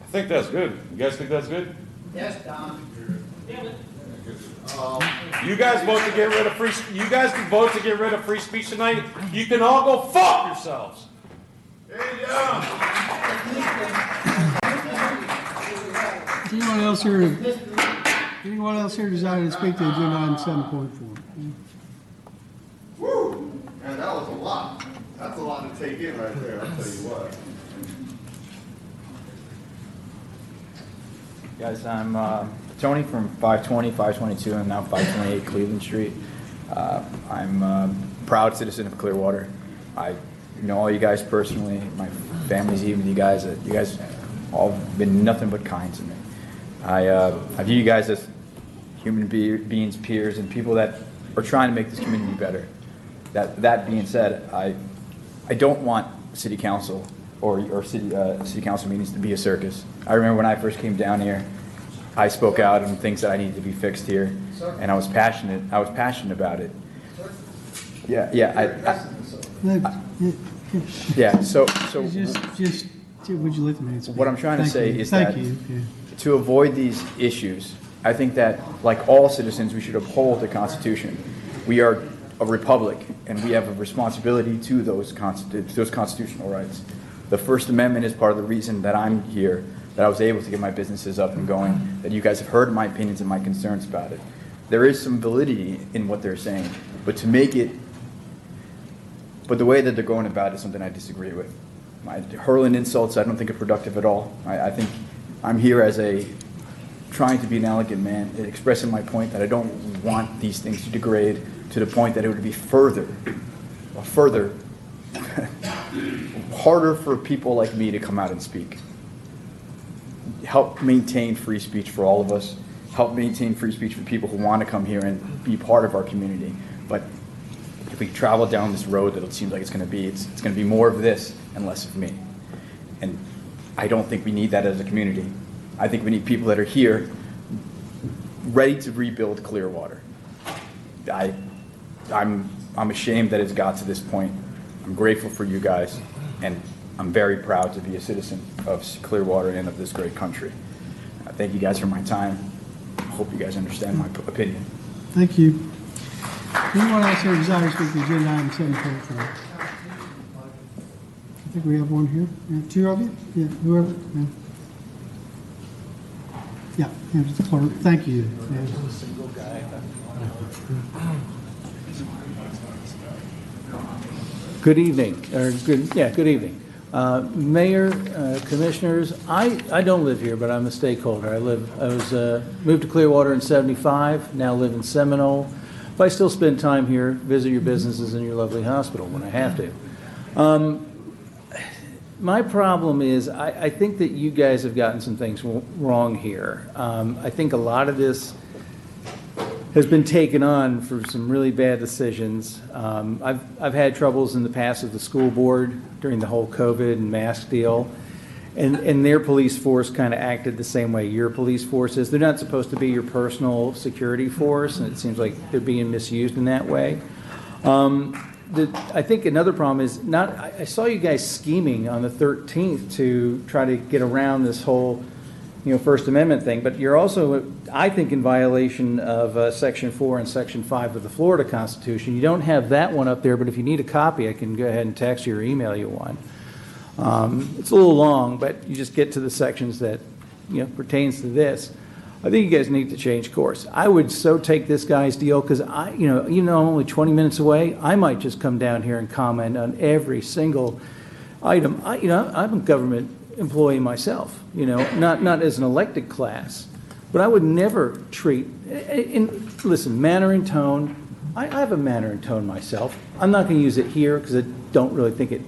I think that's good. You guys think that's good? Yes, Don. You guys vote to get rid of free. You guys can vote to get rid of free speech tonight. You can all go fuck yourselves. Anyone else here? Anyone else here desiring to speak to agenda item 7.4? Woo! Man, that was a lot. That's a lot to take in right there, I'll tell you what. Guys, I'm Tony from 520, 522, and now 528 Cleveland Street. I'm a proud citizen of Clearwater. I know all you guys personally. My family's even you guys. You guys all been nothing but kind to me. I view you guys as human beings, peers, and people that are trying to make this community better. That being said, I don't want city council or city council meetings to be a circus. I remember when I first came down here, I spoke out on things that I needed to be fixed here, and I was passionate. I was passionate about it. Yeah. So Just would you let me speak? what I'm trying to say is Thank that you. Yeah. to avoid these issues, I think that, like all citizens, we should uphold the Constitution. We are a republic, and we have a responsibility to those constitutional rights. The First Amendment is part of the reason that I'm here, that I was able to get my businesses up and going, that you guys have heard my opinions and my concerns about it. There is some validity in what they're saying, but the way that they're going about it is something I disagree with. Hurling insults, I don't think are productive at all. I think I'm here as trying to be an elegant man, expressing my point that I don't want these things to degrade to the point that it would be further harder for people like me to come out and speak. Help maintain free speech for all of us. Help maintain free speech for people who want to come here and be part of our community. But if we travel down this road that it seems like it's going to be more of this and less of me. And I don't think we need that as a community. I think we need people that are here ready to rebuild Clearwater. I'm ashamed that it's got to this point. I'm grateful for you guys, and I'm very proud to be a citizen of Clearwater and of this great country. Thank you guys for my time. I hope you guys understand my opinion. Thank you. Anyone else here desire to speak to agenda item 7.4? I think we have one here. Yeah, two of you? Yeah, whoever. Yeah, here's the clerk. Thank you. Yeah. Good evening, good evening. Mayor, commissioners, I don't live here, but I'm a stakeholder. I was moved to Clearwater in '75, now live in Seminole. but I still spend time here, visit your businesses and your lovely hospital when I have to. My problem is, I think that you guys have gotten some things wrong here. I think a lot of this has been taken on for some really bad decisions. I've had troubles in the past with the school board during the whole COVID and mask deal. And their police force kind of acted the same way your police force is. They're not supposed to be your personal security force, and it seems like they're being misused in that way. I think another problem is I saw you guys scheming on the 13th to try to get around this whole, First Amendment thing, but you're also, I think, in violation of Section 4 and Section 5 of the Florida Constitution. You don't have that one up there, but if you need a copy, I can go ahead and text you or email you one. It's a little long, but you just get to the sections that, pertains to this. I think you guys need to change course. I would so take this guy's deal because I'm only 20 minutes away. I might just come down here and comment on every single item. I'm a government employee myself, not as an elected class, but I would never treat, listen, manner and tone. I have a manner and tone myself. I'm not going to use it here because I don't really think it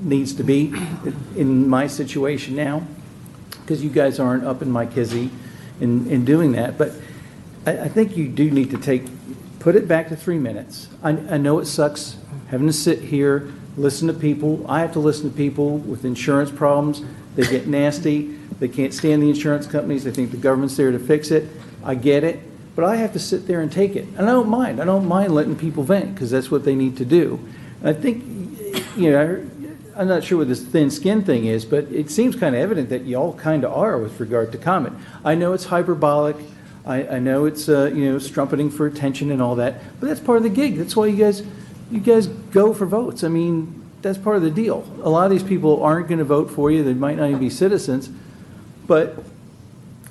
needs to be in my situation now because you guys aren't up in my kizzy in doing that. But I think you do need to put it back to 3 minutes. I know it sucks having to sit here, listen to people. I have to listen to people with insurance problems. They get nasty. They can't stand the insurance companies. They think the government's there to fix it. I get it. But I have to sit there and take it. And I don't mind. I don't mind letting people vent because that's what they need to do. And I think, I'm not sure what this thin skin thing is, but it seems kind of evident that you all kind of are with regard to comment. I know it's hyperbolic. I know it's strumpeting for attention and all that, but that's part of the gig. That's why you guys go for votes. I mean, that's part of the deal. A lot of these people aren't going to vote for you. They might not even be citizens, but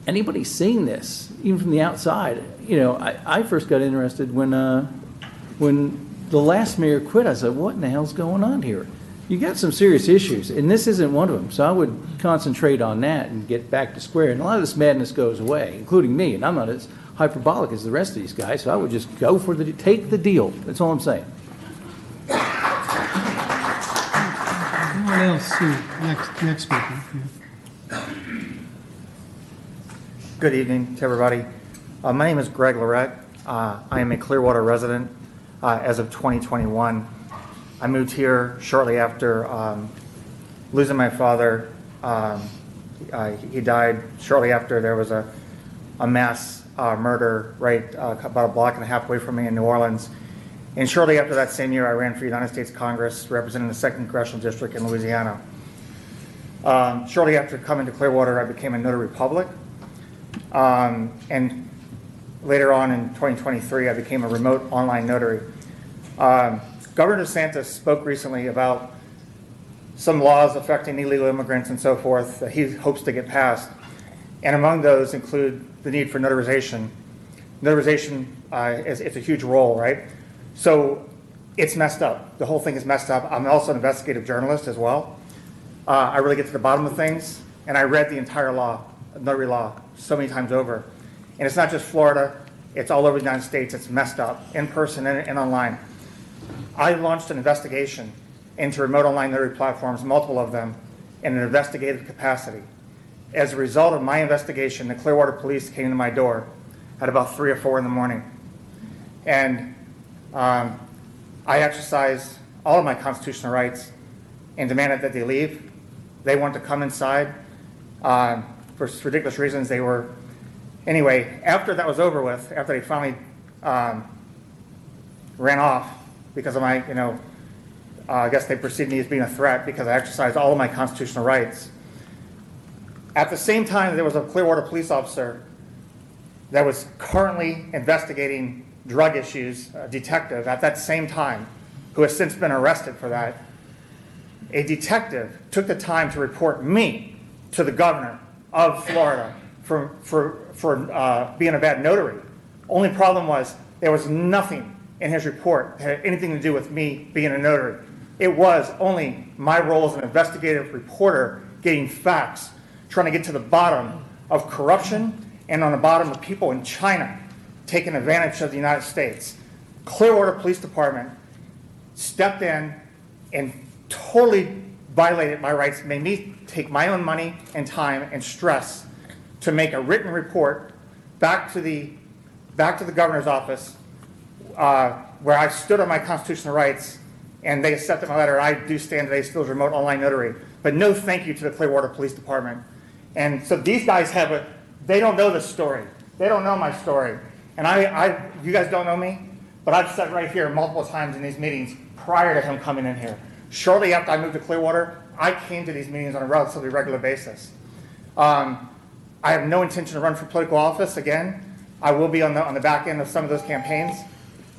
anybody seeing this, even from the outside, I first got interested when the last mayor quit. I said, what in the hell's going on here? You got some serious issues, and this isn't one of them. So I would concentrate on that and get back to square. And a lot of this madness goes away, including me. And I'm not as hyperbolic as the rest of these guys. So I would just go for take the deal. That's all I'm saying. Anyone else? Next speaker. Good evening to everybody. My name is Greg Lorette. I am a Clearwater resident as of 2021. I moved here shortly after losing my father. He died shortly after there was a mass murder right about a block and a half away from me in New Orleans. And shortly after that same year, I ran for United States Congress representing the 2nd Congressional District in Louisiana. Shortly after coming to Clearwater, I became a notary public. And later on in 2023, I became a remote online notary. Governor DeSantis spoke recently about some laws affecting illegal immigrants and so forth that he hopes to get passed. And among those include the need for notarization. Notarization, it's a huge role, right? So it's messed up. The whole thing is messed up. I'm also an investigative journalist as well. I really get to the bottom of things. And I read the entire law, notary law, so many times over. And it's not just Florida. It's all over the United States. It's messed up, in person and online. I launched an investigation into remote online notary platforms, multiple of them, in an investigative capacity. As a result of my investigation, the Clearwater police came to my door at about 3 or 4 in the morning. And I exercised all of my constitutional rights and demanded that they leave. They wanted to come inside for ridiculous reasons. Anyway, after that was over with, after they finally ran off, because of my, I guess they perceived me as being a threat because I exercised all of my constitutional rights. At the same time, there was a Clearwater police officer that was currently investigating drug issues, a detective at that same time, who has since been arrested for that. A detective took the time to report me to the governor of Florida for being a bad notary. Only problem was there was nothing in his report that had anything to do with me being a notary. It was only my role as an investigative reporter getting facts, trying to get to the bottom of corruption and on the bottom of people in China taking advantage of the United States. Clearwater Police Department stepped in and totally violated my rights, made me take my own money and time and stress to make a written report back to the governor's office, where I stood on my constitutional rights, and they accepted my letter. I do stand today still as remote online notary, but no thank you to the Clearwater Police Department. And so these guys they don't know the story. They don't know my story. And you guys don't know me, but I've sat right here multiple times in these meetings prior to him coming in here. Shortly after I moved to Clearwater, I came to these meetings on a relatively regular basis. I have no intention to run for political office again. I will be on the back end of some of those campaigns,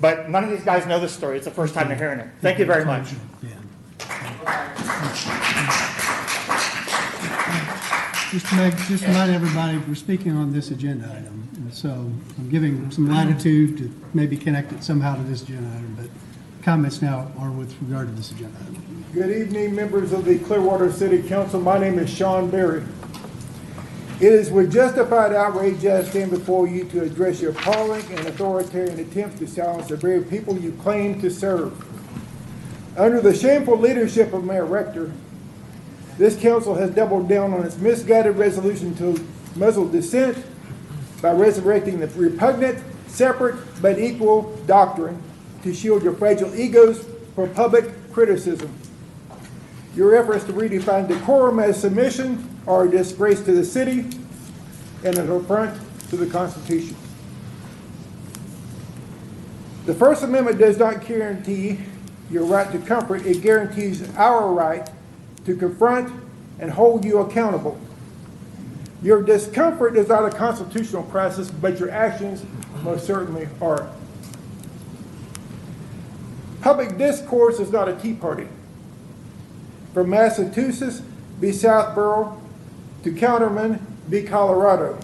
but none of these guys know this story. It's the first time they're hearing it. Thank you very much. Just remind everybody, we're speaking on this agenda item, and so I'm giving some latitude to maybe connect it somehow to this agenda item, but comments now are with regard to this agenda item. Good evening, members of the Clearwater City Council. My name is Sean Berry. It is with justified outrage I stand before you to address your appalling and authoritarian attempts to silence the very people you claim to serve. Under the shameful leadership of Mayor Rector, this council has doubled down on its misguided resolution to muzzle dissent by resurrecting the repugnant, separate, but equal doctrine to shield your fragile egos from public criticism. Your efforts to redefine decorum as submission are a disgrace to the city and an affront to the Constitution. The First Amendment does not guarantee your right to comfort. It guarantees our right to confront and hold you accountable. Your discomfort is not a constitutional crisis, but your actions most certainly are. Public discourse is not a tea party. From Massachusetts, be Southborough, to Counterman, be Colorado.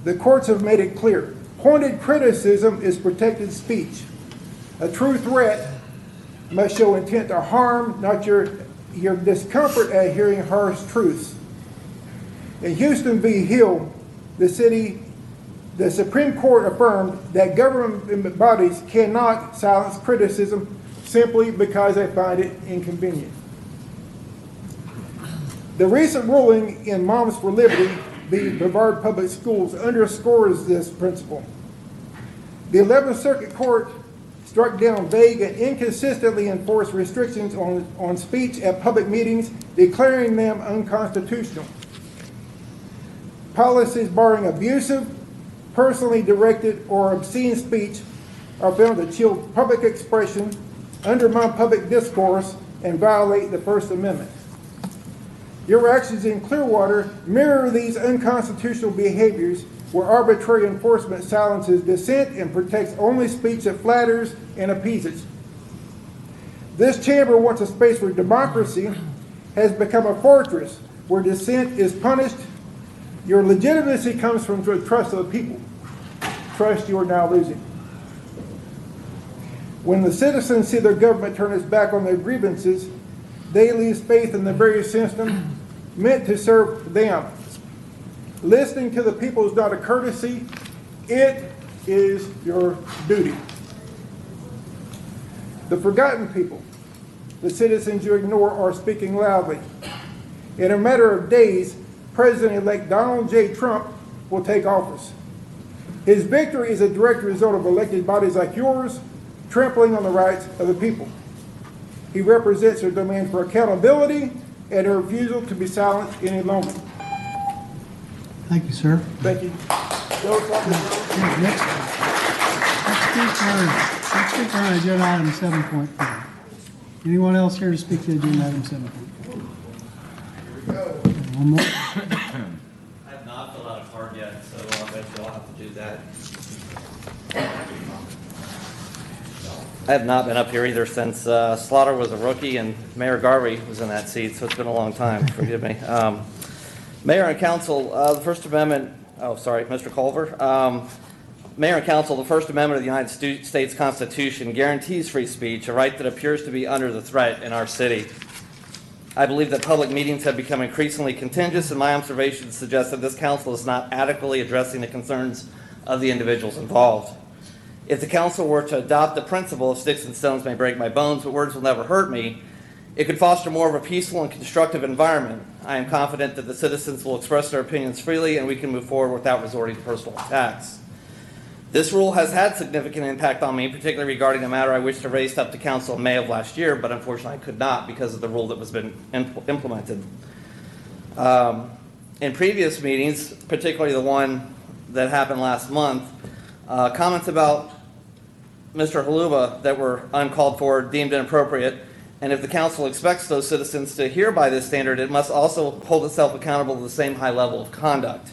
The courts have made it clear. Pointed criticism is protected speech. A true threat must show intent to harm, not your discomfort at hearing harsh truths. In Houston v. Hill, the Supreme Court affirmed that government bodies cannot silence criticism simply because they find it inconvenient. The recent ruling in Moms for Liberty v. Brevard Public Schools underscores this principle. The 11th Circuit Court struck down vague and inconsistently enforced restrictions on speech at public meetings, declaring them unconstitutional. Policies barring abusive, personally directed, or obscene speech are found to chill public expression, undermine public discourse, and violate the First Amendment. Your actions in Clearwater mirror these unconstitutional behaviors where arbitrary enforcement silences dissent and protects only speech that flatters and appeases. This chamber, once a space where democracy has become a fortress where dissent is punished. Your legitimacy comes from the trust of the people. Trust you are now losing. When the citizens see their government turn its back on their grievances, they lose faith in the very system meant to serve them. Listening to the people is not a courtesy, it is your duty. The forgotten people, the citizens you ignore, are speaking loudly. In a matter of days, President-elect Donald J. Trump will take office. His victory is a direct result of elected bodies like yours trampling on the rights of the people. He represents their demand for accountability and a refusal to be silenced any longer. Thank you, sir. Thank you. Next speaker on agenda item 7.4. Anyone else here to speak to agenda item 7.4? One more. I have not filled out a card yet, so I bet you'll have to do that. I have not been up here either since Slaughter was a rookie and Mayor Garvey was in that seat, so it's been a long time. Forgive me. Mayor and Council, the First Amendment, Mr. Culver. Mayor and Council, the First Amendment of the United States Constitution guarantees free speech, a right that appears to be under the threat in our city. I believe that public meetings have become increasingly contentious, and my observations suggest that this council is not adequately addressing the concerns of the individuals involved. If the council were to adopt the principle of sticks and stones may break my bones, but words will never hurt me, it could foster more of a peaceful and constructive environment. I am confident that the citizens will express their opinions freely and we can move forward without resorting to personal attacks. This rule has had significant impact on me, particularly regarding a matter I wished to raise up to council in May of last year, but unfortunately I could not because of the rule that was been implemented. In previous meetings, particularly the one that happened last month, comments about Mr. Haluba that were uncalled for, deemed inappropriate, and if the council expects those citizens to adhere by this standard, it must also hold itself accountable to the same high level of conduct.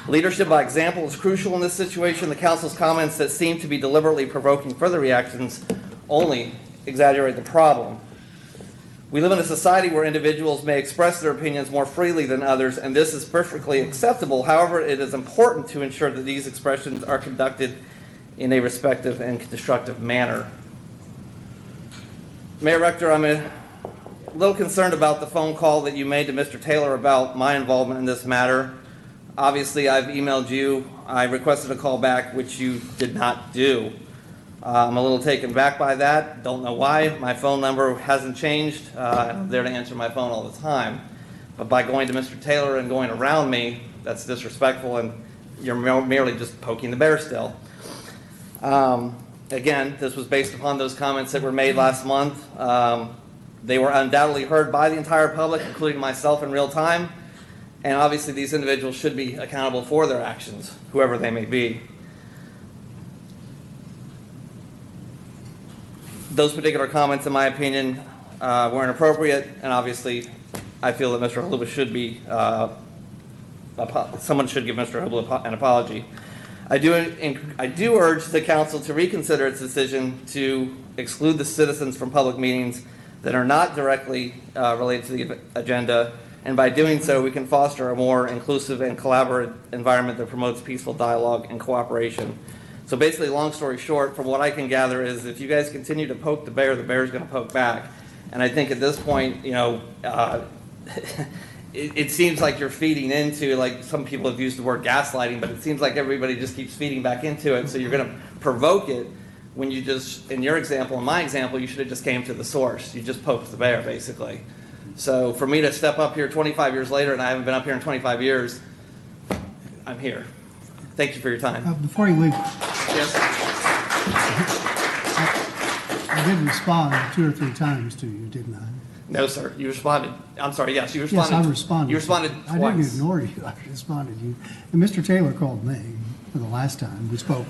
Leadership by example is crucial in this situation. The council's comments that seem to be deliberately provoking further reactions only exaggerate the problem. We live in a society where individuals may express their opinions more freely than others, and this is perfectly acceptable. However, it is important to ensure that these expressions are conducted in a respectful and constructive manner. Mayor Rector, I'm a little concerned about the phone call that you made to Mr. Taylor about my involvement in this matter. Obviously, I've emailed you. I requested a call back, which you did not do. I'm a little taken back by that. Don't know why. My phone number hasn't changed. I'm there to answer my phone all the time. But by going to Mr. Taylor and going around me, that's disrespectful, and you're merely just poking the bear still. Again, this was based upon those comments that were made last month. They were undoubtedly heard by the entire public, including myself in real time. And obviously, these individuals should be accountable for their actions, whoever they may be. Those particular comments, in my opinion, were inappropriate, and obviously, I feel that Mr. Haluba should be, someone should give Mr. Haluba an apology. I do urge the council to reconsider its decision to exclude the citizens from public meetings that are not directly related to the agenda. And by doing so, we can foster a more inclusive and collaborative environment that promotes peaceful dialogue and cooperation. So basically, long story short, from what I can gather is if you guys continue to poke the bear is going to poke back. And I think at this point, you know, it seems like you're feeding into, like some people have used the word gaslighting, but it seems like everybody just keeps feeding back into it. So you're going to provoke it when you just, in your example, in my example, you should have just came to the source. You just poked the bear, basically. So for me to step up here 25 years later, and I haven't been up here in 25 years, I'm here. Thank you for your time. Before you leave, Yes. I did respond 2 or 3 times to you, didn't I? No, sir. You responded. I'm sorry. Yes, you responded. Yes, I responded. You responded twice. I didn't ignore you. I responded to you. And Mr. Taylor called me for the last time we spoke.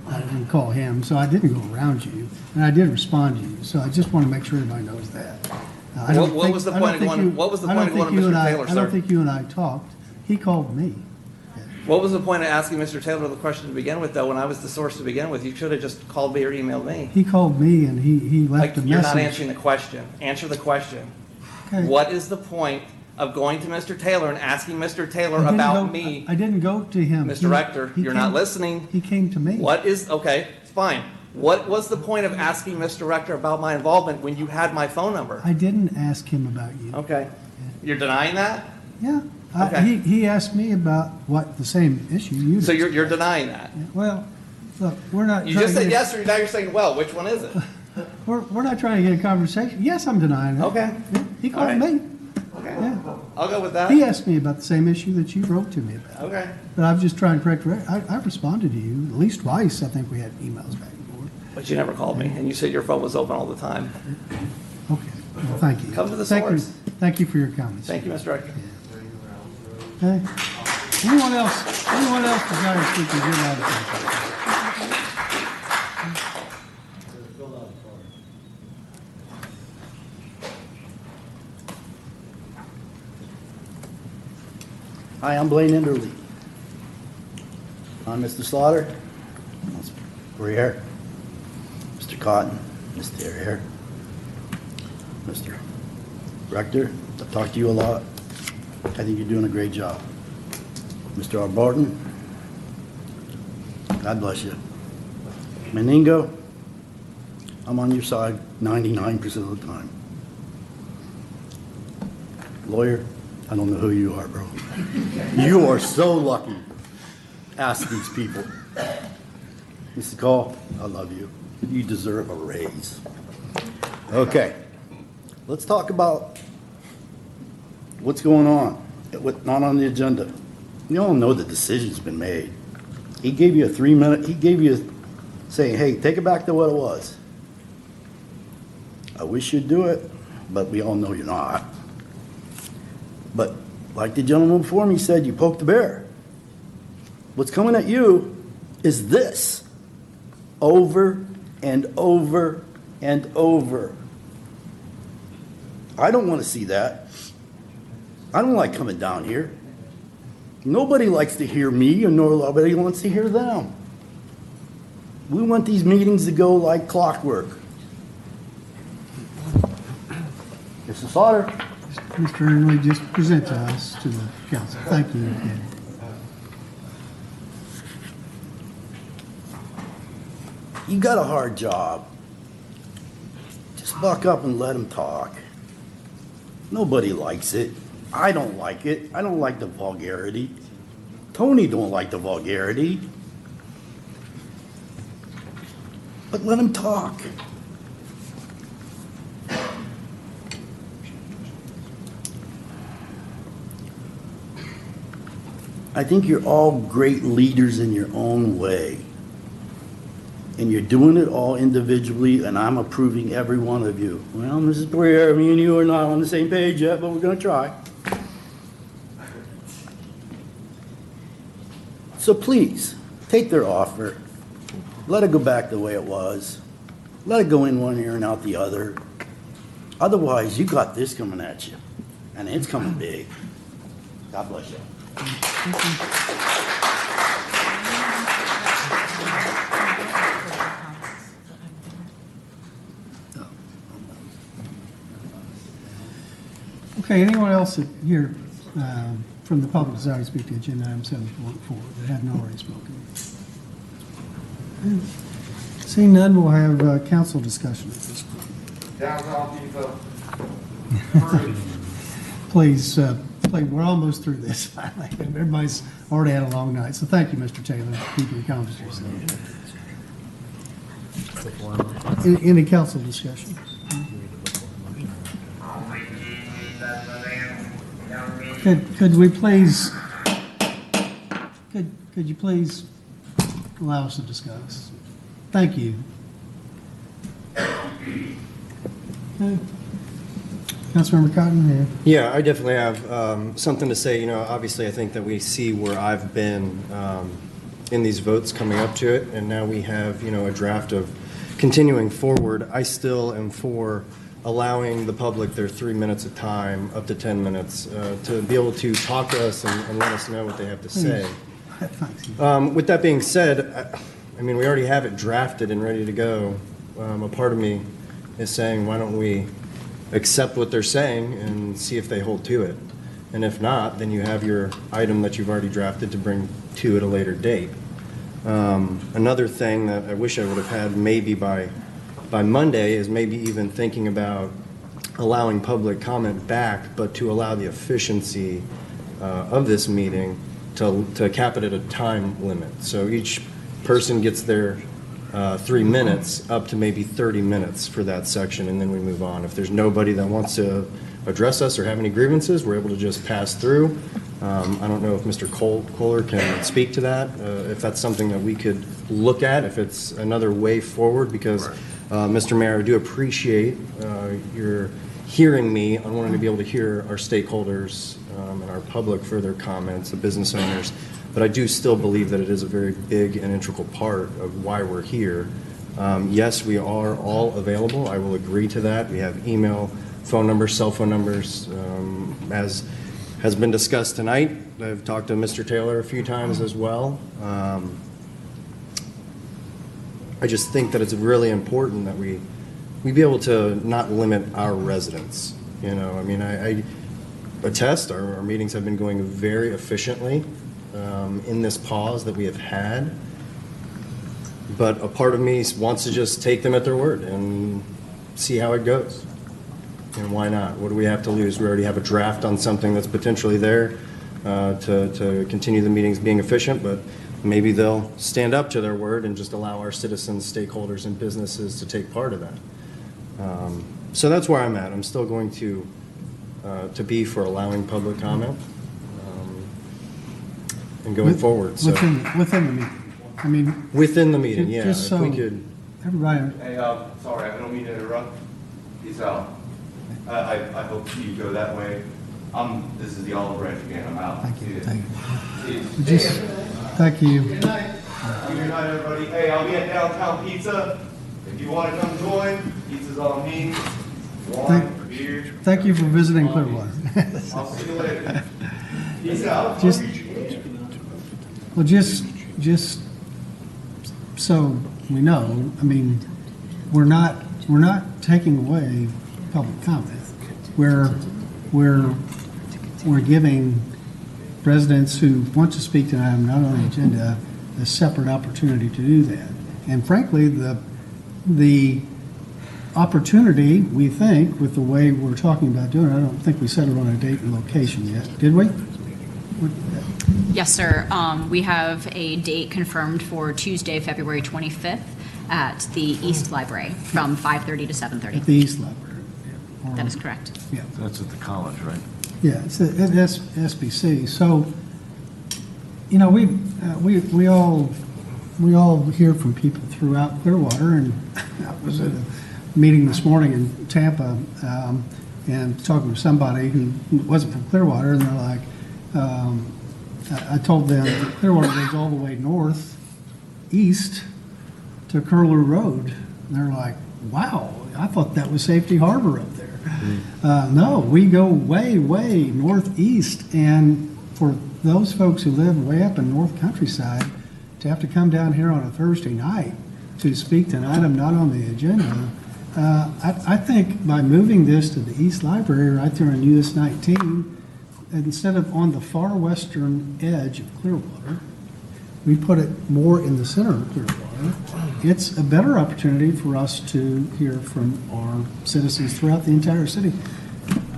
I didn't call him, so I didn't go around you, and I did respond to you. So I just want to make sure everybody knows that. What was the point of going to Mr. Taylor, sir? I don't think you and I talked. He called me. What was the point of asking Mr. Taylor the question to begin with, though, when I was the source to begin with? You should have just called me or emailed me. He called me and he left a message. You're not answering the question. Answer the question. Okay. What is the point of going to Mr. Taylor and asking Mr. Taylor about me? I didn't go to him. Mr. Rector, you're not listening. He came to me. Okay, fine. What was the point of asking Mr. Rector about my involvement when you had my phone number? I didn't ask him about you. Okay. You're denying that? Yeah. Okay. He asked me about what the same issue you. So you're denying that? Well, look, we're not. You just said yes, or now you're saying, well, which one is it? We're not trying to get a conversation. Yes, I'm denying it. Okay. Yeah, he called me. Okay. Yeah. I'll go with that. He asked me about the same issue that you wrote to me about. Okay. But I was just trying to correct. I responded to you at least twice. I think we had emails back and forth. But you never called me, and you said your phone was open all the time. Okay. Well, thank you. Come to the source. Thank you for your comments. Thank you, Mr. Rector. Okay. Anyone else desire to speak and give out attention? Hi, I'm Blaine Enderly. I'm Mr. Slaughter. Mr. Briere. Mr. Cotton. Mr. Harrier. Mr. Rector, I've talked to you a lot. I think you're doing a great job. Mr. R. Barton, God bless you. Meningo, I'm on your side 99% of the time. Lawyer, I don't know who you are, bro. You are so lucky. Ask these people. Mrs. Call, I love you. You deserve a raise. Okay, let's talk about what's going on, what's not on the agenda. You all know the decision's been made. He gave you a 3-minute, he gave you saying, hey, take it back to what it was. I wish you'd do it, but we all know you're not. But like the gentleman before me said, you poked the bear. What's coming at you is this, over and over and over. I don't want to see that. I don't like coming down here. Nobody likes to hear me, and nobody wants to hear them. We want these meetings to go like clockwork. Mr. Slaughter. Mr. Hurriedly, just present to us, to the council. Thank you again. You got a hard job. Just buck up and let them talk. Nobody likes it. I don't like it. I don't like the vulgarity. Tony don't like the vulgarity. But let him talk. I think you're all great leaders in your own way. And you're doing it all individually, and I'm approving every one of you. Well, Mrs. Breer, me and you are not on the same page yet, but we're going to try. So please, take their offer. Let it go back the way it was. Let it go in one ear and out the other. Otherwise, you got this coming at you, and it's coming big. God bless you. Okay, anyone else here from the public desire to speak to agenda item 7.4 that hadn't already spoken? Seeing none, we'll have council discussion at this point. Please, we're almost through this finally. Everybody's already had a long night, so thank you, Mr. Taylor, for keeping the conversation. Any council discussion? Could we please, could you please allow us to discuss? Thank you. Okay. Councilmember Cotton, Yeah, I definitely have something to say. You know, obviously, I think that we see where I've been in these votes coming up to it, and now we have, you know, a draft of continuing forward. I still am for allowing the public their 3 minutes of time, up to 10 minutes, to be able to talk to us and let us know what they have to say. With that being said, I mean, we already have it drafted and ready to go. A part of me is saying, why don't we accept what they're saying and see if they hold to it? And if not, then you have your item that you've already drafted to bring to at a later date. Another thing that I wish I would have had maybe by Monday is maybe even thinking about allowing public comment back, but to allow the efficiency of this meeting to cap it at a time limit. So each person gets their 3 minutes up to maybe 30 minutes for that section, and then we move on. If there's nobody that wants to address us or have any grievances, we're able to just pass through. I don't know if Mr. Kohler can speak to that, if that's something that we could look at, if it's another way forward, because Mr. Mayor, I do appreciate your hearing me on wanting to be able to hear our stakeholders and our public for their comments, the business owners, but I do still believe that it is a very big and integral part of why we're here. Yes, we are all available. I will agree to that. We have email, phone numbers, cell phone numbers. As has been discussed tonight, I've talked to Mr. Taylor a few times as well. I just think that it's really important that we be able to not limit our residents. You know, I mean, I attest our meetings have been going very efficiently in this pause that we have had. But a part of me wants to just take them at their word and see how it goes. And why not? What do we have to lose? We already have a draft on something that's potentially there to continue the meetings being efficient, but maybe they'll stand up to their word and just allow our citizens, stakeholders, and businesses to take part of that. So that's where I'm at. I'm still going to be for allowing public comment and going forward. So Within the meeting. I mean. within the meeting, yeah. Just If we so could. everybody, Hey, sorry, I don't mean to interrupt. Peace out. I hope you go that way. This is the olive branch again, I'm out. thank you, thank you. Peace. Just, thank you. Good night, everybody. Hey, I'll be at Downtown Pizza. If you want to come join, pizza's on me. Wine, beer. Thank you for visiting Clearwater. I'll see you later. Peace out. Just so we know, I mean, we're not taking away public comment. We're giving residents who want to speak to an item not on the agenda a separate opportunity to do that. And frankly, the opportunity, we think, with the way we're talking about doing it, I don't think we settled on a date and location yet, did we? Yes, sir. We have a date confirmed for Tuesday, February 25th at the East Library from 5:30 to 7:30. At the East Library. That is correct. Yeah. That's at the college, right? Yeah, it's at SBC. So, you know, we all hear from people throughout Clearwater, and I was at a meeting this morning in Tampa and talking to somebody who wasn't from Clearwater, and they're like, I told them that Clearwater goes all the way northeast to Curlew Road. And they're like, wow, I thought that was Safety Harbor up there. No, we go way, way northeast. And for those folks who live way up in North Countryside, to have to come down here on a Thursday night to speak to an item not on the agenda, I think by moving this to the East Library right there on US 19, instead of on the far western edge of Clearwater, we put it more in the center of Clearwater. It's a better opportunity for us to hear from our citizens throughout the entire city.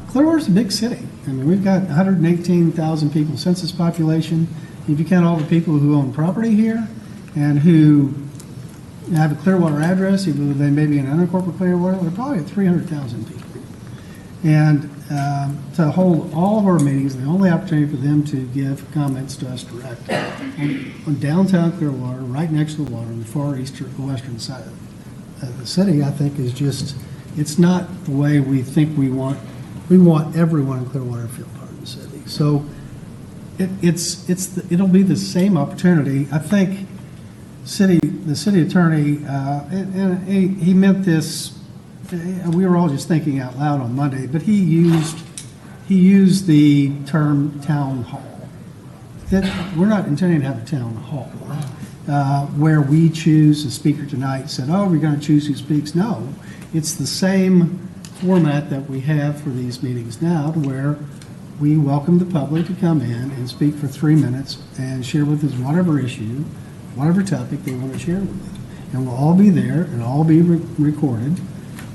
Clearwater's a big city. I mean, we've got 118,000 people census population. If you count all the people who own property here and who have a Clearwater address, even though they may be in unincorporated Clearwater, we're probably at 300,000 people. And to hold all of our meetings, the only opportunity for them to give comments to us direct on downtown Clearwater, right next to the water, on the far western side of the city, I think is just, it's not the way we think we want. We want everyone in Clearwater to feel part of the city. So it'll be the same opportunity. I think the city attorney, and he meant this. We were all just thinking out loud on Monday, but he used the term town hall. We're not intending to have a town hall where we choose a speaker tonight. Said, oh, we're going to choose who speaks. No, it's the same format that we have for these meetings now, to where we welcome the public to come in and speak for 3 minutes and share with us whatever issue, whatever topic they want to share with us. And we'll all be there and all be recorded.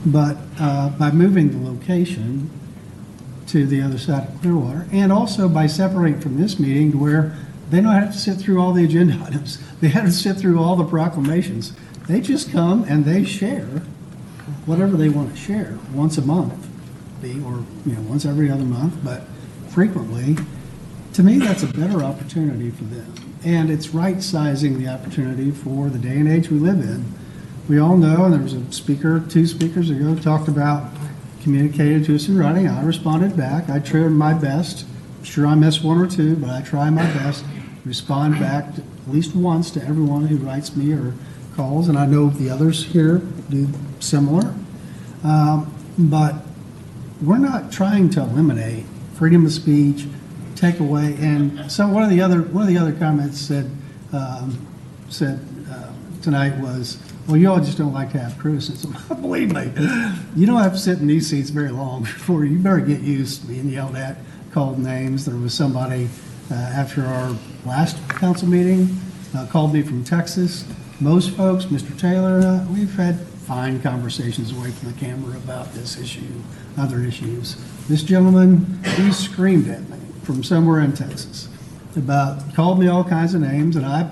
But by moving the location to the other side of Clearwater, and also by separating from this meeting to where they don't have to sit through all the agenda items, they have to sit through all the proclamations. They just come and they share whatever they want to share once a month, or once every other month, but frequently. To me, that's a better opportunity for them, and it's right-sizing the opportunity for the day and age we live in. We all know, and there was a speaker, 2 speakers ago, talked about communicated to us in writing. I responded back. I tried my best. I'm sure I missed 1 or 2, but I try my best to respond back at least once to everyone who writes me or calls, and I know the others here do similar. But we're not trying to eliminate freedom of speech, take away. And so one of the other comments said tonight was, well, you all just don't like to have criticism. Believe me, you don't have to sit in these seats very long before you better get used to being yelled at, called names. There was somebody after our last council meeting called me from Texas. Most folks, Mr. Taylor, we've had fine conversations away from the camera about this issue, other issues. This gentleman, he screamed at me from somewhere in Texas called me all kinds of names, and I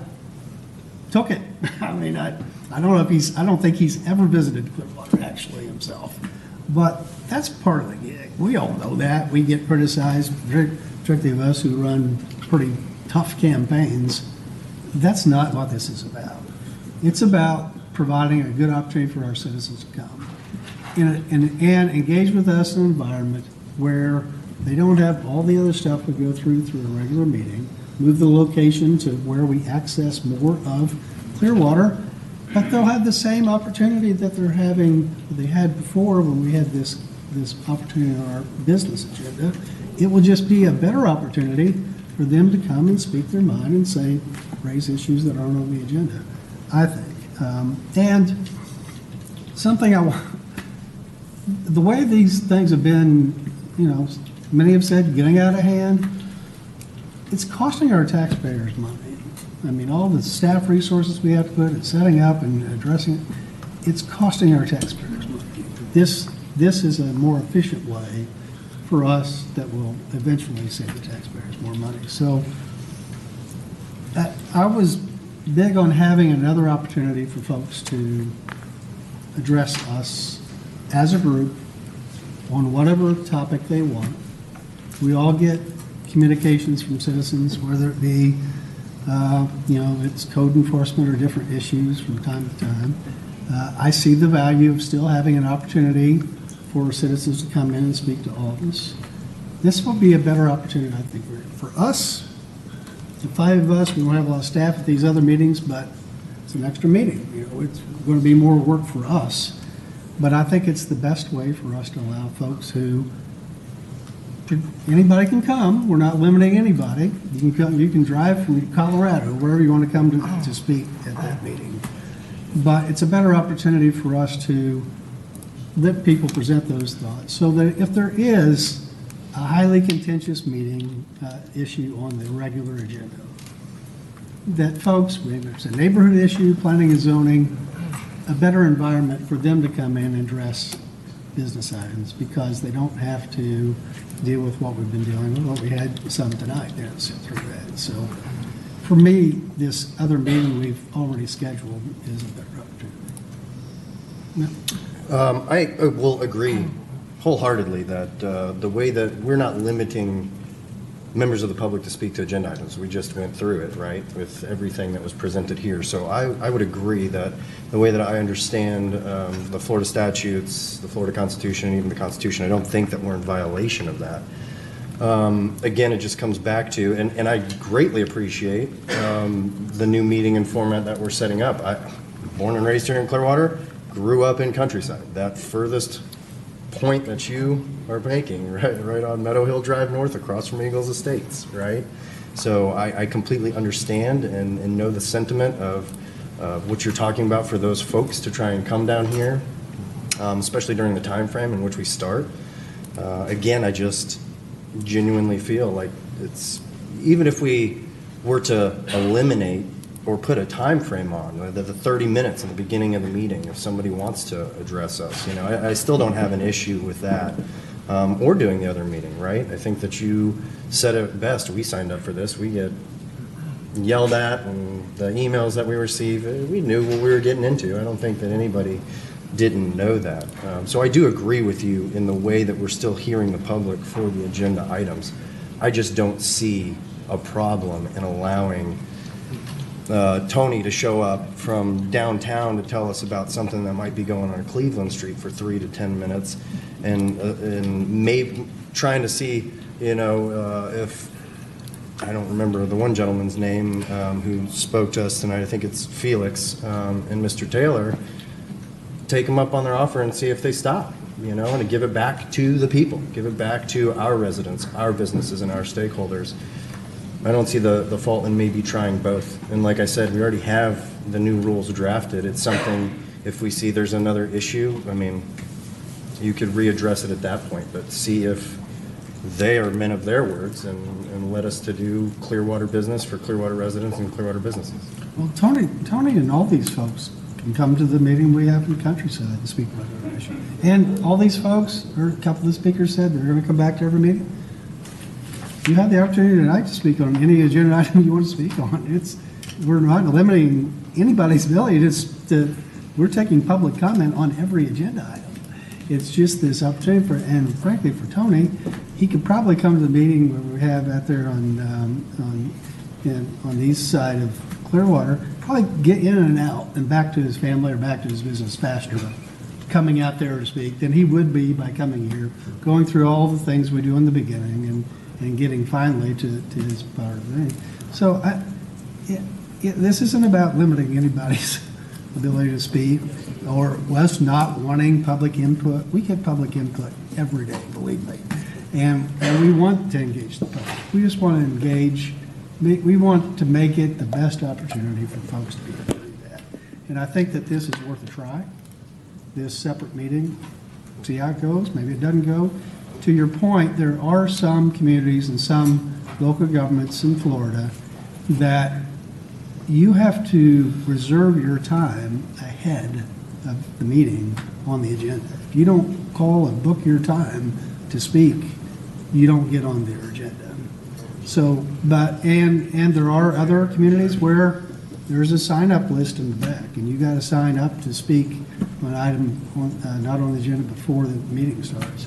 took it. I mean, I don't know if I don't think he's ever visited Clearwater actually himself. But that's part of the gig. We all know that. We get criticized, particularly of us who run pretty tough campaigns. That's not what this is about. It's about providing a good opportunity for our citizens to come and engage with us in an environment where they don't have all the other stuff we go through a regular meeting, move the location to where we access more of Clearwater, but they'll have the same opportunity that they had before when we had this opportunity on our business agenda. It will just be a better opportunity for them to come and speak their mind and raise issues that aren't on the agenda, I think. And something the way these things have been, many have said getting out of hand, it's costing our taxpayers money. I mean, all the staff resources we have to put in setting up and addressing it, it's costing our taxpayers money. This is a more efficient way for us that will eventually save the taxpayers more money. So I was big on having another opportunity for folks to address us as a group on whatever topic they want. We all get communications from citizens, whether it be, it's code enforcement or different issues from time to time. I see the value of still having an opportunity for citizens to come in and speak to all of us. This will be a better opportunity, I think, for us. The five of us, we don't have a lot of staff at these other meetings, but it's an extra meeting. It's going to be more work for us. But I think it's the best way for us to allow folks anybody can come. We're not limiting anybody. You can come, you can drive from Colorado, wherever you want to come to speak at that meeting. But it's a better opportunity for us to let people present those thoughts so that if there is a highly contentious meeting issue on the regular agenda, that folks, whether it's a neighborhood issue, planning and zoning, a better environment for them to come in and address business items because they don't have to deal with what we've been dealing with. Well, we had some tonight there to sit through that. So for me, this other meeting we've already scheduled is a better opportunity. I will agree wholeheartedly that the way that we're not limiting members of the public to speak to agenda items, we just went through it, right, with everything that was presented here. So I would agree that the way that I understand the Florida statutes, the Florida Constitution, and even the Constitution, I don't think that we're in violation of that. Again, it just comes back to, and I greatly appreciate the new meeting and format that we're setting up. Born and raised here in Clearwater, grew up in Countryside. That furthest point that you are making, right on Meadow Hill Drive North across from Eagles Estates, right? So I completely understand and know the sentiment of what you're talking about for those folks to try and come down here, especially during the time frame in which we start. Again, I just genuinely feel like it's, even if we were to eliminate or put a time frame on the 30 minutes in the beginning of the meeting, if somebody wants to address us, I still don't have an issue with that, or doing the other meeting, right? I think that you said it best. We signed up for this. We get yelled at, and the emails that we receive, we knew what we were getting into. I don't think that anybody didn't know that. So I do agree with you in the way that we're still hearing the public for the agenda items. I just don't see a problem in allowing Tony to show up from downtown to tell us about something that might be going on Cleveland Street for 3 to 10 minutes, and maybe trying to see, if, I don't remember the one gentleman's name who spoke to us tonight. I think it's Felix and Mr. Taylor. Take them up on their offer and see if they stop, and to give it back to the people, give it back to our residents, our businesses, and our stakeholders. I don't see the fault in maybe trying both. And like I said, we already have the new rules drafted. It's something, if we see there's another issue, you could readdress it at that point, but see if they are men of their words and let us to do Clearwater business for Clearwater residents and Clearwater businesses. Well, Tony and all these folks can come to the meeting we have in Countryside and speak about their issue. And all these folks, or a couple of the speakers said they're going to come back to every meeting. You have the opportunity tonight to speak on any agenda item you want to speak on. we're not limiting anybody's ability, we're taking public comment on every agenda item. It's just this opportunity for, and frankly, for Tony, he could probably come to the meeting where we have out there on the east side of Clearwater, probably get in and out and back to his family or back to his business faster coming out there to speak than he would be by coming here, going through all the things we do in the beginning and getting finally to his part of the thing. So this isn't about limiting anybody's ability to speak or us not wanting public input. We get public input every day, believe me. And we want to engage the public. We just want to engage. We want to make it the best opportunity for folks to be able to do that. And I think that this is worth a try, this separate meeting, see how it goes. Maybe it doesn't go. To your point, there are some communities and some local governments in Florida that you have to reserve your time ahead of the meeting on the agenda. If you don't call and book your time to speak, you don't get on their agenda. So, and there are other communities where there's a sign-up list in the back, and you got to sign up to speak on an item not on the agenda before the meeting starts.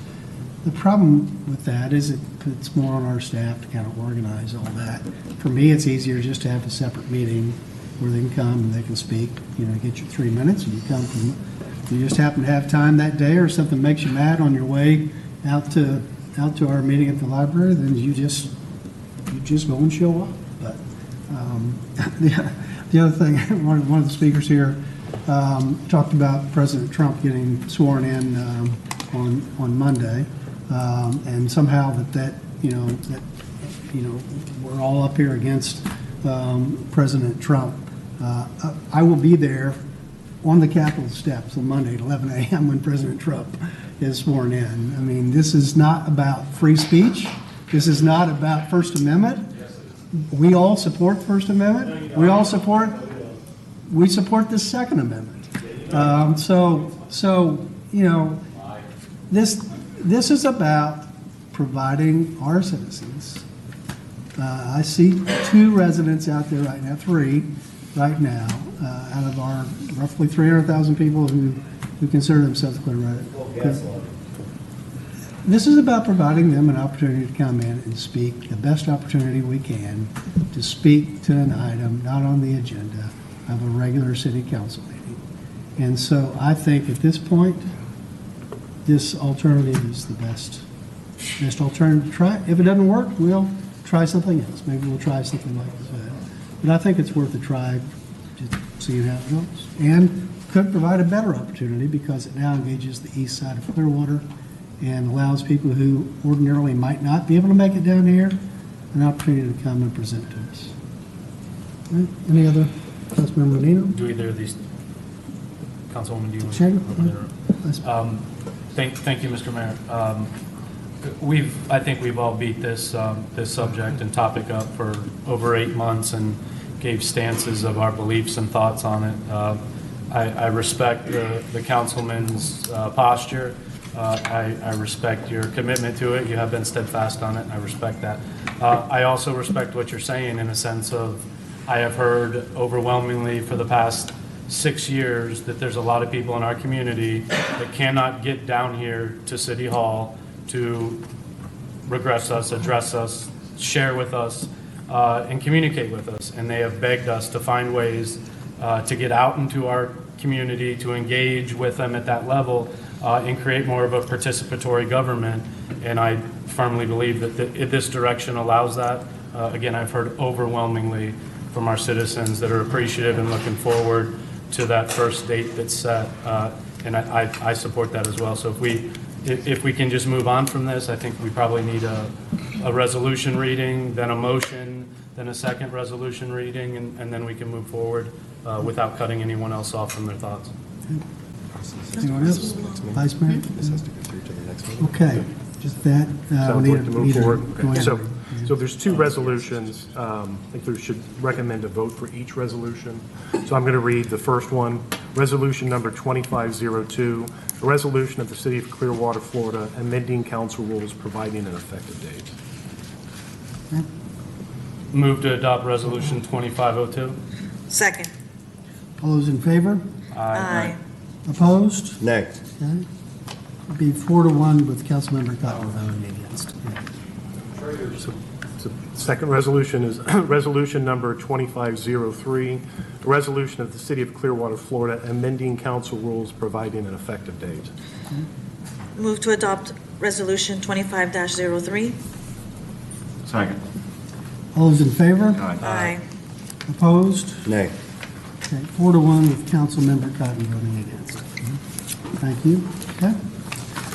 The problem with that is it puts more on our staff to kind of organize all that. For me, it's easier just to have a separate meeting where they can come and they can speak. You know, get your 3 minutes, and you come from. You just happen to have time that day, or something makes you mad on your way out to our meeting at the library, then you just go and show up. But the other thing, one of the speakers here talked about President Trump getting sworn in on Monday, and somehow that we're all up here against President Trump. I will be there on the Capitol steps on Monday at 11 a.m. when President Trump is sworn in. I mean, this is not about free speech. This is not about First Amendment. We all support the First Amendment. We support the Second Amendment. So you know, this is about providing our citizens. I see 2 residents out there right now, 3 right now, out of our roughly 300,000 people who consider themselves Clearwater. This is about providing them an opportunity to come in and speak, the best opportunity we can to speak to an item not on the agenda of a regular city council meeting. And so I think at this point, this alternative is the best alternative to try. If it doesn't work, we'll try something else. Maybe we'll try something like this. But I think it's worth a try, just seeing how it goes. And could provide a better opportunity because it now engages the east side of Clearwater and allows people who ordinarily might not be able to make it down here an opportunity to come and present to us. Right. Any other? Councilmember Nino? Do either of these, Councilwoman, do you want Sure. Thank you, Mr. Mayor. I think we've all beat this subject and topic up for over 8 months and gave stances of our beliefs and thoughts on it. I respect the councilman's posture. I respect your commitment to it. You have been steadfast on it, and I respect that. I also respect what you're saying in a sense of I have heard overwhelmingly for the past 6 years that there's a lot of people in our community that cannot get down here to City Hall to regress us, address us, share with us, and communicate with us. And they have begged us to find ways to get out into our community, to engage with them at that level, and create more of a participatory government. And I firmly believe that this direction allows that. Again, I've heard overwhelmingly from our citizens that are appreciative and looking forward to that first date that's set. And I support that as well. So if we can just move on from this, I think we probably need a resolution reading, then a motion, then a second resolution reading, and then we can move forward without cutting anyone else off from their thoughts. Anyone else? Vice Mayor? This has to go through to the next one. Okay, just that. Sounds like to move forward. Go ahead. So there's 2 resolutions. I think we should recommend a vote for each resolution. So I'm going to read the first one, resolution number 2502, a resolution of the City of Clearwater, Florida, amending council rules providing an effective date. Move to adopt Resolution 2502. Second. All those in favor? Aye. Opposed? Nay. Okay. It'd be 4-1 with Councilmember Cotton voting against. So second resolution is resolution number 2503, a resolution of the City of Clearwater, Florida, amending council rules providing an effective date. Move to adopt Resolution 25-03. Second. All those in favor? Aye. Opposed? Nay. Okay, 4-1 with Councilmember Cotton voting against. Thank you. Okay.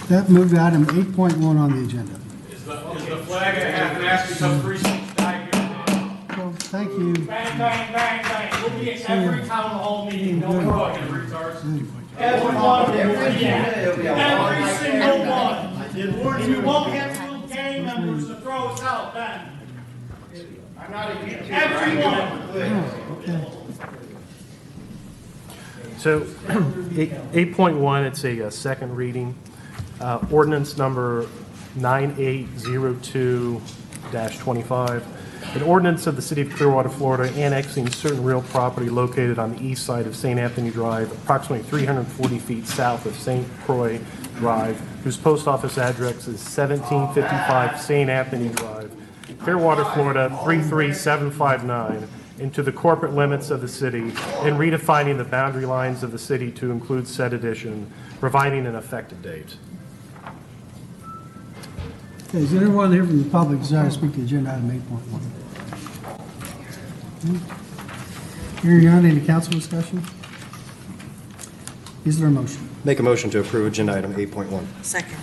That moved to item 8.1 on the agenda. Is the flag at half-mast because free speech died here? Well, thank you. Bang, bang, bang, bang. We'll be at every town hall meeting. Don't fucking retards. Every one of them will be at. Every single one. And you won't get two gang members to throw us out then. I'm not against everyone. Okay. So 8.1, it's a second reading. Ordinance number 9802-25. An ordinance of the City of Clearwater, Florida, annexing certain real property located on the east side of St. Anthony Drive, approximately 340 feet south of St. Croix Drive, whose post office address is 1755 St. Anthony Drive, Clearwater, Florida, 33759, into the corporate limits of the city, and redefining the boundary lines of the city to include said addition, providing an effective date. Okay, is there anyone here from the public desire to speak to agenda item 8.1? Hearing none, any council discussion? Is there a motion? Make a motion to approve agenda item 8.1. Second.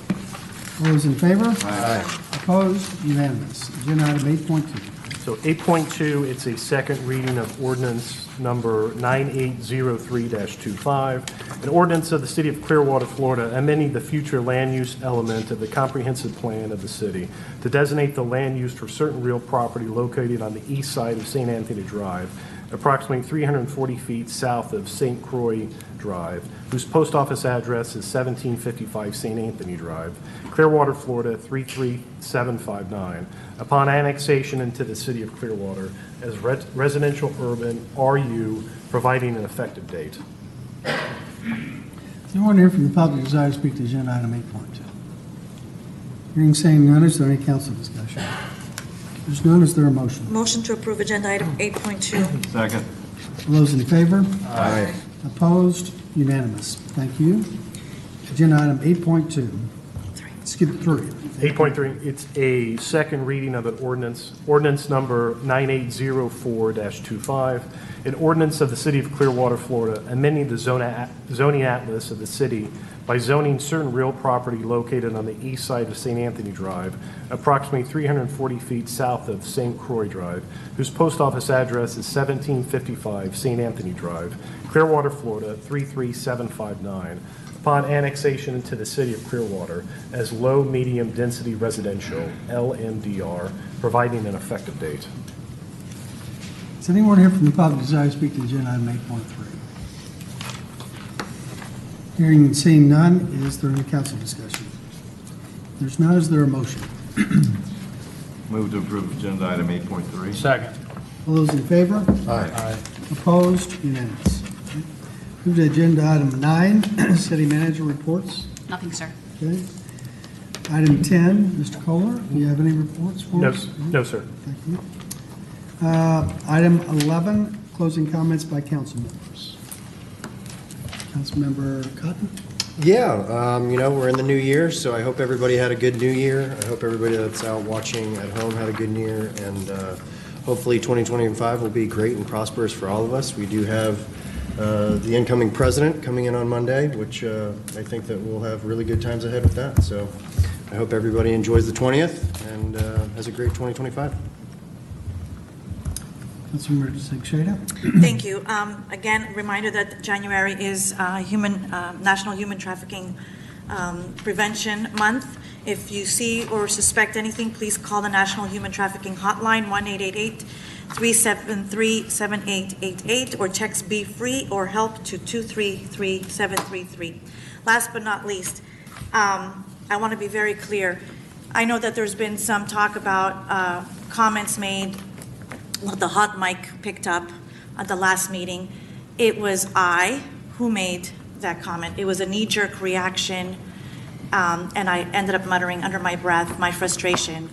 All those in favor? Aye. Opposed? Unanimous. Agenda item 8.2. So 8.2, it's a second reading of ordinance number 9803-25, an ordinance of the City of Clearwater, Florida, amending the future land use element of the comprehensive plan of the city to designate the land use for certain real property located on the east side of St. Anthony Drive, approximately 340 feet south of St. Croix Drive, whose post office address is 1755 St. Anthony Drive, Clearwater, Florida, 33759, upon annexation into the City of Clearwater as residential urban RU, providing an effective date. Is anyone here from the public desire to speak to agenda item 8.2? Hearing saying none, is there any council discussion? If there's none, is there a motion? Motion to approve agenda item 8.2. Second. All those in favor? Aye. Opposed? Unanimous. Thank you. Agenda item 8.2. Skip 3. 8.3, it's a second reading of an ordinance number 9804-25, an ordinance of the City of Clearwater, Florida, amending the zoning atlas of the city by zoning certain real property located on the east side of St. Anthony Drive, approximately 340 feet south of St. Croix Drive, whose post office address is 1755 St. Anthony Drive, Clearwater, Florida, 33759, upon annexation into the City of Clearwater as low, medium density residential, LMDR, providing an effective date. Is anyone here from the public desire to speak to agenda item 8.3? Hearing and seeing none, is there any council discussion? If there's none, is there a motion? Move to approve agenda item 8.3. Second. All those in favor? Aye. Opposed? Unanimous. Okay. Move to agenda item 9, city manager reports. Nothing, sir. Okay. Item 10, Mr. Kohler, do you have any reports for us? No, sir. Thank you. Item 11, closing comments by council members. Councilmember Cotton? Yeah, we're in the new year, so I hope everybody had a good new year. I hope everybody that's out watching at home had a good year, and hopefully 2025 will be great and prosperous for all of us. We do have the incoming president coming in on Monday, which I think that we'll have really good times ahead with that. So I hope everybody enjoys the 20th and has a great 2025. Councilmember Teixeira? Thank you. Again, reminder that January is National Human Trafficking Prevention Month. If you see or suspect anything, please call the National Human Trafficking Hotline, 1-888-373-7888, or text Be Free or Help to 233-733. Last but not least, I want to be very clear. I know that there's been some talk about comments made the hot mic picked up at the last meeting. It was I who made that comment. It was a knee-jerk reaction, and I ended up muttering under my breath my frustration.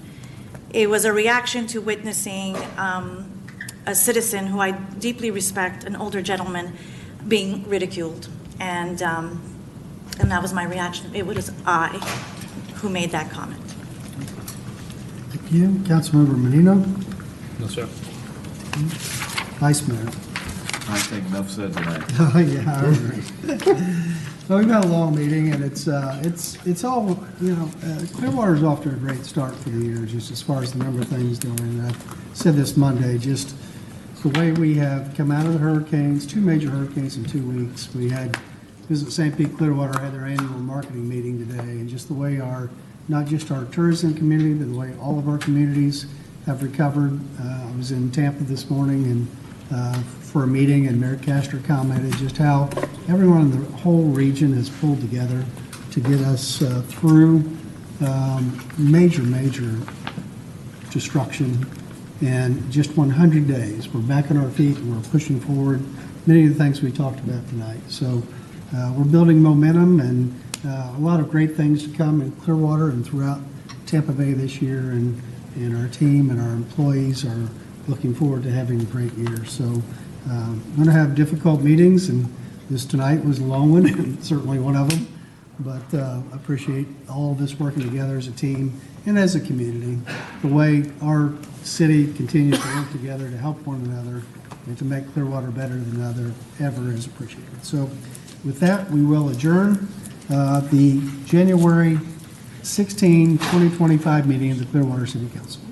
It was a reaction to witnessing a citizen who I deeply respect, an older gentleman, being ridiculed, and that was my reaction. It was I who made that comment. Thank you. Councilmember Menino? No, sir. Vice Mayor? I think enough said tonight. Oh, yeah, I agree. Well, we've had a long meeting, and it's all, Clearwater's off to a great start for the year, just as far as the number of things doing. And I said this Monday, just the way we have come out of the hurricanes, 2 major hurricanes in 2 weeks. We had, Visit St. Pete Clearwater had their annual marketing meeting today, and just the way not just our tourism community, but the way all of our communities have recovered. I was in Tampa this morning and for a meeting, and Mayor Castro commented just how everyone in the whole region has pulled together to get us through major destruction. And just 100 days, we're back on our feet and we're pushing forward many of the things we talked about tonight. So we're building momentum, and a lot of great things to come in Clearwater and throughout Tampa Bay this year, and our team and our employees are looking forward to having a great year. So I'm going to have difficult meetings, and this tonight was a long one, and certainly one of them. But I appreciate all of us working together as a team and as a community. The way our city continues to work together to help one another and to make Clearwater better than ever is appreciated. So with that, we will adjourn the January 16, 2025 meeting of the Clearwater City Council.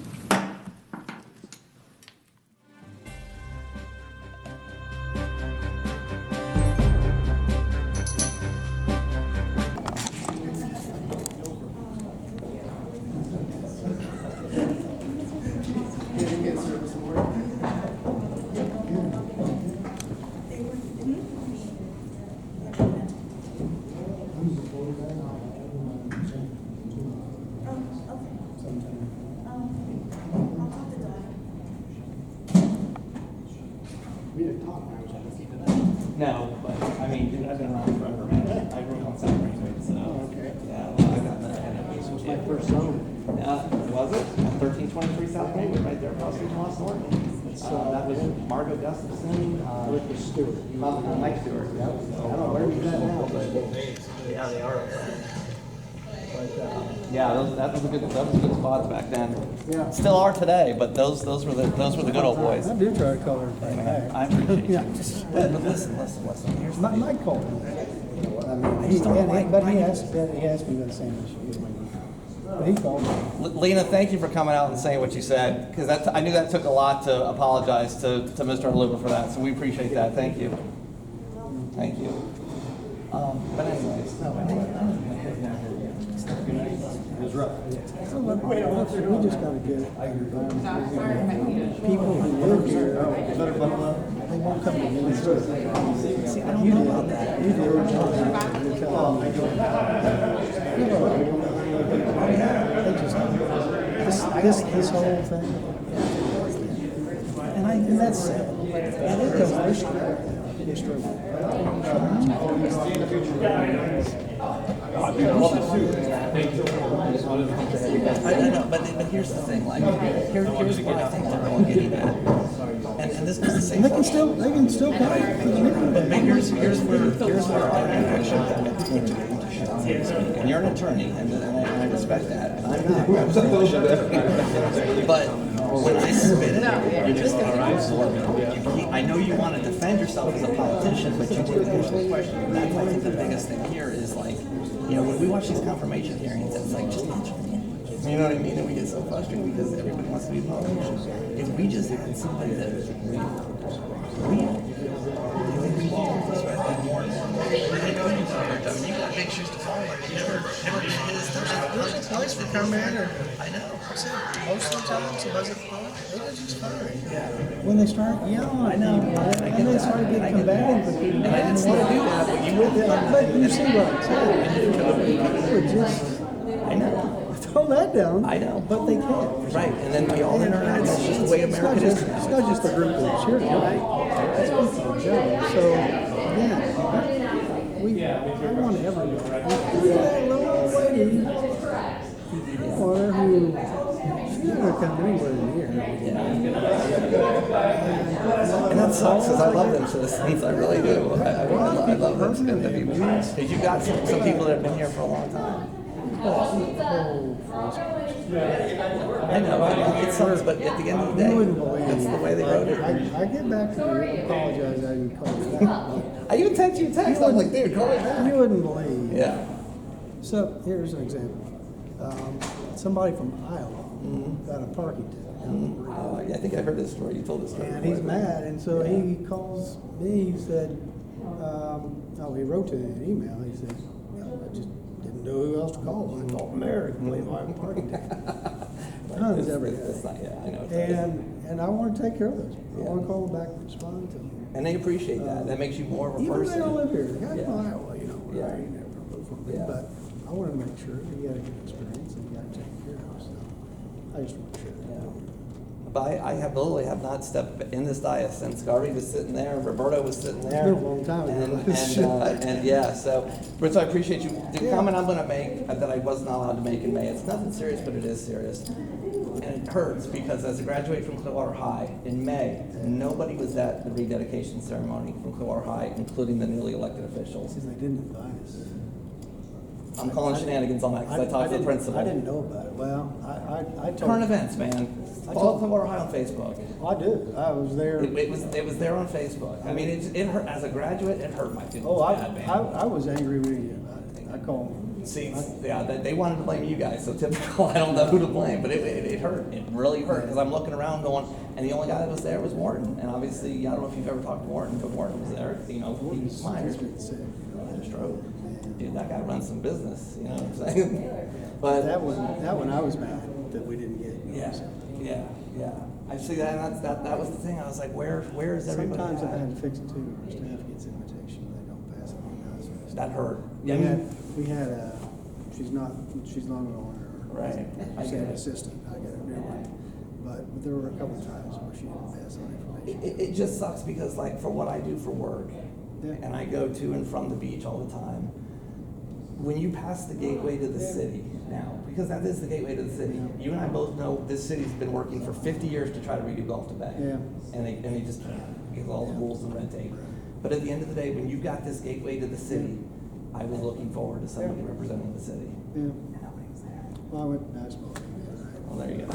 No, but I mean, I've been around forever, man. I grew up on South Greenway, so. Okay. Yeah, well, I got that. This was my first zone. Was it? 1323 South Greenway, right there across from Lost Norton. That was Margot Gustafson. Rick Stewart. Mike Stewart, yeah. I don't know where he's at now, but. Yeah, they are. Yeah, that was a good spots back then. Yeah. Still are today, but those were the good old boys. I do try to color everything back. I appreciate you. Yeah. But listen. Here's the thing. Mike called me. I mean, he asked me the same issue. But he called me. Lena, thank you for coming out and saying what you said, because I knew that took a lot to apologize to Mr. Aluba for that, so we appreciate that. Thank you. Thank you. But anyways, It was rough. So we just got to get people who live here, they won't come to Minnesota. See, I don't know about that. You did. This whole thing. And that's sad. And because they're struggling. I know, but here's the thing, like, here's what I think they're all getting at. And this is the same. They can still come. But here's where our conviction is. And you're an attorney, and I respect that. I'm not. But when I spit it, you're just going to absorb it. I know you want to defend yourself as a politician, but you do answer the question. That's, I think, the biggest thing here is, like, when we watch these confirmation hearings, it's like, just answer the question. You know what I mean? And we get so frustrated because everybody wants to be involved. If we just had somebody that we you got big shoes to follow. There's a place for coming in. I know. Most of the time, it wasn't fun. It was just fine. Yeah. When they start yelling, I know. And they started getting combative, and I didn't want to do that, but you would. But you see what I'm saying? People were just. I know. pull that down. I know, but they can't. Right, and then we all interact, it's just the way It's not America just, is. it's not just the group that's here tonight, it's people in general. So, yeah, I want everyone. That little lady, or who, she's not gonna come anywhere near. And that sucks, because I love them citizens, I really do. I love them, because you've got some people that have been here for a long time. I know, it sucks, but at the end of the day, that's the way they wrote it. I get back to you, apologize, I didn't call you back. I even text you a text, I'm like, dude, call me back. You wouldn't believe. Yeah. So, here's an example. Somebody from Iowa got a parking ticket. I think I heard this story, you told this story. And he's mad, and so he calls me, he said, he wrote to an email, he said, I just didn't know who else to call. I called the mayor to complain about my parking ticket. Tons every day. Yeah, I know. And I want to take care of those. I want to call them back and respond to them. And they appreciate that. That makes you more of a Even person. they don't live here. The guy's Yeah. from Iowa, you know. Yeah. He never moved from me. Yeah. But I want to make sure he had a good experience and he got taken care of. So I just want to share that. But I have literally have not stepped in this dais since Garvey was sitting there, Roberto was sitting there. It's been a long time ago. And yeah, so I appreciate you. The comment I'm gonna make that I was not allowed to make in May, it's nothing serious, but it is serious. And it hurts because as a graduate from Clearwater High in May, nobody was at the rededication ceremony from Clearwater High, including the newly elected officials. Because they didn't invite us. I'm calling shenanigans on that because I talked to the principal. I didn't know about it. Well, I told Current events, man. Follow Clearwater High on Facebook. I do. I was there. It was there on Facebook. I mean, it hurt as a graduate. It hurt my feelings. Oh, bad, man. I was angry with you about it. I called them. See, yeah, they wanted to blame you guys. So typical. I don't know who to blame, but it hurt. It really hurt because I'm looking around going, and the only guy that was there was Morton. And obviously, I don't know if you've ever talked to Morton, but Morton was there. You know, he was minor. He had a stroke. Dude, that guy runs some business. You know what I'm saying? But that one I was mad that we didn't get. Yeah. I see that, and that was the thing. I was like, where is everybody? Sometimes at? I had to fix it too. Our staff gets invitation, they don't pass it on to us. That hurt. We had she's no longer. Right. I got an assistant. I got a new one. But there were a couple of times where she didn't pass on information. It just sucks because, like, for what I do for work, and I go to and from the beach all the time, when you pass the gateway to the city now, because that is the gateway to the city, you and I both know this city's been working for 50 years to try to redo Gulf to Bay. Yeah. And they just can't because of all the rules and red tape. But at the end of the day, when you got this gateway to the city, I was looking forward to somebody representing the city. Yeah. Well, I went to basketball game. Well, there you go.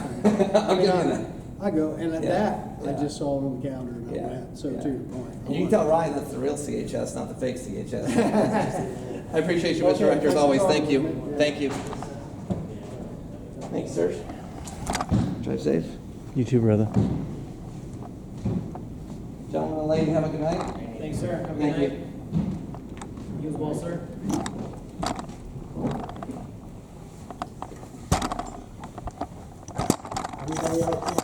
I go, and at that, I Yeah. just saw it on the calendar and I went. So to your point. And you can tell Ryan that's the real CHS, not the fake CHS. I appreciate you, Mr. Director, as always. Thank you. Thank you. Thanks, sir. Drive safe. You too, brother. Gentlemen and lady, have a good night. Thanks, sir. Have a good Thank night. you. You as well, sir. Everybody else?